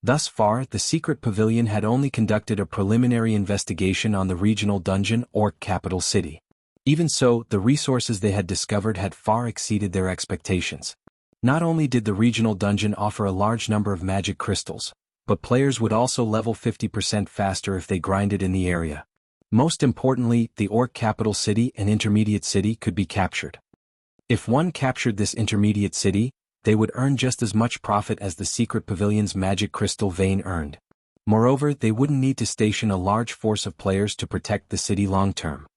Thus far, the secret pavilion had only conducted a preliminary investigation on the regional dungeon Orc capital city. Even so, the resources they had discovered had far exceeded their expectations. Not only did the regional dungeon offer a large number of magic crystals, but players would also level 50% faster if they grinded in the area. Most importantly, the Orc capital city and intermediate city could be captured. If one captured this intermediate city, they would earn just as much profit as the secret pavilion's magic crystal vein earned. Moreover, they wouldn't need to station a large force of players to protect the city long-term.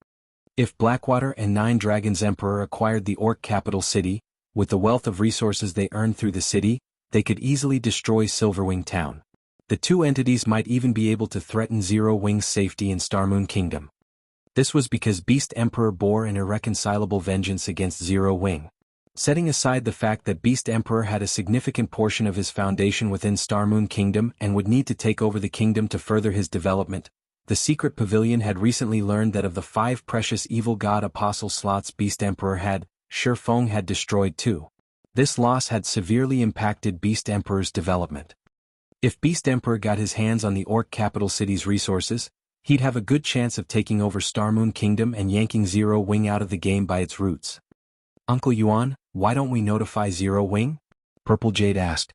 If Blackwater and 9 Dragons Emperor acquired the Orc capital city, with the wealth of resources they earned through the city, they could easily destroy Silverwing Town. The 2 entities might even be able to threaten Zero Wing's safety in Starmoon Kingdom. This was because Beast Emperor bore an irreconcilable vengeance against Zero Wing. Setting aside the fact that Beast Emperor had a significant portion of his foundation within Starmoon Kingdom and would need to take over the kingdom to further his development, the secret pavilion had recently learned that of the 5 precious evil god apostle slots Beast Emperor had, Shifeng had destroyed 2. This loss had severely impacted Beast Emperor's development. If Beast Emperor got his hands on the Orc capital city's resources, he'd have a good chance of taking over Starmoon Kingdom and yanking Zero Wing out of the game by its roots. Uncle Yuan, why don't we notify Zero Wing? Purple Jade asked.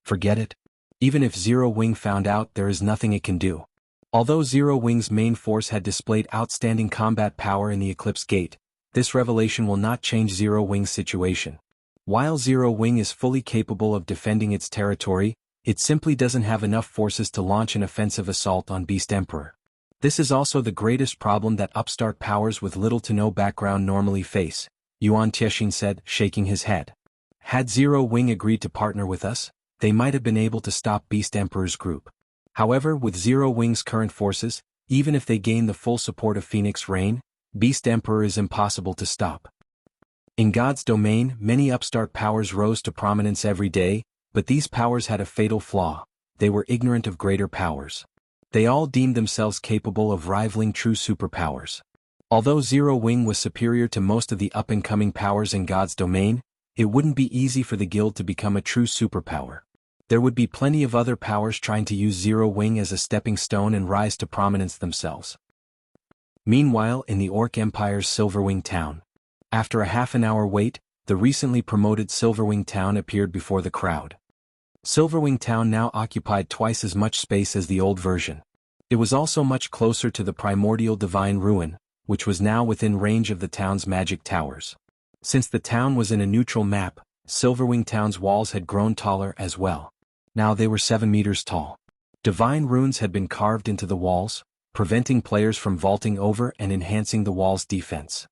Forget it. Even if Zero Wing found out, there is nothing it can do. Although Zero Wing's main force had displayed outstanding combat power in the Eclipse Gate, this revelation will not change Zero Wing's situation. While Zero Wing is fully capable of defending its territory, it simply doesn't have enough forces to launch an offensive assault on Beast Emperor. This is also the greatest problem that upstart powers with little to no background normally face, Yuan Tiexin said, shaking his head. Had Zero Wing agreed to partner with us, they might have been able to stop Beast Emperor's group. However, with Zero Wing's current forces, even if they gain the full support of Phoenix Rain, Beast Emperor is impossible to stop. In God's domain, many upstart powers rose to prominence every day, but these powers had a fatal flaw: they were ignorant of greater powers. They all deemed themselves capable of rivaling true superpowers. Although Zero Wing was superior to most of the up-and-coming powers in God's domain, it wouldn't be easy for the guild to become a true superpower. There would be plenty of other powers trying to use Zero Wing as a stepping stone and rise to prominence themselves. Meanwhile, in the Orc Empire's Silverwing town, after a half-an-hour wait, the recently promoted Silverwing town appeared before the crowd. Silverwing town now occupied twice as much space as the old version. It was also much closer to the primordial divine ruin, which was now within range of the town's magic towers. Since the town was in a neutral map, Silverwing town's walls had grown taller as well. Now they were 7 meters tall. Divine runes had been carved into the walls, preventing players from vaulting over and enhancing the wall's defense.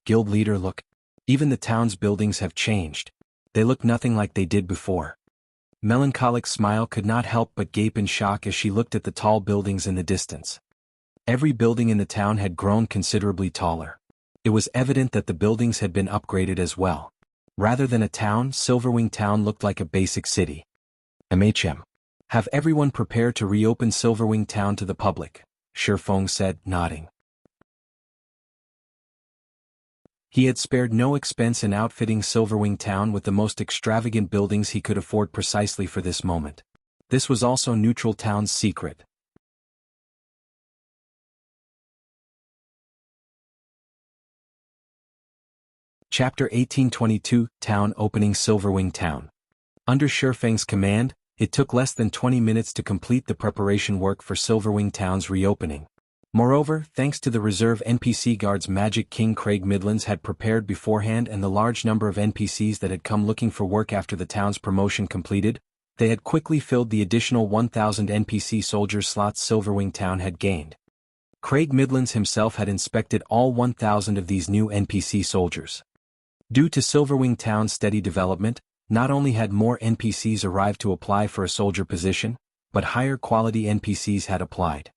Guild leader, look. Even the town's buildings have changed. They look nothing like they did before. Melancholic Smile could not help but gape in shock as she looked at the tall buildings in the distance. Every building in the town had grown considerably taller. It was evident that the buildings had been upgraded as well. Rather than a town, Silverwing town looked like a basic city. Have everyone prepare to reopen Silverwing town to the public, Shifeng said, nodding. He had spared no expense in outfitting Silverwing town with the most extravagant buildings he could afford precisely for this moment. This was also Neutral Town's secret. Chapter 1822, Town Opening Silverwing Town. Under Shifeng's command, it took less than 20 minutes to complete the preparation work for Silverwing Town's reopening. Moreover, thanks to the reserve NPC guards Magic King Craig Midlands had prepared beforehand and the large number of NPCs that had come looking for work after the town's promotion completed, they had quickly filled the additional 1,000 NPC soldier slots Silverwing Town had gained. Craig Midlands himself had inspected all 1,000 of these new NPC soldiers. Due to Silverwing Town's steady development, not only had more NPCs arrived to apply for a soldier position, but higher quality NPCs had applied.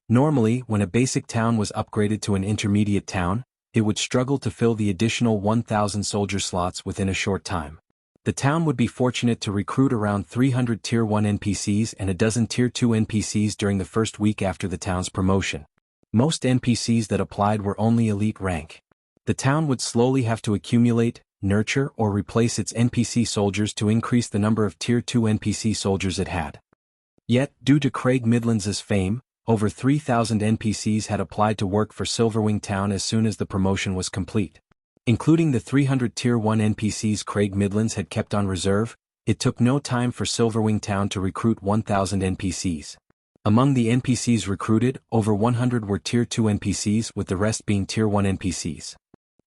Normally, when a basic town was upgraded to an intermediate town, it would struggle to fill the additional 1,000 soldier slots within a short time. The town would be fortunate to recruit around 300 Tier 1 NPCs and a dozen Tier 2 NPCs during the first week after the town's promotion. Most NPCs that applied were only elite rank. The town would slowly have to accumulate, nurture, or replace its NPC soldiers to increase the number of Tier 2 NPC soldiers it had. Yet, due to Craig Midlands' fame, over 3,000 NPCs had applied to work for Silverwing Town as soon as the promotion was complete. Including the 300 Tier 1 NPCs Craig Midlands had kept on reserve, it took no time for Silverwing Town to recruit 1,000 NPCs. Among the NPCs recruited, over 100 were Tier 2 NPCs with the rest being Tier 1 NPCs.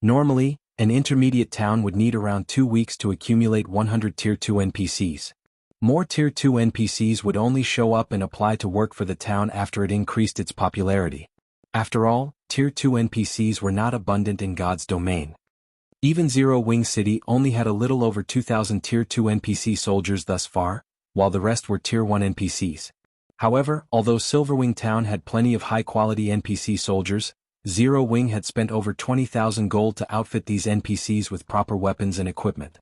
Normally, an intermediate town would need around 2 weeks to accumulate 100 Tier 2 NPCs. More Tier 2 NPCs would only show up and apply to work for the town after it increased its popularity. After all, Tier 2 NPCs were not abundant in God's domain. Even Zero Wing City only had a little over 2,000 Tier 2 NPC soldiers thus far, while the rest were Tier 1 NPCs. However, although Silverwing Town had plenty of high-quality NPC soldiers, Zero Wing had spent over 20,000 gold to outfit these NPCs with proper weapons and equipment.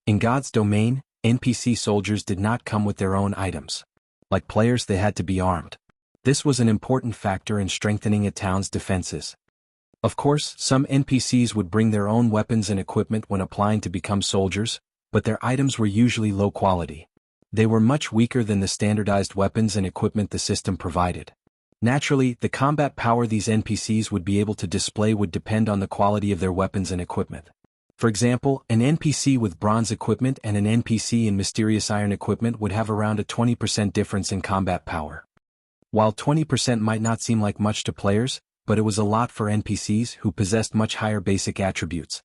In God's domain, NPC soldiers did not come with their own items. Like players, they had to be armed. This was an important factor in strengthening a town's defenses. Of course, some NPCs would bring their own weapons and equipment when applying to become soldiers, but their items were usually low quality. They were much weaker than the standardized weapons and equipment the system provided. Naturally, the combat power these NPCs would be able to display would depend on the quality of their weapons and equipment. For example, an NPC with bronze equipment and an NPC in mysterious iron equipment would have around a 20% difference in combat power. While 20% might not seem like much to players, but it was a lot for NPCs who possessed much higher basic attributes.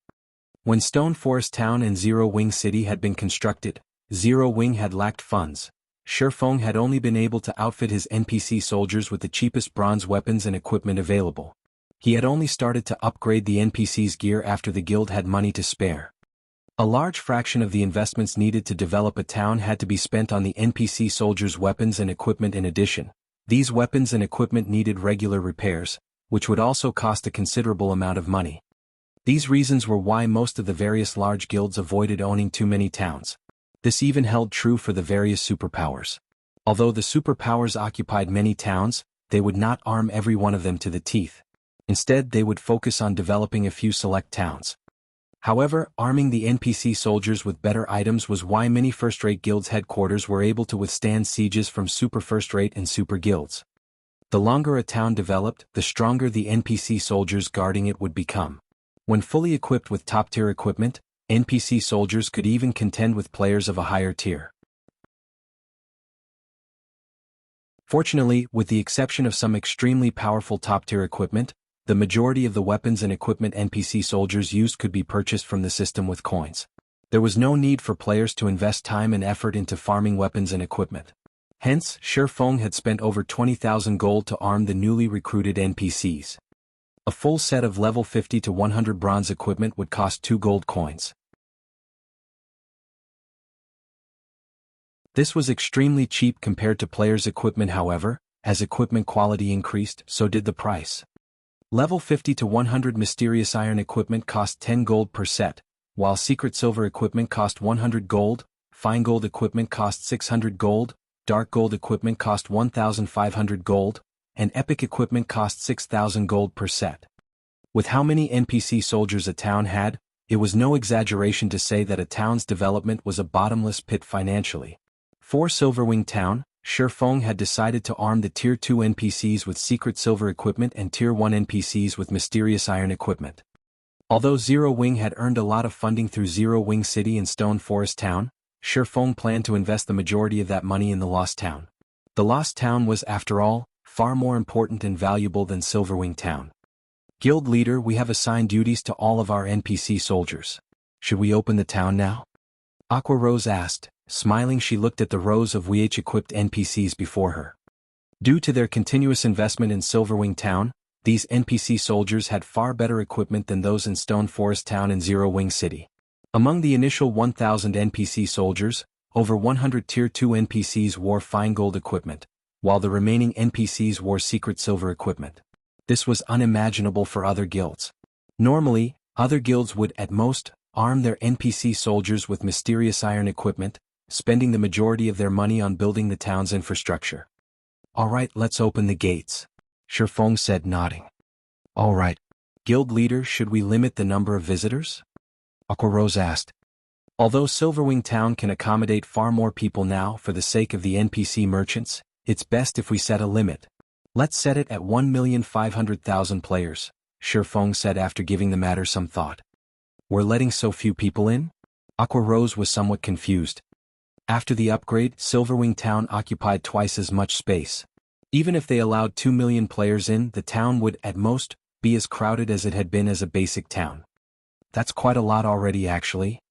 When Stone Forest Town and Zero Wing City had been constructed, Zero Wing had lacked funds. Shifeng had only been able to outfit his NPC soldiers with the cheapest bronze weapons and equipment available. He had only started to upgrade the NPC's gear after the guild had money to spare. A large fraction of the investments needed to develop a town had to be spent on the NPC soldiers' weapons and equipment. In addition, these weapons and equipment needed regular repairs, which would also cost a considerable amount of money. These reasons were why most of the various large guilds avoided owning too many towns. This even held true for the various superpowers. Although the superpowers occupied many towns, they would not arm every one of them to the teeth. Instead, they would focus on developing a few select towns. However, arming the NPC soldiers with better items was why many first-rate guilds' headquarters were able to withstand sieges from super first-rate and super guilds. The longer a town developed, the stronger the NPC soldiers guarding it would become. When fully equipped with top-tier equipment, NPC soldiers could even contend with players of a higher tier. Fortunately, with the exception of some extremely powerful top-tier equipment, the majority of the weapons and equipment NPC soldiers used could be purchased from the system with coins. There was no need for players to invest time and effort into farming weapons and equipment. Hence, Shifeng had spent over 20,000 gold to arm the newly recruited NPCs. A full set of level 50 to 100 bronze equipment would cost 2 gold coins. This was extremely cheap compared to players' equipment. However, as equipment quality increased, so did the price. Level 50 to 100 mysterious iron equipment cost 10 gold per set, while secret silver equipment cost 100 gold, fine gold equipment cost 600 gold, dark gold equipment cost 1,500 gold, and epic equipment cost 6,000 gold per set. With how many NPC soldiers a town had, it was no exaggeration to say that a town's development was a bottomless pit financially. For Silverwing Town, Shifeng had decided to arm the Tier 2 NPCs with secret silver equipment and Tier 1 NPCs with mysterious iron equipment. Although Zero Wing had earned a lot of funding through Zero Wing City and Stone Forest Town, Shifeng planned to invest the majority of that money in the Lost Town. The Lost Town was, after all, far more important and valuable than Silverwing Town. Guild leader, we have assigned duties to all of our NPC soldiers. Should we open the town now? Aqua Rose asked. Smiling, she looked at the rows of WH-equipped NPCs before her. Due to their continuous investment in Silverwing Town, these NPC soldiers had far better equipment than those in Stone Forest Town and Zero Wing City. Among the initial 1,000 NPC soldiers, over 100 Tier 2 NPCs wore fine gold equipment, while the remaining NPCs wore secret silver equipment. This was unimaginable for other guilds. Normally, other guilds would, at most, arm their NPC soldiers with mysterious iron equipment, spending the majority of their money on building the town's infrastructure. Alright, let's open the gates, Shifeng said, nodding. Alright. Guild leader, should we limit the number of visitors? Aqua Rose asked. Although Silverwing Town can accommodate far more people now for the sake of the NPC merchants, it's best if we set a limit. Let's set it at 1,500,000 players, Shifeng said after giving the matter some thought. We're letting so few people in? Aqua Rose was somewhat confused. After the upgrade, Silverwing Town occupied twice as much space. Even if they allowed 2 million players in, the town would, at most, be as crowded as it had been as a basic town. That's quite a lot already, actually.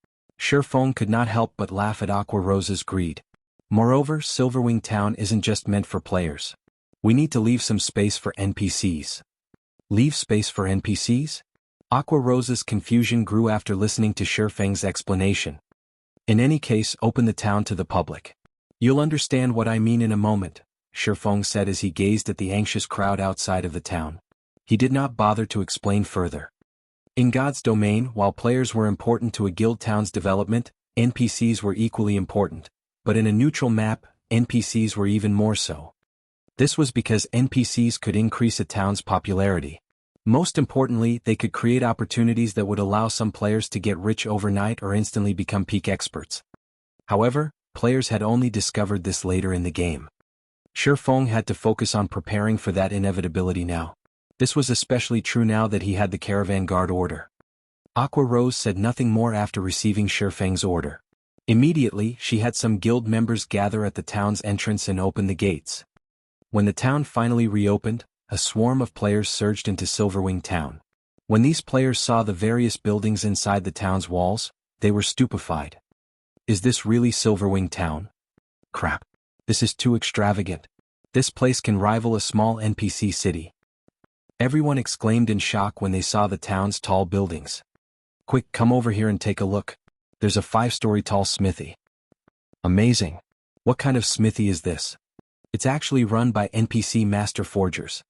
Shifeng could not help but laugh at Aqua Rose's greed. Moreover, Silverwing Town isn't just meant for players. We need to leave some space for NPCs. Leave space for NPCs? Aqua Rose's confusion grew after listening to Shifeng's explanation. In any case, open the town to the public. You'll understand what I mean in a moment, Shifeng said as he gazed at the anxious crowd outside of the town. He did not bother to explain further. In God's domain, while players were important to a guild town's development, NPCs were equally important, but in a neutral map, NPCs were even more so. This was because NPCs could increase a town's popularity. Most importantly, they could create opportunities that would allow some players to get rich overnight or instantly become peak experts. However, players had only discovered this later in the game. Shifeng had to focus on preparing for that inevitability now. This was especially true now that he had the Caravan Guard order. Aqua Rose said nothing more after receiving Shifeng's order. Immediately, she had some guild members gather at the town's entrance and open the gates. When the town finally reopened, a swarm of players surged into Silverwing town. When these players saw the various buildings inside the town's walls, they were stupefied. Is this really Silverwing town? Crap. This is too extravagant. This place can rival a small NPC city. Everyone exclaimed in shock when they saw the town's tall buildings. Quick, come over here and take a look. There's a 5-story tall smithy. Amazing. What kind of smithy is this? It's actually run by NPC master forgers.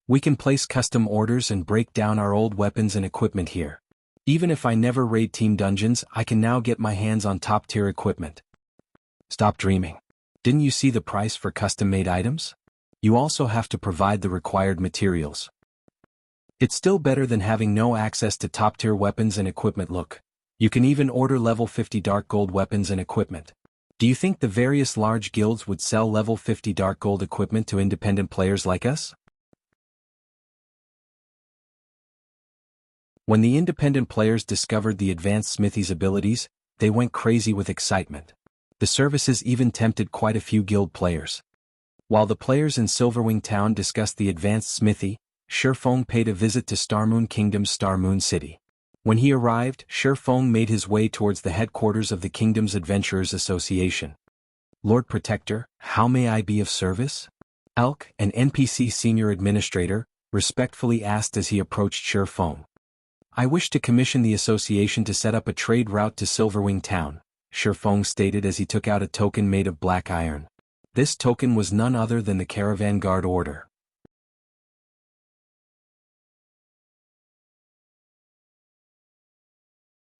We can place custom orders and break down our old weapons and equipment here. Even if I never raid team dungeons, I can now get my hands on top-tier equipment. Stop dreaming. Didn't you see the price for custom-made items? You also have to provide the required materials. It's still better than having no access to top-tier weapons and equipment. Look. You can even order level 50 dark gold weapons and equipment. Do you think the various large guilds would sell level 50 dark gold equipment to independent players like us? When the independent players discovered the advanced Smithy's abilities, they went crazy with excitement. The services even tempted quite a few guild players. While the players in Silverwing Town discussed the advanced Smithy, Shifeng paid a visit to Starmoon Kingdom's Starmoon City. When he arrived, Shifeng made his way towards the headquarters of the kingdom's Adventurers Association. Lord Protector, how may I be of service? Elk, an NPC senior administrator, respectfully asked as he approached Shifeng. I wish to commission the association to set up a trade route to Silverwing Town, Shifeng stated as he took out a token made of black iron. This token was none other than the Caravan Guard Order.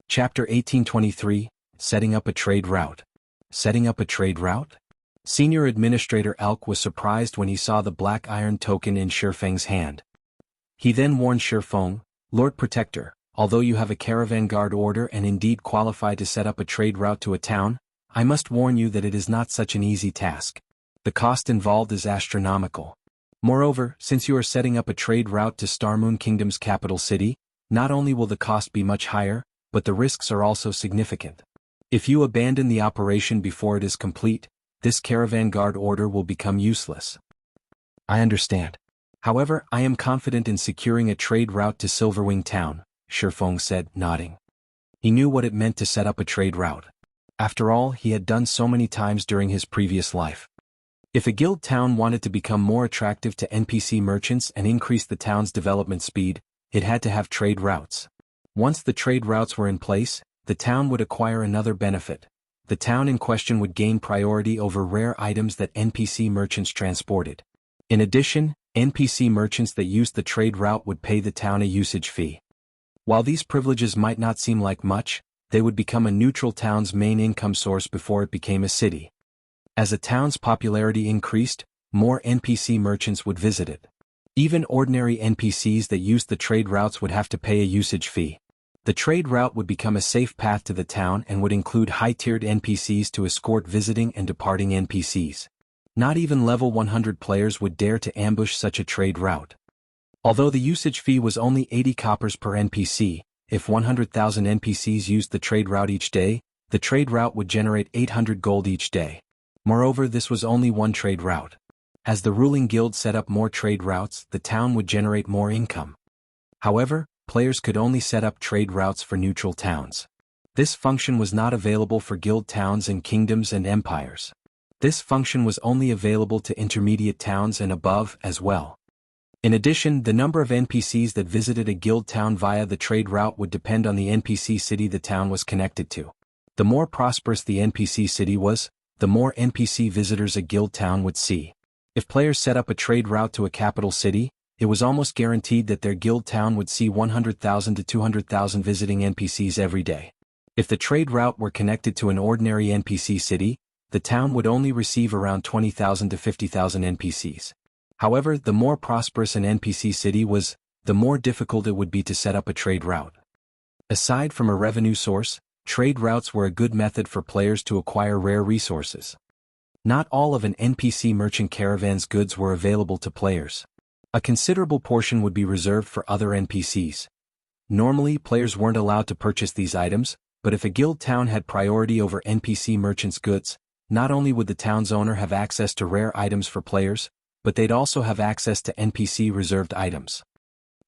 Chapter 1823, Setting Up a Trade Route. Setting up a trade route? Senior Administrator Elk was surprised when he saw the black iron token in Shifeng's hand. He then warned Shifeng, Lord Protector, although you have a Caravan Guard Order and indeed qualify to set up a trade route to a town, I must warn you that it is not such an easy task. The cost involved is astronomical. Moreover, since you are setting up a trade route to Starmoon Kingdom's capital city, not only will the cost be much higher, but the risks are also significant. If you abandon the operation before it is complete, this Caravan Guard Order will become useless. I understand. However, I am confident in securing a trade route to Silverwing Town, Shifeng said, nodding. He knew what it meant to set up a trade route. After all, he had done so many times during his previous life. If a guild town wanted to become more attractive to NPC merchants and increase the town's development speed, it had to have trade routes. Once the trade routes were in place, the town would acquire another benefit. The town in question would gain priority over rare items that NPC merchants transported. In addition, NPC merchants that used the trade route would pay the town a usage fee. While these privileges might not seem like much, they would become a neutral town's main income source before it became a city. As a town's popularity increased, more NPC merchants would visit it. Even ordinary NPCs that used the trade routes would have to pay a usage fee. The trade route would become a safe path to the town and would include high-tiered NPCs to escort visiting and departing NPCs. Not even level 100 players would dare to ambush such a trade route. Although the usage fee was only 80 coppers per NPC, if 100,000 NPCs used the trade route each day, the trade route would generate 800 gold each day. Moreover, this was only one trade route. As the ruling guild set up more trade routes, the town would generate more income. However, players could only set up trade routes for neutral towns. This function was not available for guild towns and kingdoms and empires. This function was only available to intermediate towns and above as well. In addition, the number of NPCs that visited a guild town via the trade route would depend on the NPC city the town was connected to. The more prosperous the NPC city was, the more NPC visitors a guild town would see. If players set up a trade route to a capital city, it was almost guaranteed that their guild town would see 100,000 to 200,000 visiting NPCs every day. If the trade route were connected to an ordinary NPC city, the town would only receive around 20,000 to 50,000 NPCs. However, the more prosperous an NPC city was, the more difficult it would be to set up a trade route. Aside from a revenue source, trade routes were a good method for players to acquire rare resources. Not all of an NPC merchant caravan's goods were available to players. A considerable portion would be reserved for other NPCs. Normally, players weren't allowed to purchase these items, but if a guild town had priority over NPC merchants' goods, not only would the town's owner have access to rare items for players, but they'd also have access to NPC-reserved items.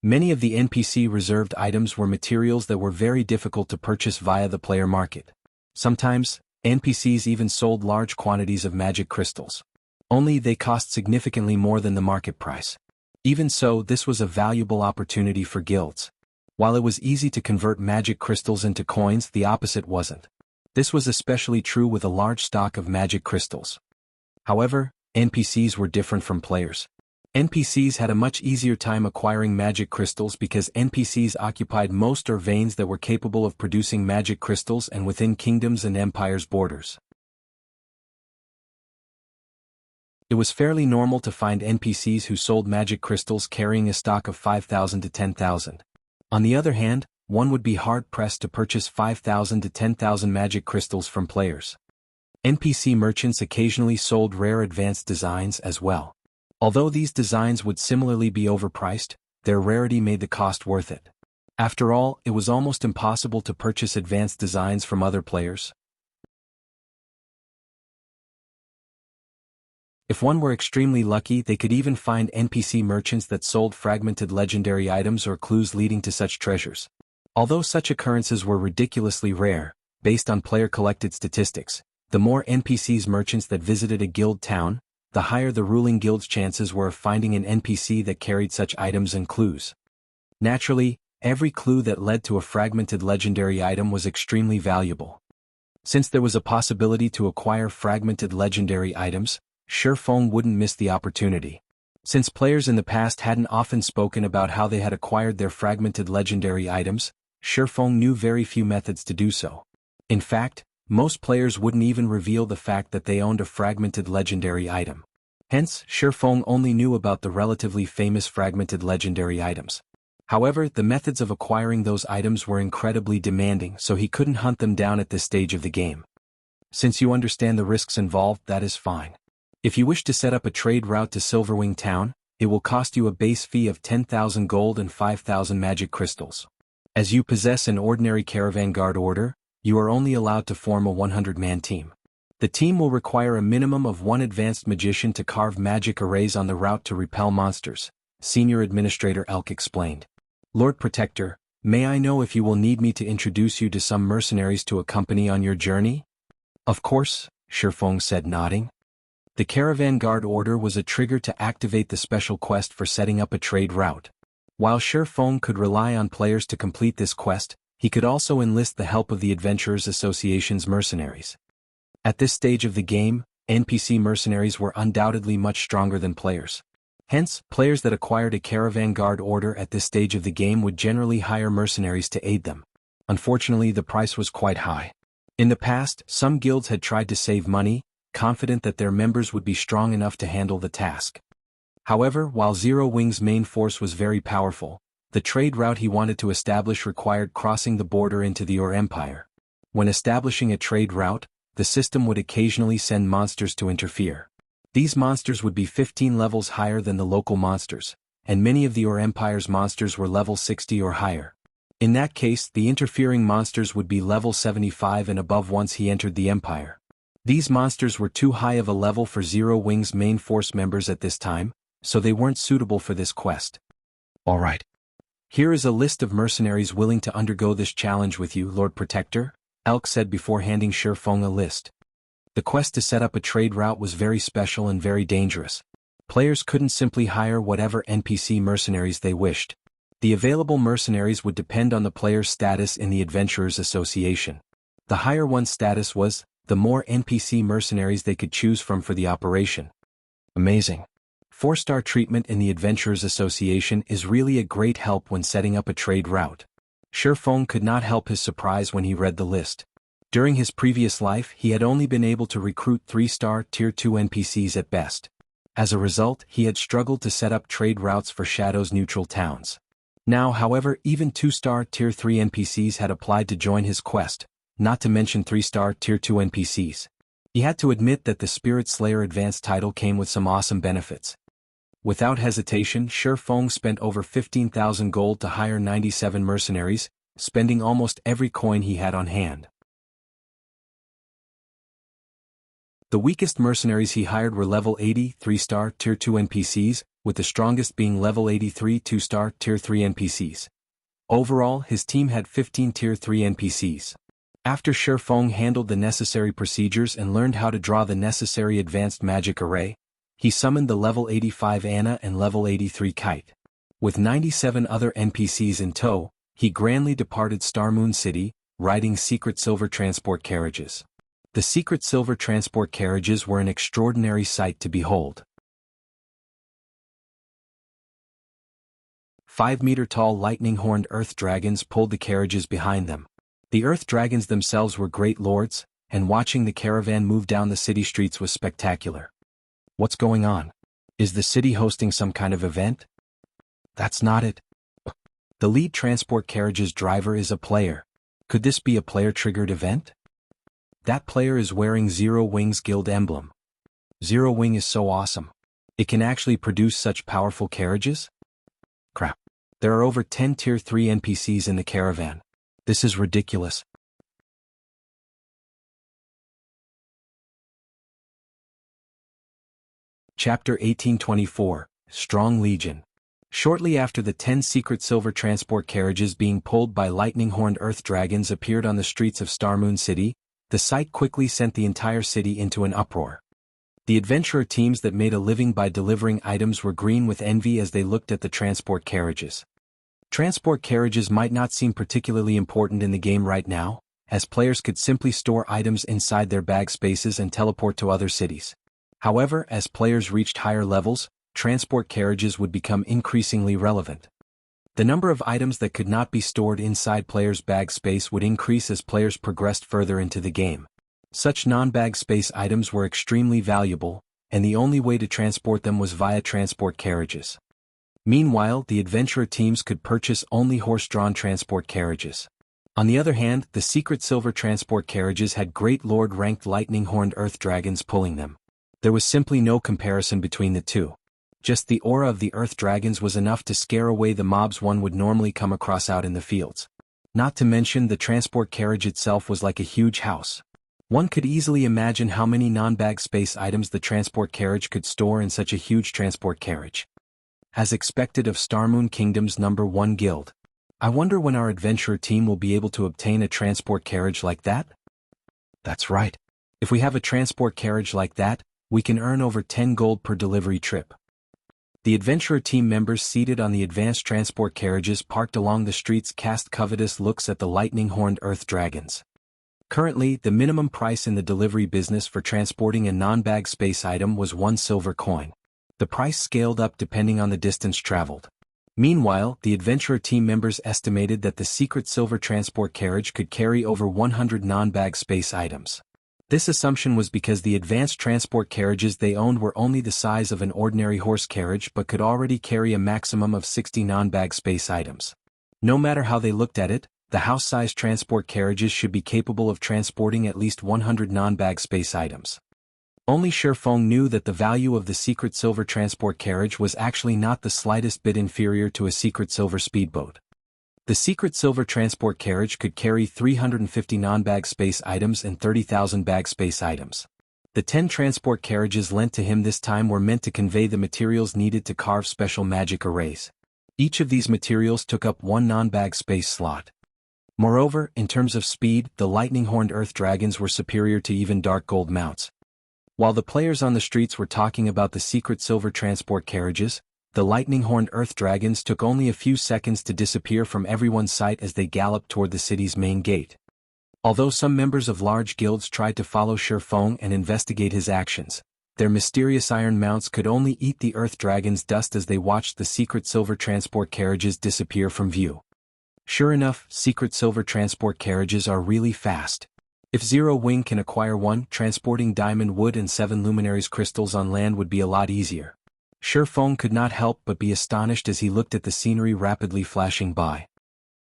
Many of the NPC-reserved items were materials that were very difficult to purchase via the player market. Sometimes, NPCs even sold large quantities of magic crystals. Only they cost significantly more than the market price. Even so, this was a valuable opportunity for guilds. While it was easy to convert magic crystals into coins, the opposite wasn't. This was especially true with a large stock of magic crystals. However, NPCs were different from players. NPCs had a much easier time acquiring magic crystals because NPCs occupied most or veins that were capable of producing magic crystals and within kingdoms and empires' borders. It was fairly normal to find NPCs who sold magic crystals carrying a stock of 5,000 to 10,000. On the other hand, one would be hard-pressed to purchase 5,000 to 10,000 magic crystals from players. NPC merchants occasionally sold rare advanced designs as well. Although these designs would similarly be overpriced, their rarity made the cost worth it. After all, it was almost impossible to purchase advanced designs from other players. If one were extremely lucky, they could even find NPC merchants that sold fragmented legendary items or clues leading to such treasures. Although such occurrences were ridiculously rare, based on player-collected statistics, the more NPCs merchants that visited a guild town, the higher the ruling guild's chances were of finding an NPC that carried such items and clues. Naturally, every clue that led to a fragmented legendary item was extremely valuable. Since there was a possibility to acquire fragmented legendary items, Shifeng wouldn't miss the opportunity. Since players in the past hadn't often spoken about how they had acquired their fragmented legendary items, Shifeng knew very few methods to do so. In fact, most players wouldn't even reveal the fact that they owned a fragmented legendary item. Hence, Shifeng only knew about the relatively famous fragmented legendary items. However, the methods of acquiring those items were incredibly demanding, so he couldn't hunt them down at this stage of the game. Since you understand the risks involved, that is fine. If you wish to set up a trade route to Silverwing Town, it will cost you a base fee of 10,000 gold and 5,000 magic crystals. As you possess an ordinary caravan guard order, you are only allowed to form a 100-man team. The team will require a minimum of one advanced magician to carve magic arrays on the route to repel monsters, Senior Administrator Elk explained. Lord Protector, may I know if you will need me to introduce you to some mercenaries to accompany on your journey? Of course, Shifeng said, nodding. The Caravan Guard Order was a trigger to activate the special quest for setting up a trade route. While Shifeng could rely on players to complete this quest, he could also enlist the help of the Adventurers Association's mercenaries. At this stage of the game, NPC mercenaries were undoubtedly much stronger than players. Hence, players that acquired a Caravan Guard Order at this stage of the game would generally hire mercenaries to aid them. Unfortunately, the price was quite high. In the past, some guilds had tried to save money, confident that their members would be strong enough to handle the task. However, while Zero Wing's main force was very powerful, the trade route he wanted to establish required crossing the border into the Ur Empire. When establishing a trade route, the system would occasionally send monsters to interfere. These monsters would be 15 levels higher than the local monsters, and many of the Ur Empire's monsters were level 60 or higher. In that case, the interfering monsters would be level 75 and above once he entered the Empire. These monsters were too high of a level for Zero Wing's main force members at this time, so they weren't suitable for this quest. Alright. Here is a list of mercenaries willing to undergo this challenge with you, Lord Protector, Elk said before handing Shifeng a list. The quest to set up a trade route was very special and very dangerous. Players couldn't simply hire whatever NPC mercenaries they wished. The available mercenaries would depend on the player's status in the Adventurers Association. The higher one's status was, the more NPC mercenaries they could choose from for the operation. Amazing. 4-star treatment in the Adventurers Association is really a great help when setting up a trade route. Shifeng could not help his surprise when he read the list. During his previous life, he had only been able to recruit 3-star Tier 2 NPCs at best. As a result, he had struggled to set up trade routes for Shadow's neutral towns. Now, however, even 2-star Tier 3 NPCs had applied to join his quest, not to mention 3-star Tier 2 NPCs. He had to admit that the Spirit Slayer Advanced title came with some awesome benefits. Without hesitation, Shi Feng spent over 15,000 gold to hire 97 mercenaries, spending almost every coin he had on hand. The weakest mercenaries he hired were level 80 3-star Tier 2 NPCs, with the strongest being level 83 2-star Tier 3 NPCs. Overall, his team had 15 Tier 3 NPCs. After Shi Feng handled the necessary procedures and learned how to draw the necessary advanced magic array, he summoned the level 85 Anna and level 83 Kite. With 97 other NPCs in tow, he grandly departed Starmoon City, riding secret silver transport carriages. The secret silver transport carriages were an extraordinary sight to behold. 5-meter-tall lightning-horned earth dragons pulled the carriages behind them. The earth dragons themselves were great lords, and watching the caravan move down the city streets was spectacular. What's going on? Is the city hosting some kind of event? That's not it. The lead transport carriage's driver is a player. Could this be a player-triggered event? That player is wearing Zero Wing's guild emblem. Zero Wing is so awesome. It can actually produce such powerful carriages? Crap. There are over 10 Tier 3 NPCs in the caravan. This is ridiculous. Chapter 1824, Strong Legion. Shortly after the 10 secret silver transport carriages being pulled by lightning-horned earth dragons appeared on the streets of Starmoon City, the sight quickly sent the entire city into an uproar. The adventurer teams that made a living by delivering items were green with envy as they looked at the transport carriages. Transport carriages might not seem particularly important in the game right now, as players could simply store items inside their bag spaces and teleport to other cities. However, as players reached higher levels, transport carriages would become increasingly relevant. The number of items that could not be stored inside players' bag space would increase as players progressed further into the game. Such non-bag space items were extremely valuable, and the only way to transport them was via transport carriages. Meanwhile, the adventurer teams could purchase only horse-drawn transport carriages. On the other hand, the secret silver transport carriages had great lord-ranked lightning-horned earth dragons pulling them. There was simply no comparison between the two. Just the aura of the earth dragons was enough to scare away the mobs one would normally come across out in the fields. Not to mention the transport carriage itself was like a huge house. One could easily imagine how many non-bag space items the transport carriage could store in such a huge transport carriage. As expected of Starmoon Kingdom's #1 guild. I wonder when our adventurer team will be able to obtain a transport carriage like that? That's right. If we have a transport carriage like that, we can earn over 10 gold per delivery trip. The adventurer team members seated on the advanced transport carriages parked along the streets cast covetous looks at the lightning-horned earth dragons. Currently, the minimum price in the delivery business for transporting a non-bag space item was 1 silver coin. The price scaled up depending on the distance traveled. Meanwhile, the adventurer team members estimated that the secret silver transport carriage could carry over 100 non-bag space items. This assumption was because the advanced transport carriages they owned were only the size of an ordinary horse carriage but could already carry a maximum of 60 non-bag space items. No matter how they looked at it, the house-sized transport carriages should be capable of transporting at least 100 non-bag space items. Only Shi Feng knew that the value of the secret silver transport carriage was actually not the slightest bit inferior to a secret silver speedboat. The secret silver transport carriage could carry 350 non-bag space items and 30,000 bag space items. The 10 transport carriages lent to him this time were meant to convey the materials needed to carve special magic arrays. Each of these materials took up 1 non-bag space slot. Moreover, in terms of speed, the lightning-horned earth dragons were superior to even dark gold mounts. While the players on the streets were talking about the secret silver transport carriages, the lightning-horned earth dragons took only a few seconds to disappear from everyone's sight as they galloped toward the city's main gate. Although some members of large guilds tried to follow Shi Feng and investigate his actions, their mysterious iron mounts could only eat the earth dragon's dust as they watched the secret silver transport carriages disappear from view. Sure enough, secret silver transport carriages are really fast. If Zero Wing can acquire one, transporting diamond wood and 7 luminaries crystals on land would be a lot easier. Shi Feng could not help but be astonished as he looked at the scenery rapidly flashing by.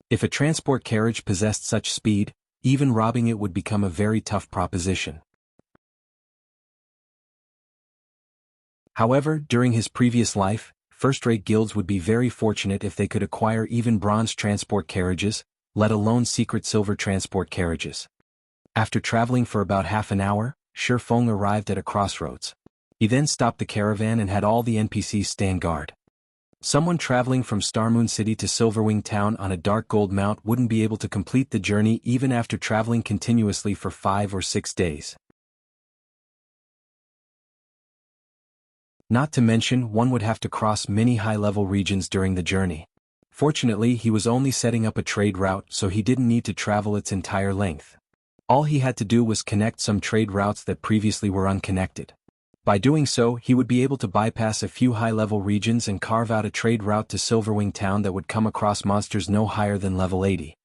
If a transport carriage possessed such speed, even robbing it would become a very tough proposition. However, during his previous life, first-rate guilds would be very fortunate if they could acquire even bronze transport carriages, let alone secret silver transport carriages. After traveling for about half an hour, Feng arrived at a crossroads. He then stopped the caravan and had all the NPCs stand guard. Someone traveling from Starmoon City to Silverwing Town on a dark gold mount wouldn't be able to complete the journey even after traveling continuously for 5 or 6 days. Not to mention, one would have to cross many high-level regions during the journey. Fortunately, he was only setting up a trade route, so he didn't need to travel its entire length. All he had to do was connect some trade routes that previously were unconnected. By doing so, he would be able to bypass a few high-level regions and carve out a trade route to Silverwing Town that would come across monsters no higher than level 80.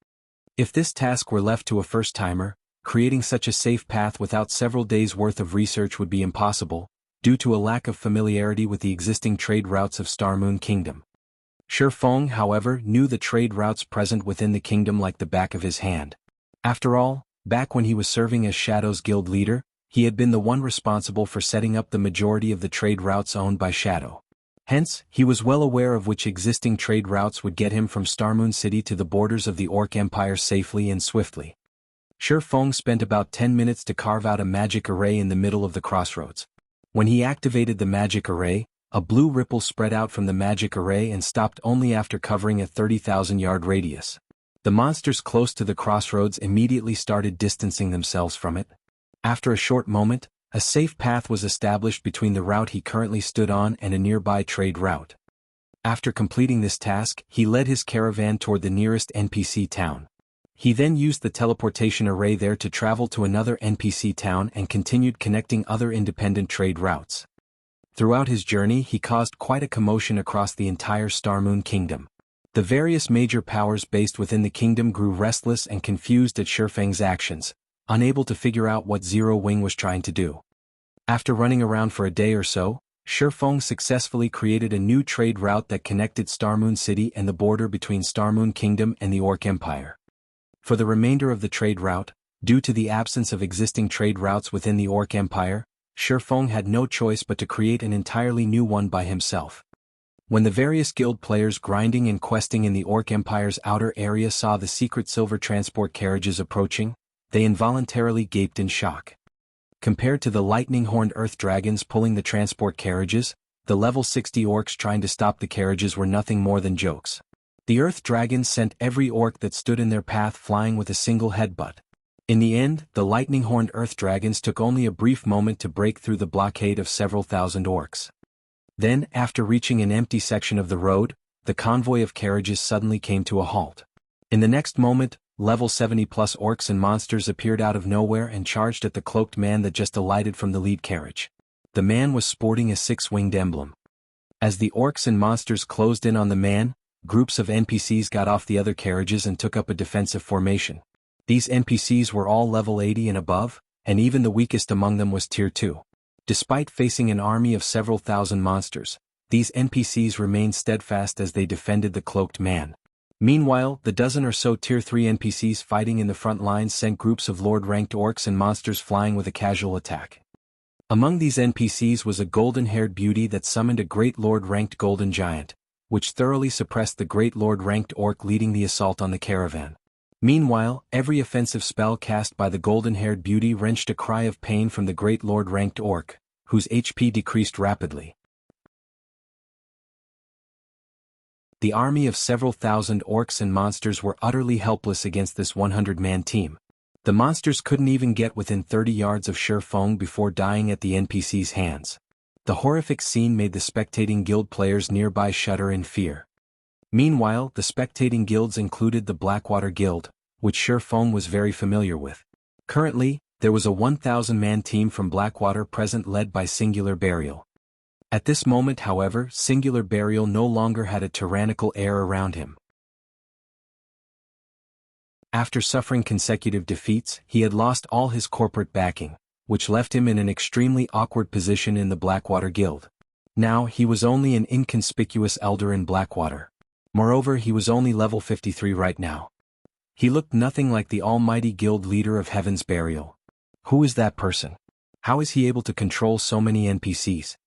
If this task were left to a first-timer, creating such a safe path without several days' worth of research would be impossible, due to a lack of familiarity with the existing trade routes of Starmoon Kingdom. Feng, however, knew the trade routes present within the kingdom like the back of his hand. After all, back when he was serving as Shadow's guild leader, he had been the one responsible for setting up the majority of the trade routes owned by Shadow. Hence, he was well aware of which existing trade routes would get him from Starmoon City to the borders of the Orc Empire safely and swiftly. Feng spent about 10 minutes to carve out a magic array in the middle of the crossroads. When he activated the magic array, a blue ripple spread out from the magic array and stopped only after covering a 30,000-yard radius. The monsters close to the crossroads immediately started distancing themselves from it. After a short moment, a safe path was established between the route he currently stood on and a nearby trade route. After completing this task, he led his caravan toward the nearest NPC town. He then used the teleportation array there to travel to another NPC town and continued connecting other independent trade routes. Throughout his journey, he caused quite a commotion across the entire Starmoon Kingdom. The various major powers based within the kingdom grew restless and confused at Feng's actions, unable to figure out what Zero Wing was trying to do. After running around for a day or so, Feng successfully created a new trade route that connected Starmoon City and the border between Starmoon Kingdom and the Orc Empire. For the remainder of the trade route, due to the absence of existing trade routes within the Orc Empire, Feng had no choice but to create an entirely new one by himself. When the various guild players grinding and questing in the Orc Empire's outer area saw the secret silver transport carriages approaching, they involuntarily gaped in shock. Compared to the lightning-horned earth dragons pulling the transport carriages, the level 60 orcs trying to stop the carriages were nothing more than jokes. The earth dragons sent every orc that stood in their path flying with a single headbutt. In the end, the lightning-horned earth dragons took only a brief moment to break through the blockade of several thousand orcs. Then, after reaching an empty section of the road, the convoy of carriages suddenly came to a halt. In the next moment, level 70-plus orcs and monsters appeared out of nowhere and charged at the cloaked man that just alighted from the lead carriage. The man was sporting a 6-winged emblem. As the orcs and monsters closed in on the man, groups of NPCs got off the other carriages and took up a defensive formation. These NPCs were all level 80 and above, and even the weakest among them was tier 2. Despite facing an army of several thousand monsters, these NPCs remained steadfast as they defended the cloaked man. Meanwhile, the dozen or so tier 3 NPCs fighting in the front lines sent groups of lord-ranked orcs and monsters flying with a casual attack. Among these NPCs was a golden-haired beauty that summoned a great lord-ranked golden giant, which thoroughly suppressed the great lord-ranked orc leading the assault on the caravan. Meanwhile, every offensive spell cast by the golden-haired beauty wrenched a cry of pain from the great lord-ranked orc, whose HP decreased rapidly. The army of several thousand orcs and monsters were utterly helpless against this 100-man team. The monsters couldn't even get within 30 yards of Feng before dying at the NPC's hands. The horrific scene made the spectating guild players nearby shudder in fear. Meanwhile, the spectating guilds included the Blackwater Guild, which Feng was very familiar with. Currently, there was a 1,000-man team from Blackwater present led by Singular Burial. At this moment, however, Singular Burial no longer had a tyrannical air around him. After suffering consecutive defeats, he had lost all his corporate backing, which left him in an extremely awkward position in the Blackwater Guild. Now he was only an inconspicuous elder in Blackwater. Moreover, he was only level 53 right now. He looked nothing like the almighty guild leader of Heaven's Burial. Who is that person? How is he able to control so many NPCs?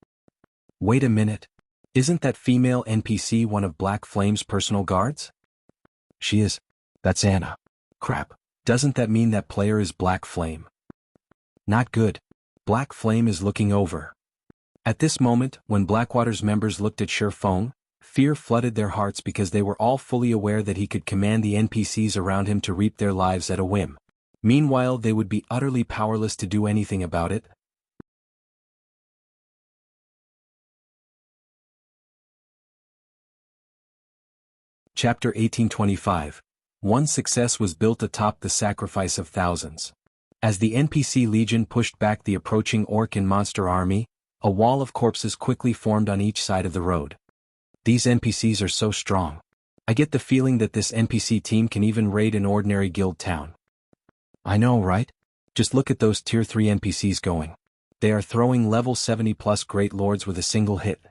Wait a minute. Isn't that female NPC one of Black Flame's personal guards? She is. That's Anna. Crap. Doesn't that mean that player is Black Flame? Not good. Black Flame is looking over. At this moment, when Blackwater's members looked at Feng, fear flooded their hearts because they were all fully aware that he could command the NPCs around him to reap their lives at a whim. Meanwhile, they would be utterly powerless to do anything about it. Chapter 1825. One success was built atop the sacrifice of thousands. As the NPC legion pushed back the approaching orc and monster army, a wall of corpses quickly formed on each side of the road. These NPCs are so strong. I get the feeling that this NPC team can even raid an ordinary guild town. I know, right? Just look at those tier 3 NPCs going. They are throwing level 70 plus great lords with a single hit.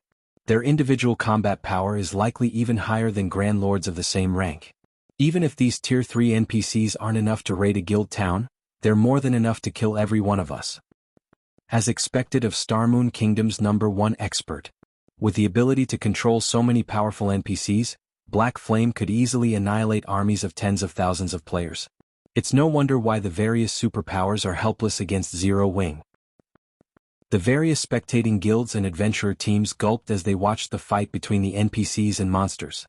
Their individual combat power is likely even higher than grand lords of the same rank. Even if these tier 3 NPCs aren't enough to raid a guild town, they're more than enough to kill every one of us. As expected of Starmoon Kingdom's #1 expert. With the ability to control so many powerful NPCs, Black Flame could easily annihilate armies of tens of thousands of players. It's no wonder why the various superpowers are helpless against Zero Wing. The various spectating guilds and adventurer teams gulped as they watched the fight between the NPCs and monsters.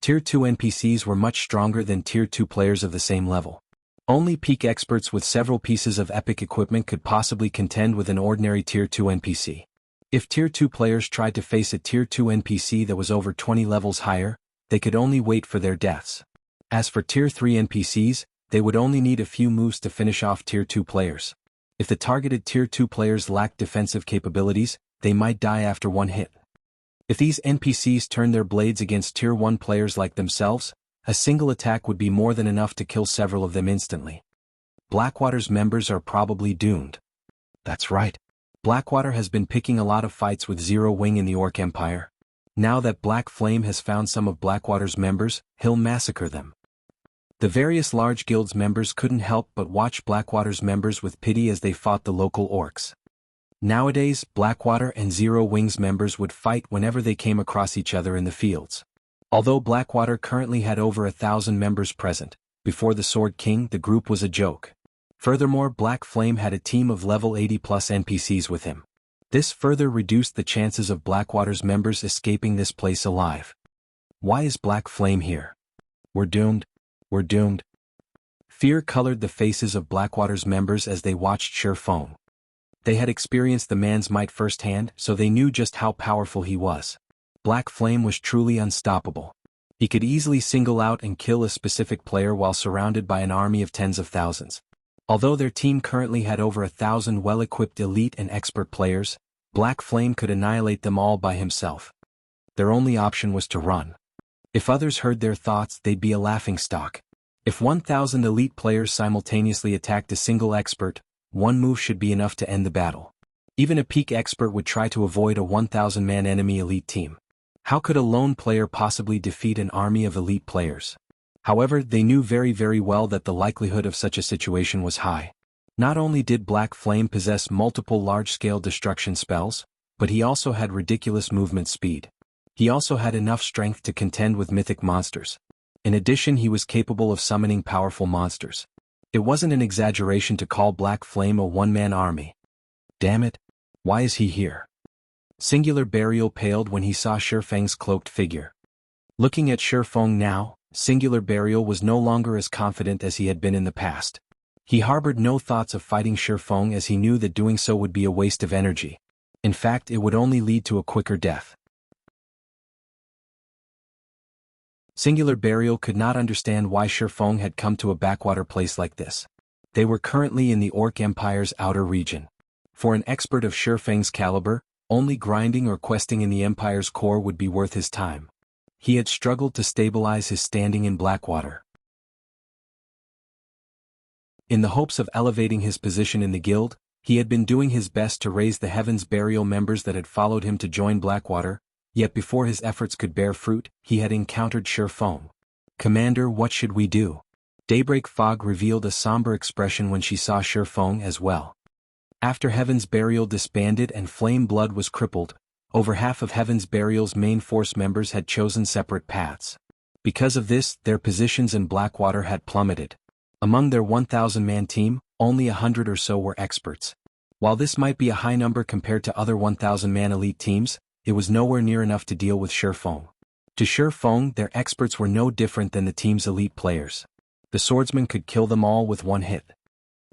Tier 2 NPCs were much stronger than Tier 2 players of the same level. Only peak experts with several pieces of epic equipment could possibly contend with an ordinary Tier 2 NPC. If Tier 2 players tried to face a Tier 2 NPC that was over 20 levels higher, they could only wait for their deaths. As for Tier 3 NPCs, they would only need a few moves to finish off Tier 2 players. If the targeted Tier 2 players lacked defensive capabilities, they might die after one hit. If these NPCs turned their blades against Tier 1 players like themselves, a single attack would be more than enough to kill several of them instantly. Blackwater's members are probably doomed. That's right. Blackwater has been picking a lot of fights with Zero Wing in the Orc Empire. Now that Black Flame has found some of Blackwater's members, he'll massacre them. The various large guilds members couldn't help but watch Blackwater's members with pity as they fought the local orcs. Nowadays, Blackwater and Zero Wing's members would fight whenever they came across each other in the fields. Although Blackwater currently had over 1,000 members present, before the Sword King the group was a joke. Furthermore, Black Flame had a team of level 80 plus NPCs with him. This further reduced the chances of Blackwater's members escaping this place alive. Why is Black Flame here? We're doomed. We're doomed. Fear colored the faces of Blackwater's members as they watched Feng. They had experienced the man's might firsthand, so they knew just how powerful he was. Black Flame was truly unstoppable. He could easily single out and kill a specific player while surrounded by an army of tens of thousands. Although their team currently had over 1,000 well-equipped elite and expert players, Black Flame could annihilate them all by himself. Their only option was to run. If others heard their thoughts, they'd be a laughingstock. If 1,000 elite players simultaneously attacked a single expert, one move should be enough to end the battle. Even a peak expert would try to avoid a 1,000-man enemy elite team. How could a lone player possibly defeat an army of elite players? However, they knew very well that the likelihood of such a situation was high. Not only did Black Flame possess multiple large-scale destruction spells, but he also had ridiculous movement speed. He also had enough strength to contend with mythic monsters. In addition, he was capable of summoning powerful monsters. It wasn't an exaggeration to call Black Flame a one-man army. Damn it, why is he here? Singular Burial paled when he saw Feng's cloaked figure. Looking at Feng now, Singular Burial was no longer as confident as he had been in the past. He harbored no thoughts of fighting Feng as he knew that doing so would be a waste of energy. In fact, it would only lead to a quicker death. Singular Burial could not understand why Feng had come to a backwater place like this. They were currently in the Orc Empire's outer region. For an expert of Feng's caliber, only grinding or questing in the Empire's core would be worth his time. He had struggled to stabilize his standing in Blackwater. In the hopes of elevating his position in the guild, he had been doing his best to raise the Heaven's Burial members that had followed him to join Blackwater, yet before his efforts could bear fruit, he had encountered Feng. "Commander, what should we do?" Daybreak Fog revealed a somber expression when she saw Feng as well. After Heaven's Burial disbanded and Flame Blood was crippled, Over half of Heaven's Burial's main force members had chosen separate paths. Because of this, their positions in Blackwater had plummeted. Among their 1,000-man team, only 100 or so were experts. While this might be a high number compared to other 1,000-man elite teams, it was nowhere near enough to deal with Shifeng. To Shifeng, their experts were no different than the team's elite players. The swordsman could kill them all with one hit.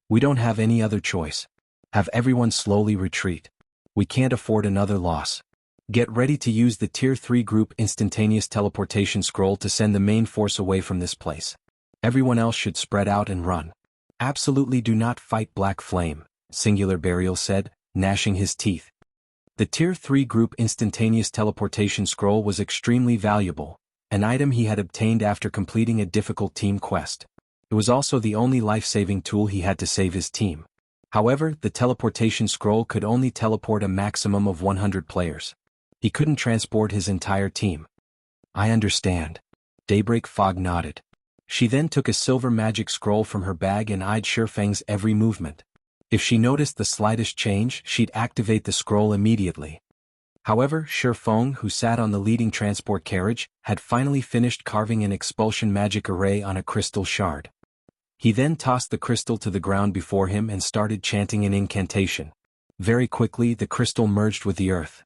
We don't have any other choice. Have everyone slowly retreat. We can't afford another loss. Get ready to use the Tier 3 group instantaneous teleportation scroll to send the main force away from this place. Everyone else should spread out and run. Absolutely do not fight Black Flame, Singular Burial said, gnashing his teeth. The Tier 3 group instantaneous teleportation scroll was extremely valuable, an item he had obtained after completing a difficult team quest. It was also the only life-saving tool he had to save his team. However, the teleportation scroll could only teleport a maximum of 100 players. He couldn't transport his entire team. I understand. Daybreak Fog nodded. She then took a silver magic scroll from her bag and eyed Shifeng's every movement. If she noticed the slightest change, she'd activate the scroll immediately. However, Shifeng, who sat on the leading transport carriage, had finally finished carving an expulsion magic array on a crystal shard. He then tossed the crystal to the ground before him and started chanting an incantation. Very quickly the crystal merged with the earth.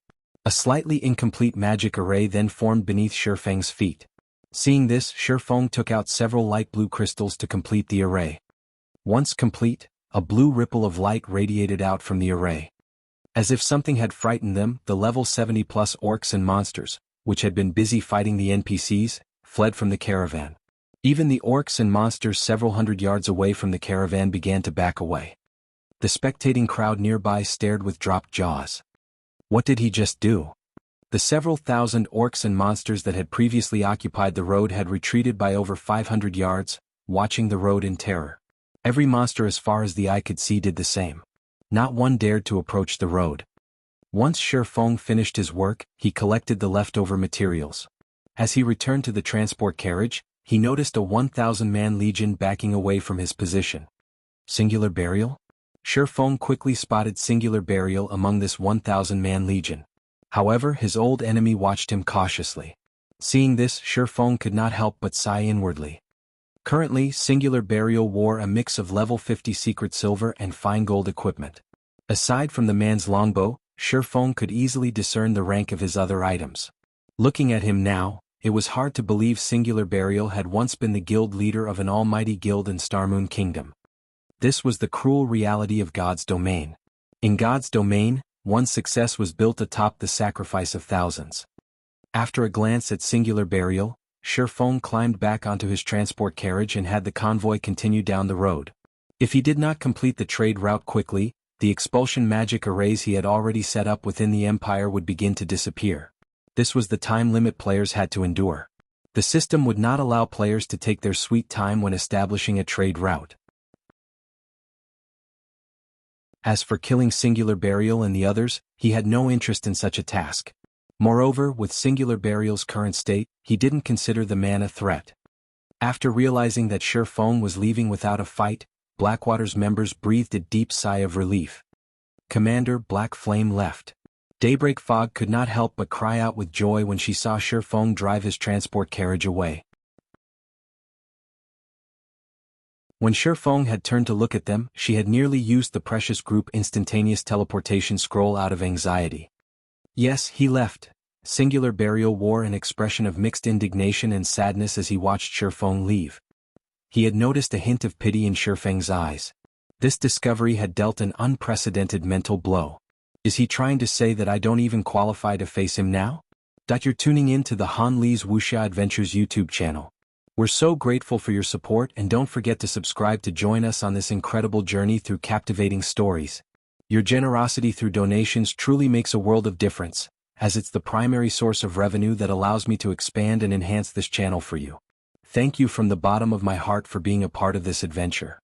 A slightly incomplete magic array then formed beneath Shifeng's feet. Seeing this, Shifeng took out several light blue crystals to complete the array. Once complete, a blue ripple of light radiated out from the array. As if something had frightened them, the level 70+ orcs and monsters, which had been busy fighting the NPCs, fled from the caravan. Even the orcs and monsters several hundred yards away from the caravan began to back away. The spectating crowd nearby stared with dropped jaws. What did he just do? The several thousand orcs and monsters that had previously occupied the road had retreated by over 500 yards, watching the road in terror. Every monster as far as the eye could see did the same. Not one dared to approach the road. Once Shifeng finished his work, he collected the leftover materials. As he returned to the transport carriage, he noticed a 1,000-man legion backing away from his position. Singular Burial? Shifeng quickly spotted Singular Burial among this 1,000-man legion. However, his old enemy watched him cautiously. Seeing this, Shifeng could not help but sigh inwardly. Currently, Singular Burial wore a mix of level 50 secret silver and fine gold equipment. Aside from the man's longbow, Shifeng could easily discern the rank of his other items. Looking at him now, it was hard to believe Singular Burial had once been the guild leader of an almighty guild in Starmoon Kingdom. This was the cruel reality of God's domain. In God's domain, one's success was built atop the sacrifice of thousands. After a glance at Singular Burial, Shifeng climbed back onto his transport carriage and had the convoy continue down the road. If he did not complete the trade route quickly, the expulsion magic arrays he had already set up within the Empire would begin to disappear. This was the time limit players had to endure. The system would not allow players to take their sweet time when establishing a trade route. As for killing Singular Burial and the others, he had no interest in such a task. Moreover, with Singular Burial's current state, he didn't consider the man a threat. After realizing that Shifeng was leaving without a fight, Blackwater's members breathed a deep sigh of relief. Commander Black Flame left. Daybreak Fog could not help but cry out with joy when she saw Shifeng drive his transport carriage away. When Shifeng had turned to look at them, she had nearly used the precious group instantaneous teleportation scroll out of anxiety. Yes, he left. Singular Burial wore an expression of mixed indignation and sadness as he watched Shifeng leave. He had noticed a hint of pity in Shifeng's eyes. This discovery had dealt an unprecedented mental blow. Is he trying to say that I don't even qualify to face him now? You're tuning in to the Han Lee's Wuxia Adventures YouTube channel. We're so grateful for your support, and don't forget to subscribe to join us on this incredible journey through captivating stories. Your generosity through donations truly makes a world of difference, as it's the primary source of revenue that allows me to expand and enhance this channel for you. Thank you from the bottom of my heart for being a part of this adventure.